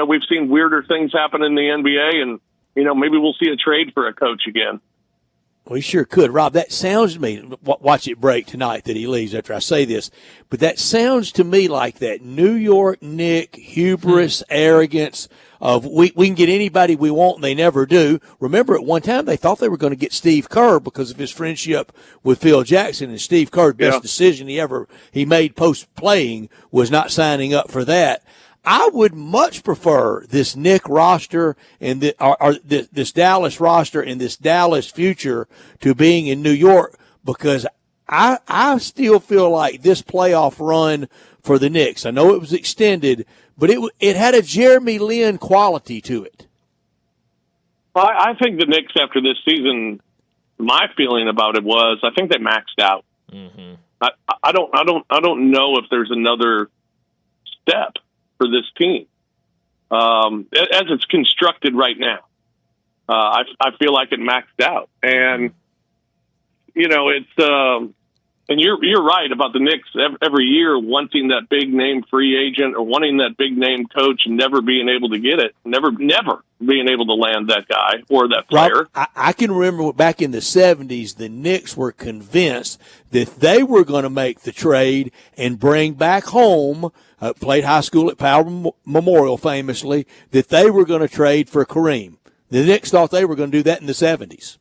we've seen weirder things happen in the NBA, and, maybe we'll see a trade for a coach again. We sure could. Rob, that sounds to me, watch it break tonight that he leaves after I say this, but that sounds to me like that New York Knick hubris, arrogance of we can get anybody we want and they never do. Remember, at one time they thought they were going to get Steve Kerr because of his friendship with Phil Jackson, and Steve Kerr's best decision he made post-playing was not signing up for that. I would much prefer this Knick roster and this Dallas roster and this Dallas future to being in New York, because I still feel like this playoff run for the Knicks, I know it was extended, but it had a Jeremy Lin quality to it. Well, I think the Knicks after this season, my feeling about it was I think they maxed out. Mm-hmm. I don't know if there's another step for this team as it's constructed right now. I feel like it maxed out, and it's and you're right about the Knicks every year wanting that big name free agent or wanting that big name coach and never being able to get it, never being able to land that guy or that player. Rob, I can remember back in the 70s, the Knicks were convinced that they were going to make the trade and bring back home, played high school at Powell Memorial famously, that they were going to trade for Kareem. The Knicks thought they were going to do that in the 70s.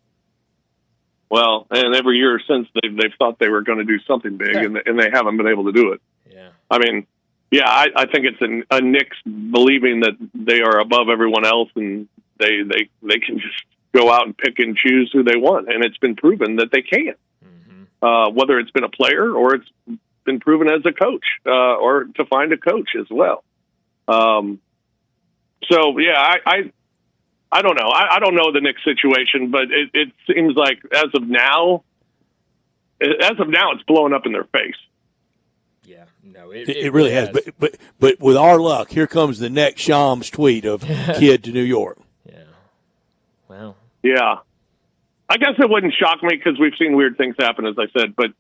Well, and every year since they've thought they were going to do something big, and they haven't been able to do it. Yeah. I mean, I think it's a Knicks believing that they are above everyone else, and they can just go out and pick and choose who they want, and it's been proven that they can. Mm-hmm. Whether it's been a player or it's been proven as a coach, or to find a coach as well. I don't know. I don't know the Knicks situation, but it seems like as of now, it's blowing up in their face. Yeah, no, it really has. But with our luck, here comes the next Shams tweet of Kidd to New York. Yeah. Wow. Yeah. I guess it wouldn't shock me because we've seen weird things happen, as I said. But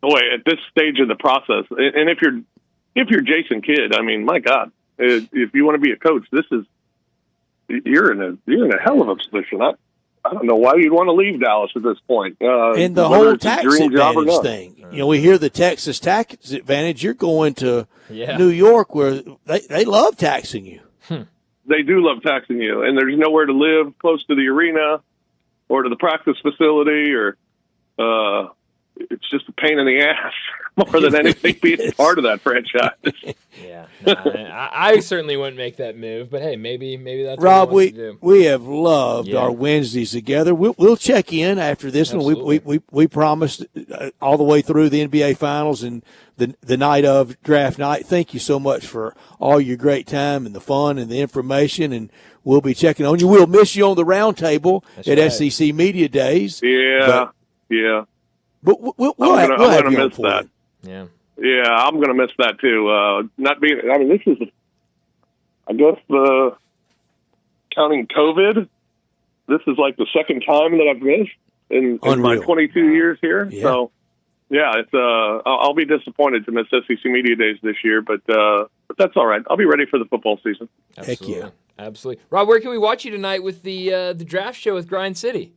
boy, at this stage of the process, and if you're Jason Kidd, I mean, my God. If you want to be a coach, you're in a hell of a position. I don't know why you'd want to leave Dallas at this point. And the whole tax advantage thing. We hear the Texas tax advantage. You're going to New York where they love taxing you. They do love taxing you, and there's nowhere to live close to the arena or to the practice facility, or it's just a pain in the ass more than anything being part of that franchise. Yeah, I certainly wouldn't make that move, but hey, maybe that's Rob. what he wants to do. We have loved our Wednesdays together. We'll check in after this Absolutely. one. We promised all the way through the NBA Finals and the night of draft night. Thank you so much for all your great time and the fun and the information, and we'll be checking on you. We'll miss you on the roundtable at SEC Media Days. Yeah. But we'll I'm have gonna you on miss for that. Yeah. Yeah, I'm going to miss that too. This is, I guess, counting COVID, this is like the second time that I've missed in my 22 years here. Yeah. So, yeah, it's I'll be disappointed to miss SEC Media Days this year, but that's all right. I'll be ready for the football season. Absolutely. Heck yeah. Absolutely. Rob, where can we watch you tonight with the draft show with Grind City?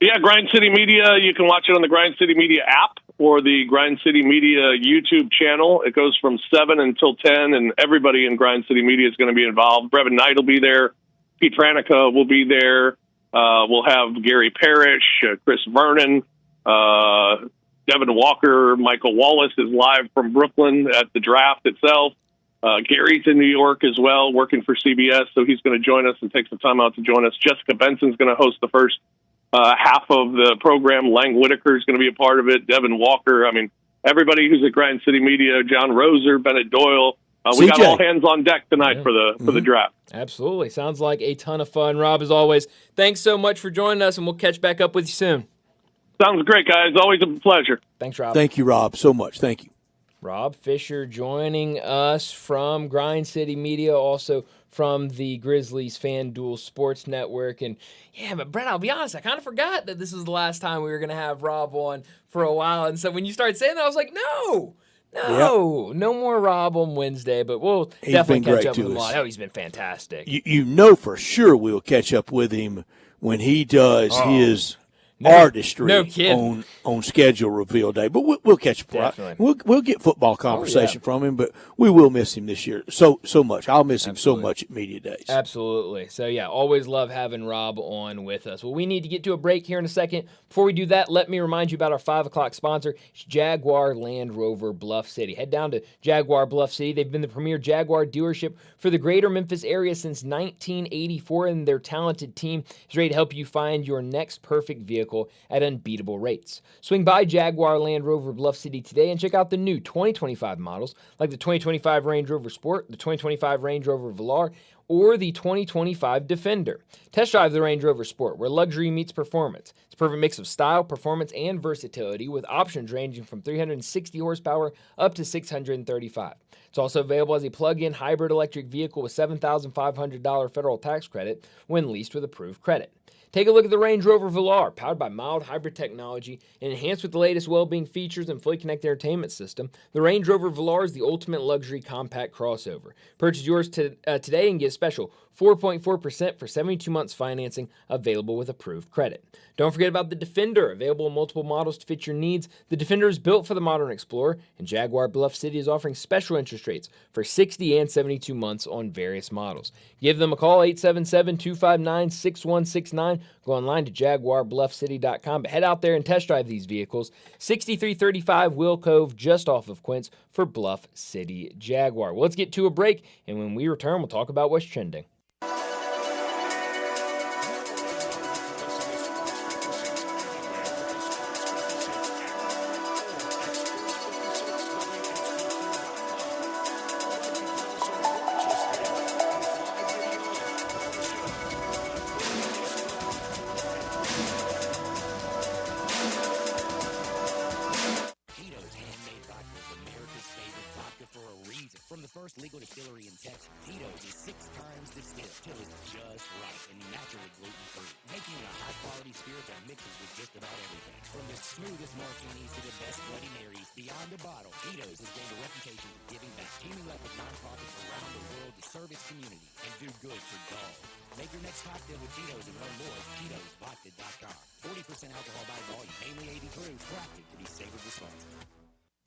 Yeah, Grind City Media. You can watch it on the Grind City Media app. for the Grind City Media YouTube channel. It goes from 7 until 10, and everybody in Grind City Media is going to be involved. Brevin Knight will be there. Pete Franica will be there. We'll have Gary Parrish, Chris Vernon, Devin Walker. Michael Wallace is live from Brooklyn at the draft itself. Gary's in New York as well, working for CBS, so he's going to join us and take some time out to join us. Jessica Benson's going to host the first half of the program. Lang Whitaker is going to be a part of it. Devin Walker. I mean, everybody who's at Grind City Media, John Roser, Bennett Doyle. We got all hands on deck tonight for the draft. Absolutely. Sounds like a ton of fun. Rob, as always, thanks so much for joining us, and we'll catch back up with you soon. Sounds great, guys. Always a pleasure. Thanks, Rob. Thank you, Rob, so much. Thank you. Rob Fisher joining us from Grind City Media, also from the Grizzlies FanDuel Sports Network. And yeah, but Brett, I'll be honest, I kind of forgot that this was the last time we were going to have Rob on for a while. And so when you started saying that, I was like, no more Rob on Wednesday, but we'll definitely catch up with him a lot. Oh, he's been fantastic. You know for sure we'll catch up with him when he does his artistry on schedule reveal day. But we'll catch up. We'll get football conversation from him, but we will miss him this year so much. I'll miss him so much at media days. Absolutely. So yeah, always love having Rob on with us. Well, we need to get to a break here in a second. Before we do that, let me remind you about our 5 o'clock sponsor. It's Jaguar Land Rover Bluff City. Head down to Jaguar Bluff City. They've been the premier Jaguar dealership for the greater Memphis area since 1984, and their talented team is ready to help you find your next perfect vehicle at unbeatable rates. Swing by Jaguar Land Rover Bluff City today and check out the new 2025 models like the 2025 Range Rover Sport, the 2025 Range Rover Velar, or the 2025 Defender. Test drive the Range Rover Sport, where luxury meets performance. It's a perfect mix of style, performance, and versatility, with options ranging from 360 horsepower up to 635. It's also available as a plug-in hybrid electric vehicle with $7,500 federal tax credit when leased with approved credit. Take a look at the Range Rover Velar, powered by mild hybrid technology and enhanced with the latest well-being features and fully connected entertainment system. The Range Rover Velar is the ultimate luxury compact crossover. Purchase yours today and get a special 4.4% for 72 months financing available with approved credit. Don't forget about the Defender, available in multiple models to fit your needs. The Defender is built for the modern explorer, and Jaguar Bluff City is offering special interest rates for 60 and 72 months on various models. Give them a call, 877-259-6169. Go online to jaguarbluffcity.com, but head out there and test drive these vehicles. 6335 Will Cove, just off of Quince, for Bluff City Jaguar. Well, let's get to a break, and when we return, we'll talk about what's trending. Legal distillery in Texas, Tito's is 6 times distilled till it's just right and naturally gluten-free, making it a high-quality spirit that mixes with just about everything. From the smoothest martinis to the best Bloody Marys, beyond the bottle, Tito's has gained a reputation for giving back, teaming up with nonprofits around the world to serve its community and do good for dogs. Make your next cocktail with Tito's and learn more at Tito'sVodka.com. 40% alcohol by volume, mainly 80 proof, crafted to be savored responsibly.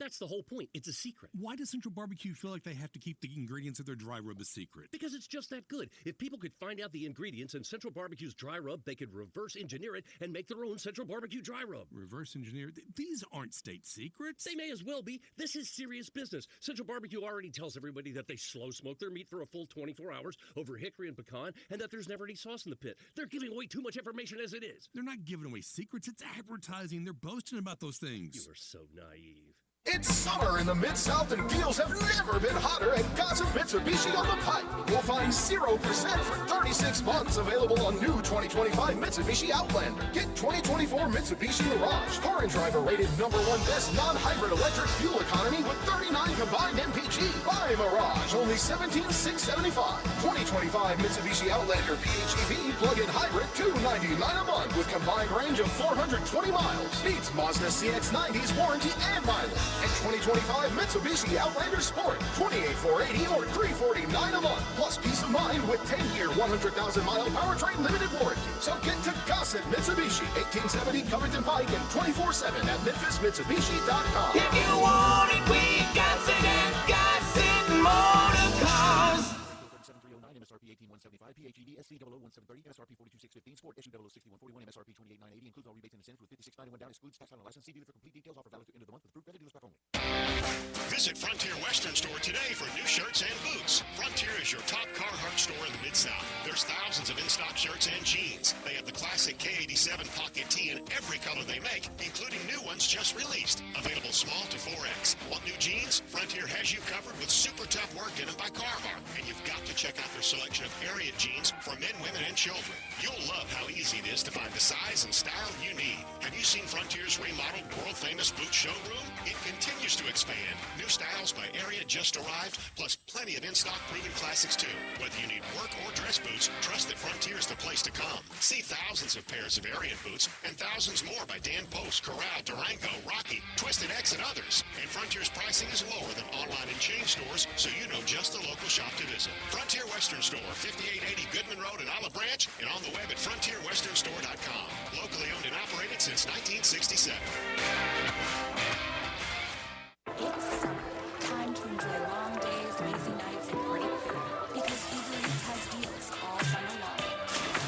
That's the whole point. It's a secret. Why does Central Barbecue feel like they have to keep the ingredients of their dry rub a secret? Because it's just that good. If people could find out the ingredients in Central Barbecue's dry rub, they could reverse engineer it and make their own Central Barbecue dry rub. Reverse engineer? These aren't state secrets. They may as well be. This is serious business. Central Barbecue already tells everybody that they slow smoke their meat for a full 24 hours over hickory and pecan, and that there's never any sauce in the pit. They're giving away too much information as it is. They're not giving away secrets. It's advertising. They're boasting about those things. You are so naive. It's summer in the Mid-South and deals have never been hotter at Gaza Mitsubishi on the Pike. You'll find 0% for 36 months available on new 2025 Mitsubishi Outlander. Get 2024 Mitsubishi Mirage, car and driver rated #1 best non-hybrid electric fuel economy with 39 combined MPG. Buy Mirage, only $17,675. 2025 Mitsubishi Outlander PHEV plug-in hybrid, $299 a month with combined range of 420 miles. Beats Mazda CX-90's warranty and mileage. And 2025 Mitsubishi Outlander Sport, $28,480 or $349 a month. Plus peace of mind with 10-year, 100,000-mile powertrain limited warranty. So get to Gossett Mitsubishi, 1870 Covington Pike, and 24/7 at MemphisMitsubishi.com. If you want it, we got it at Gossett Motor Cars. MSRP 18175, PHEV SC 0017030, MSRP 42615, Sport SU 006141, MSRP 28980, includes all rebates and incentives with 5691 down, excludes tax on a license. See dealer for complete details. Offer valid to end of the month with approved credit dealer stock only. Visit Frontier Western Store today for new shirts and boots. Frontier is your top Carhartt store in the Mid-South. There's thousands of in-stock shirts and jeans. They have the classic K87 pocket tee in every color they make, including new ones just released. Available small to 4X. Want new jeans? Frontier has you covered with super tough work denim by Carhartt. And you've got to check out their selection of area jeans for men, women, and children. You'll love how easy it is to find the size and style you need. Have you seen Frontier's remodeled world-famous boot showroom? It continues to expand. New styles by Area just arrived, plus plenty of in-stock proven classics too. Whether you need work or dress boots, trust that Frontier is the place to come. See thousands of pairs of Ariat boots and thousands more by Dan Post, Corral, Durango, Rocky, Twisted X, and others. And Frontier's pricing is lower than online and chain stores, so you know just the local shop to visit. Frontier Western Store, 5880 Goodman Road in Olive Branch, and on the web at frontierwesternstore.com. Locally owned and operated since 1967. It's summer. Time to enjoy long days, lazy nights, and great food. Because Uber Eats has deals all summer long.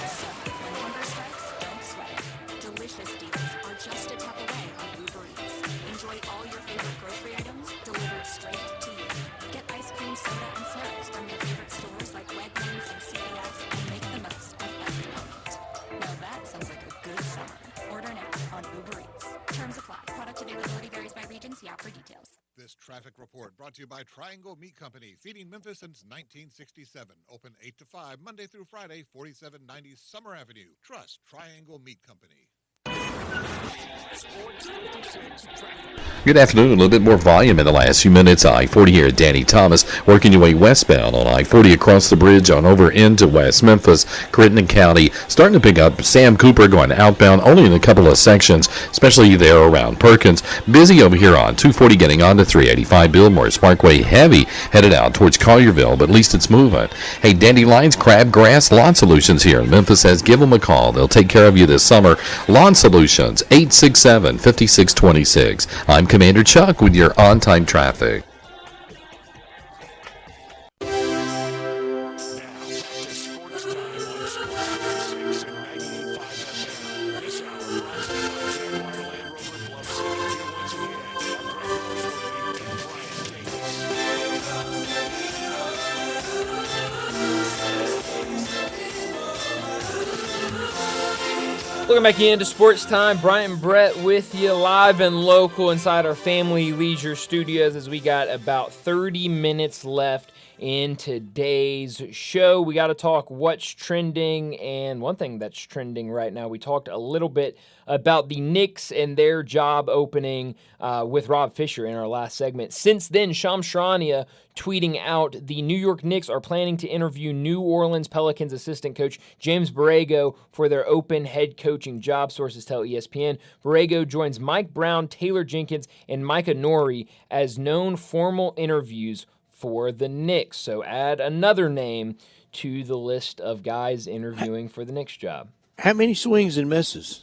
So, when hunger strikes, don't sweat it. Delicious deals are just a tap away on Uber Eats. Enjoy all your favorite grocery items delivered straight to you. Get ice cream, soda, and snacks from your favorite stores like Wegmans and CVS and make the most of every moment. Now that sounds like a good summer. Order now on Uber Eats. Terms apply. Product availability varies by region. See app for details. This traffic report brought to you by Triangle Meat Company, feeding Memphis since 1967. Open 8 to 5, Monday through Friday, 4790 Summer Avenue. Trust Triangle Meat Company. Good afternoon. A little bit more volume in the last few minutes. I-40 here at Danny Thomas, working your way westbound on I-40 across the bridge on over into West Memphis, Crittenden County. Starting to pick up. Sam Cooper going outbound only in a couple of sections, especially there around Perkins. Busy over here on 240 getting on to 385 Billmore Parkway. Heavy headed out towards Collierville, but at least it's moving. Hey, Dandelions Crabgrass Lawn Solutions here in Memphis says give them a call. They'll take care of you this summer. Lawn Solutions, 867-5626. I'm Commander Chuck with your on-time traffic. Welcome back into Sports Time. Bryant Brett with you live and local inside our Family Leisure Studios as we got about 30 minutes left in today's show. We got to talk what's trending, and one thing that's trending right now, we talked a little bit about the Knicks and their job opening with Rob Fisher in our last segment. Since then, Shams Charania tweeting out the New York Knicks are planning to interview New Orleans Pelicans assistant coach James Borrego for their open head coaching job, sources tell ESPN. Borrego joins Mike Brown, Taylor Jenkins, and Micah Norrie as known formal interviews for the Knicks. So add another name to the list of guys interviewing for the Knicks job. How many swings and misses?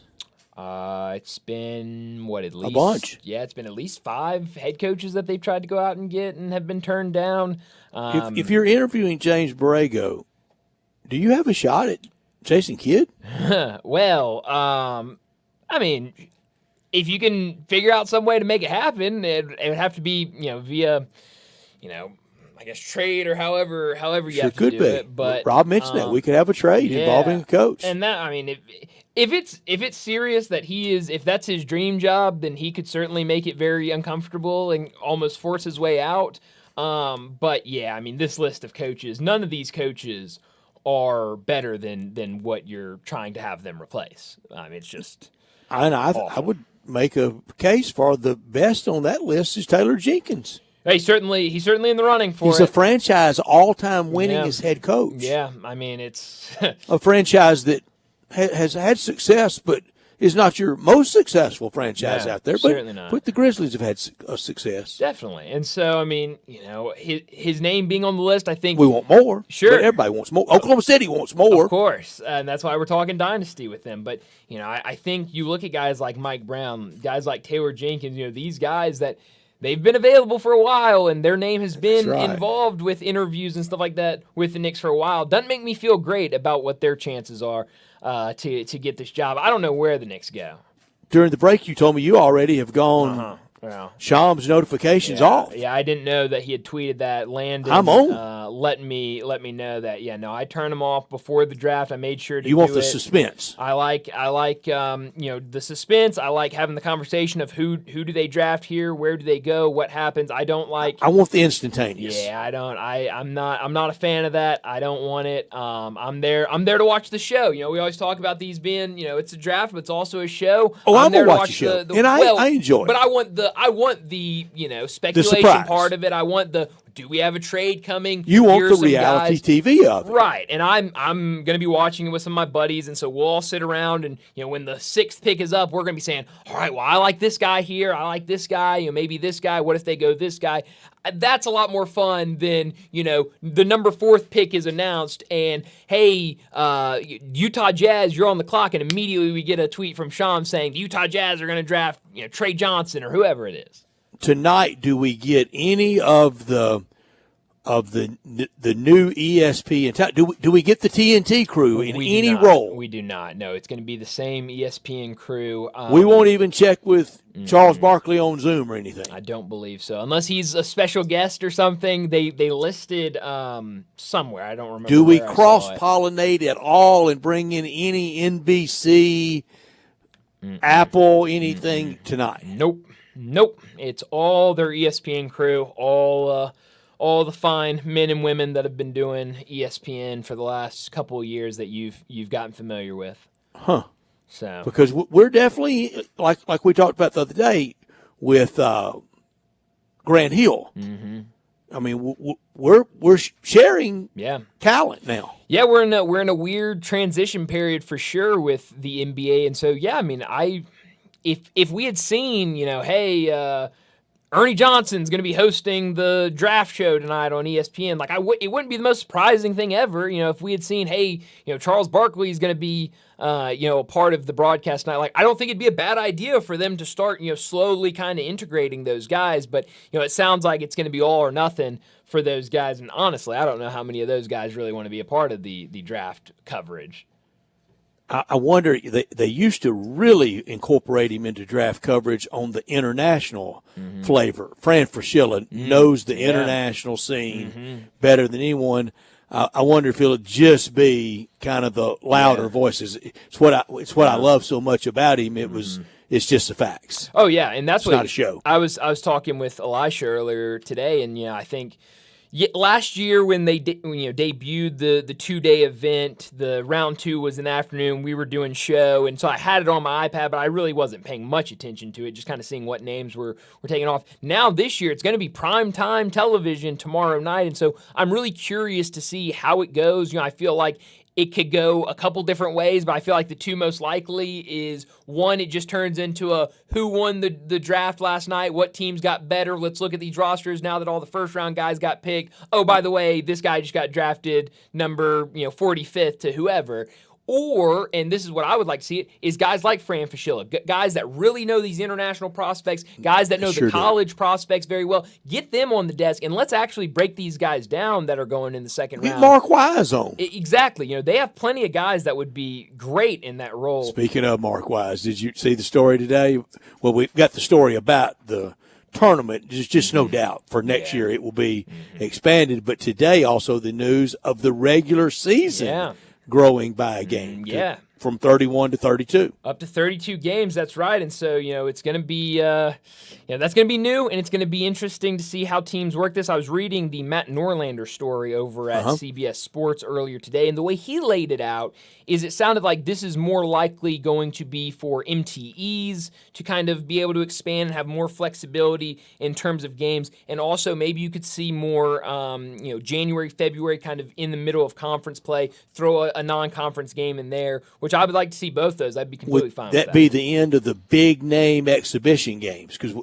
It's been, at least? A bunch. Yeah, it's been at least 5 head coaches that they've tried to go out and get and have been turned down. If you're interviewing James Borrego, do you have a shot at Jason Kidd? Well, I mean, if you can figure out some way to make it happen, it would have to be, via, I guess trade or however you have to do it. But Rob mentioned that we could have a trade involving a coach. And that, I mean, if it's serious that if that's his dream job, then he could certainly make it very uncomfortable and almost force his way out. But yeah, I mean, this list of coaches, none of these coaches are better than what you're trying to have them replace. I mean, it's just. I would make a case for the best on that list is Taylor Jenkins. He's certainly in the running for it. He's a franchise all-time winningest head coach. Yeah, I mean, it's a franchise that has had success, but is not your most successful franchise out there, but certainly not. But the Grizzlies have had success. Definitely. And so, I mean, his name being on the list, I think We want more. Sure. But everybody wants more. Oklahoma City wants more. Of course. And that's why we're talking dynasty with them. But, I think you look at guys like Mike Brown, guys like Taylor Jenkins, these guys that they've been available for a while and their name has been involved with interviews and stuff like that with the Knicks for a while. Doesn't make me feel great about what their chances are to get this job. I don't know where the Knicks go. During the break, you told me you already have gone. Well, Shams notifications off. Yeah, I didn't know that he had tweeted that. Landon, I'm on. let me know that. Yeah, no, I turned him off before the draft. I made sure to. You want do the it. suspense. I like the suspense. I like having the conversation of who do they draft here, where do they go, what happens. I don't like. I want the instantaneous. Yeah, I don't. I'm not a fan of that. I don't want it. I'm there to watch the show. We always talk about these being, it's a draft, but it's also a show. Oh, I'm there gonna to watch the show, and I enjoy it. But I want the speculation part of it. I want do we have a trade coming? You want Here's the reality TV of it. Right. And I'm going to be watching it with some of my buddies, and so we'll all sit around, and when the 6th pick is up, we're going to be saying, all right, well, I like this guy here. I like this guy. Maybe this guy. What if they go this guy? That's a lot more fun than, the number 4th pick is announced, and, hey, Utah Jazz, you're on the clock, and immediately we get a tweet from Sean saying the Utah Jazz are going to draft, Trey Johnson or whoever it is. Tonight, do we get any of the new ESPN? Do we get the TNT crew in any role? We do not. No, it's going to be the same ESPN crew. We won't even check with Charles Barkley on Zoom or anything. I don't believe so, unless he's a special guest or something. They listed somewhere. I don't remember. Do we where cross-pollinate at all and bring in any NBC, Apple, anything tonight? Nope. It's all their ESPN crew, all the fine men and women that have been doing ESPN for the last couple of years that you've gotten familiar with. Huh. So because we're definitely like we talked about the other day with Grant Hill. Mm-hmm. I mean, we're sharing talent now. Yeah, we're in a weird transition period for sure with the NBA, and so I mean, if we had seen, hey, Ernie Johnson's going to be hosting the draft show tonight on ESPN, it wouldn't be the most surprising thing ever, if we had seen, hey, Charles Barkley is going to be, a part of the broadcast tonight. I don't think it'd be a bad idea for them to start, slowly kind of integrating those guys, but, it sounds like it's going to be all or nothing for those guys, and honestly, I don't know how many of those guys really want to be a part of the draft coverage. I wonder, they used to really incorporate him into draft coverage on the international flavor. Fran Fraschilla knows the international scene better than anyone. I wonder if it'll just be kind of the louder voices. It's what I love so much about him. It's just the facts. Oh yeah, and that's not a show. I was talking with Elisha earlier today, and I think. Last year when they debuted the 2-day event, the round 2 was in the afternoon. We were doing show, and so I had it on my iPad, but I really wasn't paying much attention to it, just kind of seeing what names were taking off. Now this year, it's going to be primetime television tomorrow night, and so I'm really curious to see how it goes. I feel like it could go a couple different ways, but I feel like the two most likely is, one, it just turns into a who won the draft last night, what teams got better, let's look at these rosters now that all the first-round guys got picked. Oh, by the way, this guy just got drafted number 45th to whoever. Or, and this is what I would like to see it, is guys like Fran Fraschilla, guys that really know these international prospects, guys that know the college prospects very well. Get them on the desk, and let's actually break these guys down that are going in the second round. Get Mark Wise on. Exactly. They have plenty of guys that would be great in that role. Speaking of Mark Wise, did you see the story today? Well, we got the story about the tournament. There's just no doubt for next year it will be expanded. But today also the news of the regular season growing by a game. From 31 to 32. Up to 32 games, that's right. And so, it's going to be, that's going to be new, and it's going to be interesting to see how teams work this. I was reading the Matt Norlander story over at CBS Sports earlier today, and the way he laid it out is it sounded like this is more likely going to be for MTEs to kind of be able to expand and have more flexibility in terms of games. And also maybe you could see more, January, February kind of in the middle of conference play, throw a non-conference game in there, which which I would like to see both those. I'd be completely fine with that. that. Be the end of the big name exhibition games? Because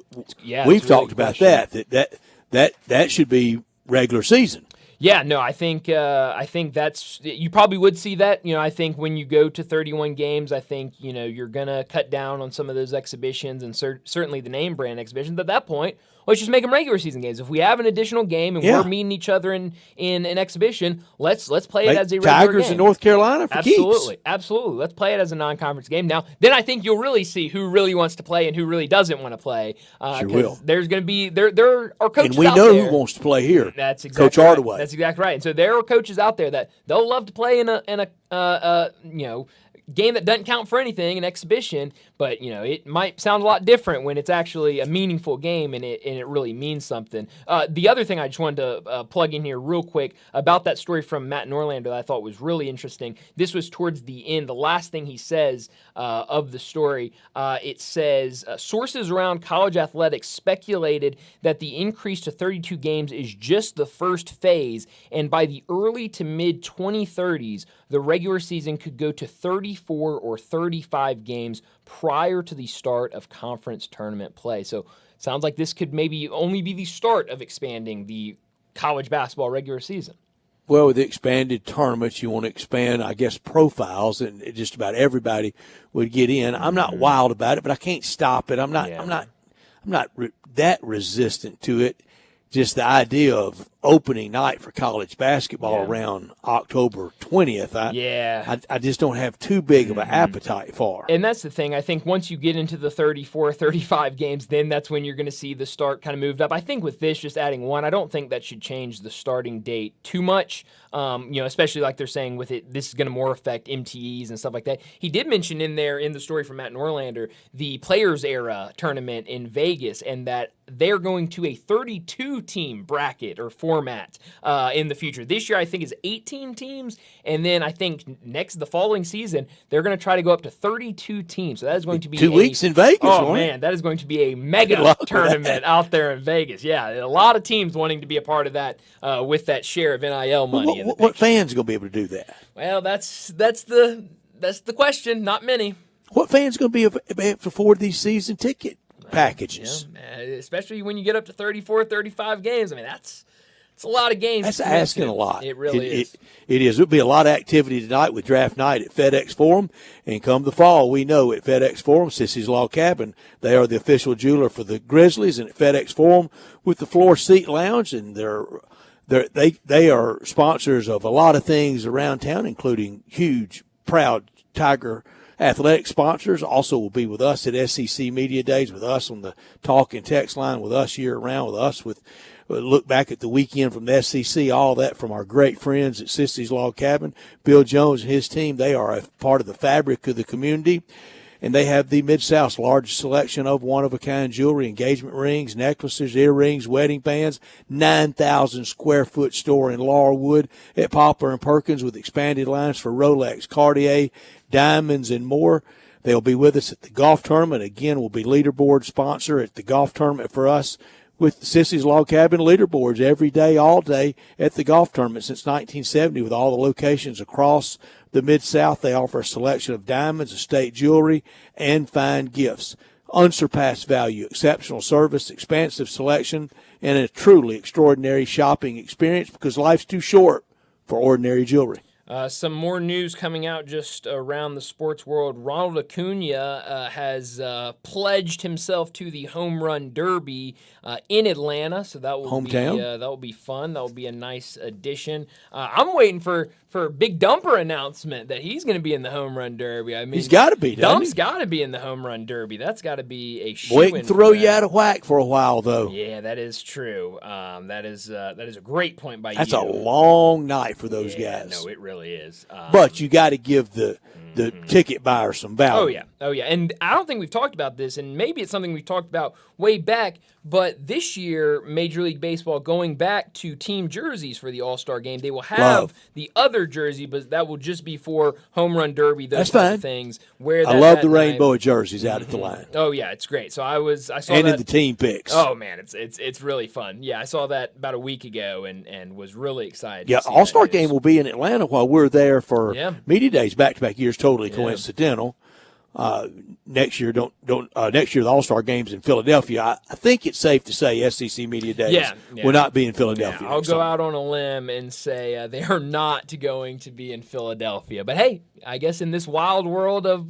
we've talked about that should be regular season. Yeah, no, I think that's you probably would see that. I think when you go to 31 games, I think you're gonna cut down on some of those exhibitions and certainly the name brand exhibitions. But at that point, let's just make them regular season games. If we have an additional game and we're meeting each other in an exhibition, let's play it as a regular Tigers game. in North Carolina for keeps. Absolutely. Let's play it as a non-conference game. Now, then I think you'll really see who really wants to play and who really doesn't want to play. Sure will. There's going to be there are coaches and we out know there. who wants to play here. That's exactly Coach right. Hardaway. That's exactly right. And so there are coaches out there that they'll love to play in a game that doesn't count for anything, an exhibition, but it might sound a lot different when it's actually a meaningful game and it really means something. The other thing I just wanted to plug in here real quick about that story from Matt Norlander that I thought was really interesting. This was towards the end, the last thing he says of the story. It says, sources around college athletics speculated that the increase to 32 games is just the first phase, and by the early to mid 2030s, the regular season could go to 34 or 35 games prior to the start of conference tournament play. So sounds like this could maybe only be the start of expanding the college basketball regular season. Well, with the expanded tournaments, you want to expand, I guess, profiles, and just about everybody would get in. I'm not wild about it, but I can't stop it. I'm not that resistant to it. Just the idea of opening night for college basketball around October 20th, I just don't have too big of an appetite for. And that's the thing. I think once you get into the 34, 35 games, then that's when you're going to see the start kind of moved up. I think with this, just adding one, I don't think that should change the starting date too much, especially like they're saying with it, this is going to more affect MTEs and stuff like that. He did mention in there in the story from Matt Norlander, the Players Era tournament in Vegas, and that they're going to a 32-team bracket or format in the future. This year, I think, is 18 teams, and then I think the following season, they're going to try to go up to 32 teams. So that is going to be 2 weeks in Vegas. Oh, man, that is going to be a mega tournament out there in Vegas. Yeah, a lot of teams wanting to be a part of that with that share of NIL money. What fans are going to be able to do that? Well, that's the question. Not many. What fans are going to be able to afford these season ticket packages? Yeah, especially when you get up to 34, 35 games. I mean, it's a lot of games. That's asking a lot. It really is. It is. There'll be a lot of activity tonight with draft night at FedEx Forum. And come the fall, we know at FedEx Forum, Sissy's Log Cabin, they are the official jeweler for the Grizzlies. And at FedEx Forum with the Floor Seat Lounge, and they are sponsors of a lot of things around town, including huge, proud Tiger athletic sponsors. Also will be with us at SEC Media Days, with us on the talk and text line, with us year-round, with us with look back at the weekend from the SEC, all that from our great friends at Sissy's Log Cabin. Bill Jones and his team, they are a part of the fabric of the community. And they have the Mid-South's largest selection of one-of-a-kind jewelry, engagement rings, necklaces, earrings, wedding bands, 9,000 square foot store in Laurelwood at Poplar and Perkins with expanded lines for Rolex, Cartier, diamonds, and more. They'll be with us at the golf tournament. Again, we'll be leaderboard sponsor at the golf tournament for us with Sissy's Log Cabin leaderboards every day, all day at the golf tournament since 1970 with all the locations across the Mid-South. They offer a selection of diamonds, estate jewelry, and fine gifts. Unsurpassed value, exceptional service, expansive selection, and a truly extraordinary shopping experience because life's too short for ordinary jewelry. Some more news coming out just around the sports world. Ronald Acuna has pledged himself to the Home Run Derby in Atlanta, so that will Hometown. That will be fun. That will be a nice addition. I'm waiting for a Big Dumper announcement that he's going to be in the Home Run Derby. I mean, he's got to be. Dump's got to be in the Home Run Derby. That's got to be a shoo-in. Wait and throw you out of whack for a while, though. Yeah, that is true. That is a great point by you. That's a long night for those guys. No, it really is. But you got to give the ticket buyer some value. Oh yeah. And I don't think we've talked about this, and maybe it's something we've talked about way back, but this year, Major League Baseball going back to team jerseys for the All-Star Game. They will have the other jersey, but that will just be for Home Run Derby, those type of things. I love the rainbow jerseys out at the line. Oh yeah, it's great. So I saw and that in the team picks. Oh man, it's really fun. Yeah, I saw that about a week ago and was really excited. Yeah, to see All-Star that Game will be in Atlanta while we're there for Yeah. Media Days back-to-back years. totally coincidental. Next year, next year the All-Star Game's in Philadelphia. I think it's safe to say SEC Media Days will not be in Philadelphia. I'll go out on a limb and say they are not going to be in Philadelphia. But hey, I guess in this wild world of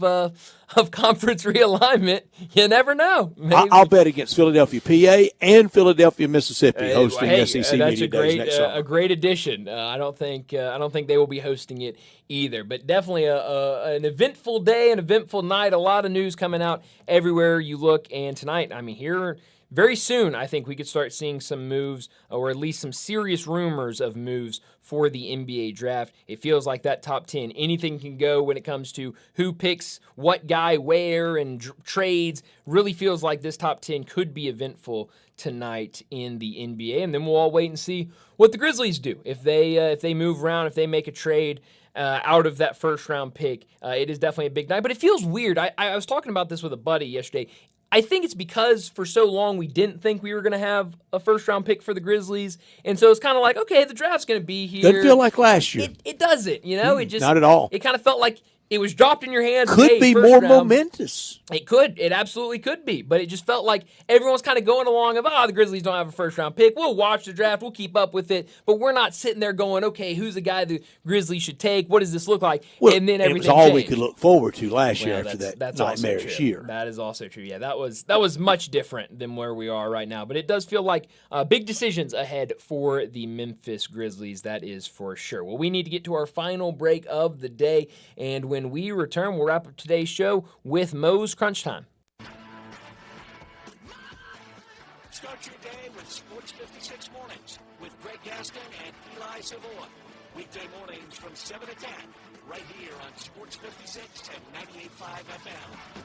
conference realignment, you never know. I'll bet against Philadelphia, PA, and Philadelphia, Mississippi hosting SEC Media Days next summer. A great addition. I don't think they will be hosting it either. But definitely an eventful day, an eventful night. A lot of news coming out everywhere you look. And tonight, I mean, here very soon, I think we could start seeing some moves, or at least some serious rumors of moves for the NBA draft. It feels like that top 10, anything can go when it comes to who picks what guy where and trades. Really feels like this top 10 could be eventful tonight in the NBA. And then we'll all wait and see what the Grizzlies do. If they move around, if they make a trade out of that first-round pick, it is definitely a big night. But it feels weird. I was talking about this with a buddy yesterday. I think it's because for so long we didn't think we were going to have a first-round pick for the Grizzlies. And so it's kind of like, okay, the draft's going to be here. Doesn't feel like last year. It doesn't, you know? It just not at all. It kind of felt like it was dropped in your hands. Could be more momentous. It could. It absolutely could be. But it just felt like everyone's kind of going along of, the Grizzlies don't have a first-round pick. We'll watch the draft. We'll keep up with it. But we're not sitting there going, okay, who's the guy the Grizzlies should take? What does this look like? Well, and then everything it was all changed. we could look forward to last year after that's nightmarish year. That is also true. Yeah, that was much different than where we are right now. But it does feel like big decisions ahead for the Memphis Grizzlies. That is for sure. Well, we need to get to our final break of the day. And when we return, we'll wrap up today's show with Moe's Crunch Time. Start your day with Sports 56 Mornings with Greg Gaston and Eli Savoy. Weekday mornings from 7 to 10, right here on Sports 56 and 98.5 FM.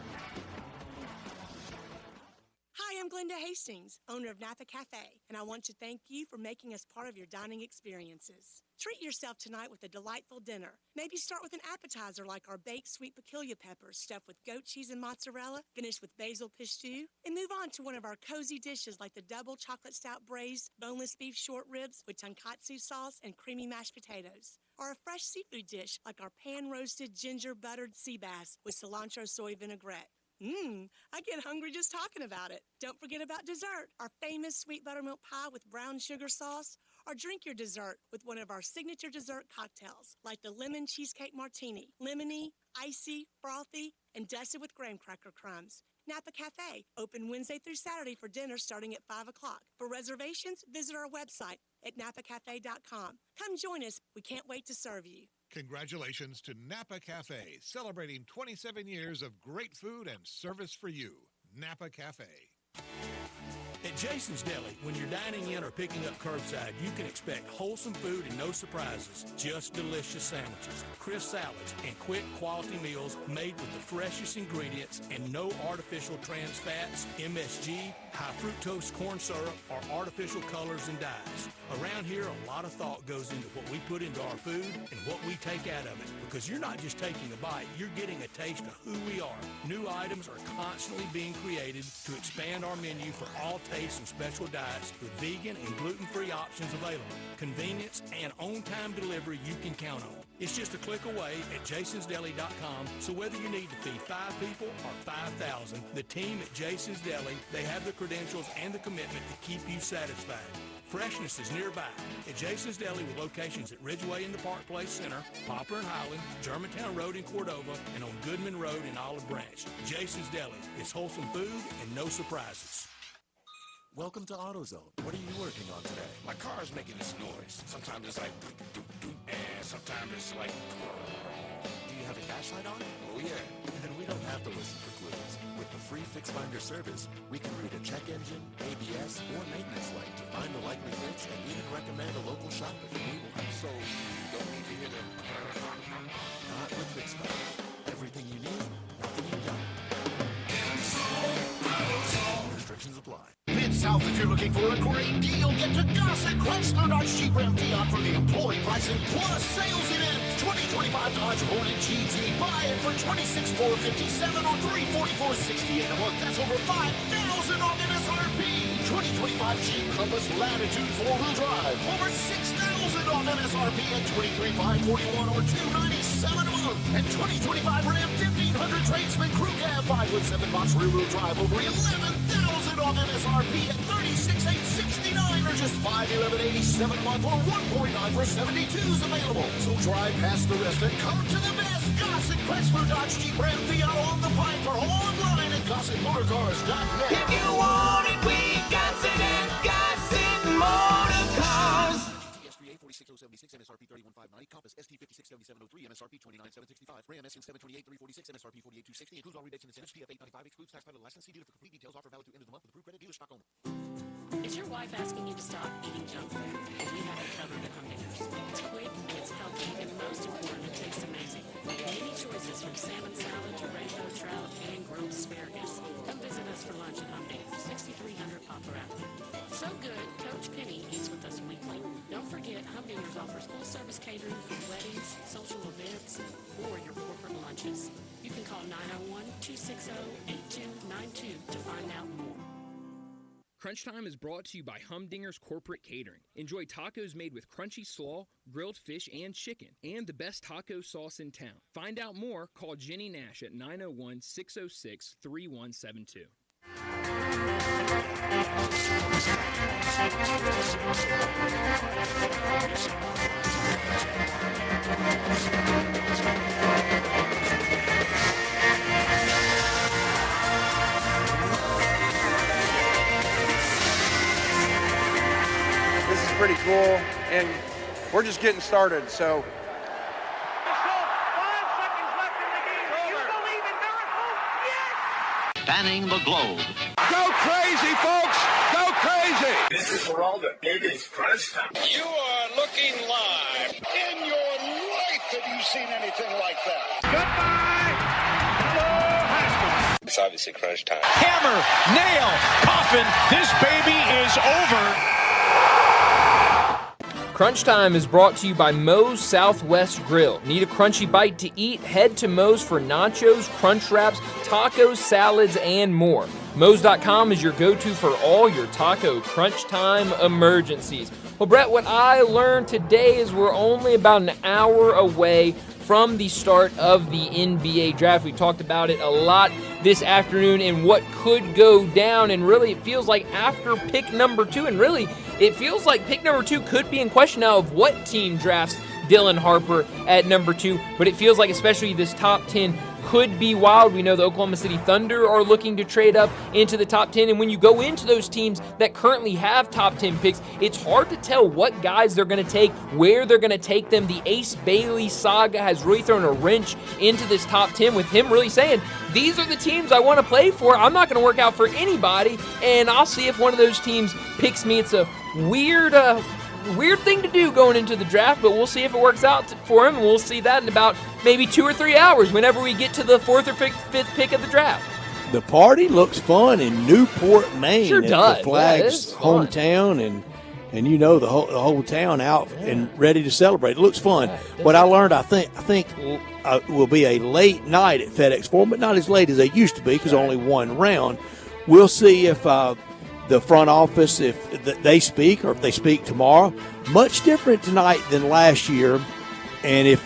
Hi, I'm Glenda Hastings, owner of Napa Cafe, and I want to thank you for making us part of your dining experiences. Treat yourself tonight with a delightful dinner. Maybe start with an appetizer like our baked sweet peculiar peppers stuffed with goat cheese and mozzarella, finished with basil pistou, and move on to one of our cozy dishes like the double chocolate stout braised boneless beef short ribs with tonkatsu sauce and creamy mashed potatoes. Or a fresh seafood dish like our pan-roasted ginger buttered sea bass with cilantro soy vinaigrette. I get hungry just talking about it. Don't forget about dessert, our famous sweet buttermilk pie with brown sugar sauce, or drink your dessert with one of our signature dessert cocktails, like the lemon cheesecake martini, lemony, icy, frothy, and dusted with graham cracker crumbs. Napa Cafe, open Wednesday through Saturday for dinner starting at 5 o'clock. For reservations, visit our website at napacafe.com. Come join us. We can't wait to serve you. Congratulations to Napa Cafe, celebrating 27 years of great food and service for you. Napa Cafe. At Jason's Deli, when you're dining in or picking up curbside, you can expect wholesome food and no surprises, just delicious sandwiches, crisp salads, and quick quality meals made with the freshest ingredients and no artificial trans fats, MSG, high fructose corn syrup, or artificial colors and dyes. Around here, a lot of thought goes into what we put into our food and what we take out of it, because you're not just taking a bite, you're getting a taste of who we are. New items are constantly being created to expand our menu for all tastes and special diets with vegan and gluten-free options available. Convenience and on-time delivery you can count on. It's just a click away at jasonsdeli.com, so whether you need to feed 5 people or 5,000, the team at Jason's Deli, they have the credentials and the commitment to keep you satisfied. Freshness is nearby at Jason's Deli with locations at Ridgeway in the Park Place Center, Poplar and Highland, Germantown Road in Cordova, and on Goodman Road in Olive Branch. Jason's Deli. It's wholesome food and no surprises. Welcome to AutoZone. What are you working on today? My car is making this noise. Sometimes it's like and sometimes it's like. Do you have a dash light on? Oh yeah. Then we don't have to listen for clues. With the free Fix Finder service, we can read a check engine, ABS, or maintenance light to find the likely fix and even recommend a local shop if you need one. So you don't need to hear the. Not with Fix Finder. Everything you need, nothing you don't. Restrictions apply. Mid-South, if you're looking for a great deal, get to Gossett Chrysler Dodge Jeep Ram Fiat for the employee pricing plus sales event. 2025 Dodge Hornet GT. Buy it for $26,457 or $344.68 a month. That's over $5,000 off MSRP. 2025 Jeep Compass Latitude 4-wheel drive. Over $6,000 off MSRP at $23,541 or $297 $1,597 a month. And 2025 Ram 1500 Tradesman Crew Cab 5-7 box rear-wheel drive over $11,000 off MSRP at $36,869 or just $511.87 a month or 1.9 for 72s available. So drive past the rest and come to the best. Gossett, Chrysler, Dodge, Jeep, Ram, Fiat on the Pipe or online at GossettMotorCars.net. If you want it, we got it at Gossett Motorcars. TS38 46076 MSRP 31590. Compass ST 567703 MSRP 29765. Ram SN 728 346 MSRP 48260. Includes all rebates and incentives. PF 895 excludes tax title license. See dealer for complete details. Offer valid through end of the month with approved credit dealer stock only. Is your wife asking you to stop eating junk food? We have it covered at Humdingers. It's quick, it's healthy, and most important, it tastes amazing. Many choices from salmon salad to rainbow trout and grilled asparagus. Come visit us for lunch at Humdingers, 6300 Poplar Avenue. So good, Coach Penny eats with us weekly. Don't forget, Humdingers offers full-service catering for weddings, social events, or your corporate lunches. You can call 901-260-8292 to find out more. Crunch Time is brought to you by Humdinger's Corporate Catering. Enjoy tacos made with crunchy slaw, grilled fish, and chicken, and the best taco sauce in town. Find out more, call Jenny Nash at 901-606-3172. This is pretty cool, and we're just getting started, so. Spanning the globe. Go crazy, folks! Go crazy! This is Geraldo. It is Crunch Time. You are looking live. In your life have you seen anything like that? Goodbye! Hello, Haskell. It's obviously Crunch Time. Hammer, nail, coffin. This baby is over. Crunch Time is brought to you by Moe's Southwest Grill. Need a crunchy bite to eat? Head to Moe's for nachos, crunch wraps, tacos, salads, and more. Moe's.com is your go-to for all your taco crunch time emergencies. Well, Brett, what I learned today is we're only about an hour away from the start of the NBA draft. We talked about it a lot this afternoon and what could go down, and really it feels like after pick number 2, and really it feels like pick number 2 could be in question now of what team drafts Dylan Harper at number 2, but it feels like especially this top 10 could be wild. We know the Oklahoma City Thunder are looking to trade up into the top 10, and when you go into those teams that currently have top 10 picks, it's hard to tell what guys they're going to take, where they're going to take them. The Ace Bailey saga has really thrown a wrench into this top 10, with him really saying, these are the teams I want to play for. I'm not going to work out for anybody, and I'll see if one of those teams picks me. It's a weird thing to do going into the draft, but we'll see if it works out for him, and we'll see that in about maybe 2 or 3 hours whenever we get to the 4th or 5th pick of the draft. The party looks fun in Newport, Maine. Sure does. The Flag's hometown, and you know the whole town out and ready to celebrate. It looks fun. What I learned, I think will be a late night at FedEx Forum, but not as late as they used to be because only one round. We'll see if the front office, if they speak or if they speak tomorrow. Much different tonight than last year, and if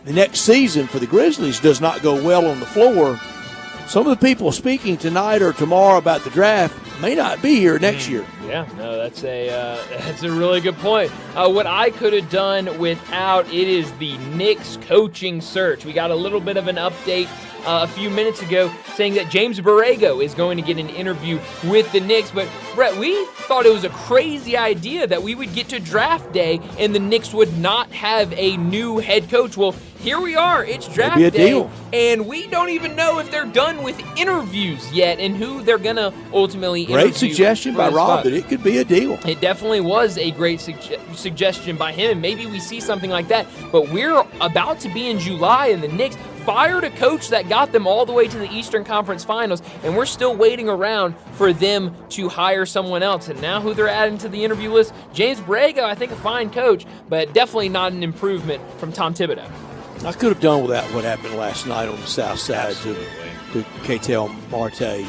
the next season for the Grizzlies does not go well on the floor, some of the people speaking tonight or tomorrow about the draft may not be here next year. Yeah, no, that's a really good point. What I could have done without it is the Knicks coaching search. We got a little bit of an update a few minutes ago saying that James Borrego is going to get an interview with the Knicks. But, Brett, we thought it was a crazy idea that we would get to draft day and the Knicks would not have a new head coach. Well, here we are. It's draft day, deal. and we don't even know if they're done with interviews yet and who they're going to ultimately interview. Great suggestion by Rob that it could be a deal. It definitely was a great suggestion by him, and maybe we see something like that. But we're about to be in July, and the Knicks fired a coach that got them all the way to the Eastern Conference Finals, and we're still waiting around for them to hire someone else. And now who they're adding to the interview list, James Borrego, I think a fine coach, but definitely not an improvement from Tom Thibodeau. I could have done without what happened last night on the south side to Ketel Marte,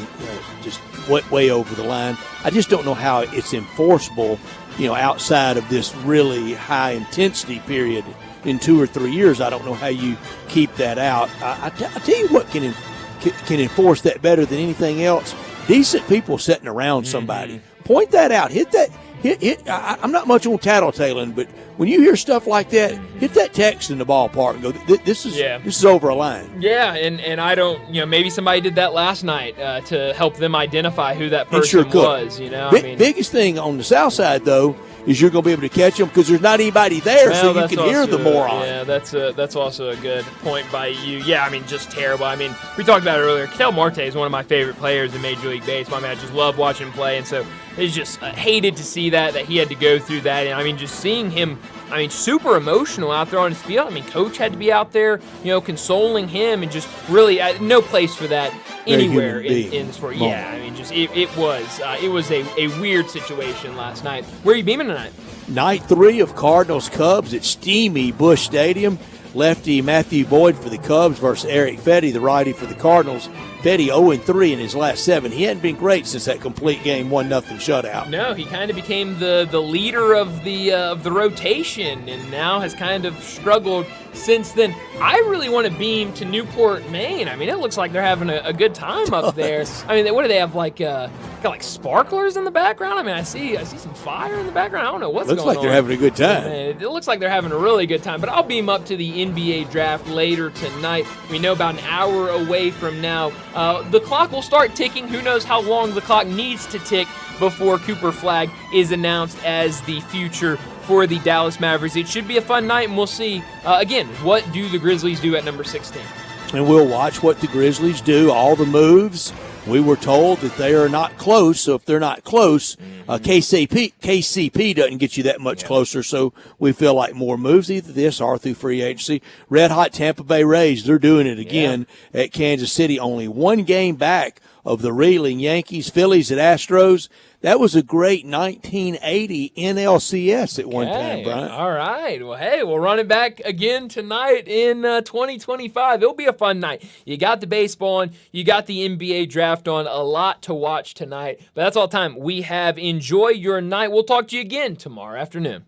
just way over the line. I just don't know how it's enforceable, outside of this really high intensity period in 2 or 3 years, I don't know how you keep that out. I tell you what can enforce that better than anything else. Decent people sitting around somebody. Point that out. Hit that. I'm not much on tattletaling, but when you hear stuff like that, hit that text in the ballpark and go, this is over a line. Yeah, and I don't, maybe somebody did that last night to help them identify who that person was. Biggest thing on the south side, though, is you're going to be able to catch them because there's not anybody there, so you can hear the moron. Yeah, that's also a good point by you. Yeah, just terrible. We talked about it earlier. Ketel Marte is one of my favorite players in Major League Baseball. I just love watching him play, and so it's just hated to see that he had to go through that. And just seeing him, super emotional out there on his field. Coach had to be out there, consoling him, and just really no place for that anywhere in the sport. Yeah, it was a weird situation last night. Where are you beaming tonight? Night 3 of Cardinals-Cubs at steamy Busch Stadium. Lefty Matthew Boyd for the Cubs versus Eric Fetty, the righty for the Cardinals. Fetty 0-3 in his last 7. He hadn't been great since that complete game 1-0 shutout. No, he kind of became the leader of the rotation, and now has kind of struggled since then. I really want to beam to Newport, Maine. It looks like they're having a good time up there. What do they have, got sparklers in the background? I see some fire in the background. I don't know what's going on. Looks like they're having a good time. It looks like they're having a really good time, but I'll beam up to the NBA draft later tonight. We know about an hour away from now. The clock will start ticking. Who knows how long the clock needs to tick before Cooper Flagg is announced as the future for the Dallas Mavericks. It should be a fun night, and we'll see, again, what do the Grizzlies do at number 16. And we'll watch what the Grizzlies do, all the moves. We were told that they are not close, so if they're not close, KCP doesn't get you that much closer, so we feel like more moves, either this or through free agency. Red hot Tampa Bay Rays, they're doing it again at Kansas City, only 1 game back of the reeling Yankees. Phillies at Astros. That was a great 1980 NLCS at one time, Brian. All right. Well, hey, we'll run it back again tonight in 2025. It'll be a fun night. You got the baseball on. You got the NBA draft on. A lot to watch tonight. But that's all the time we have. Enjoy your night. We'll talk to you again tomorrow afternoon.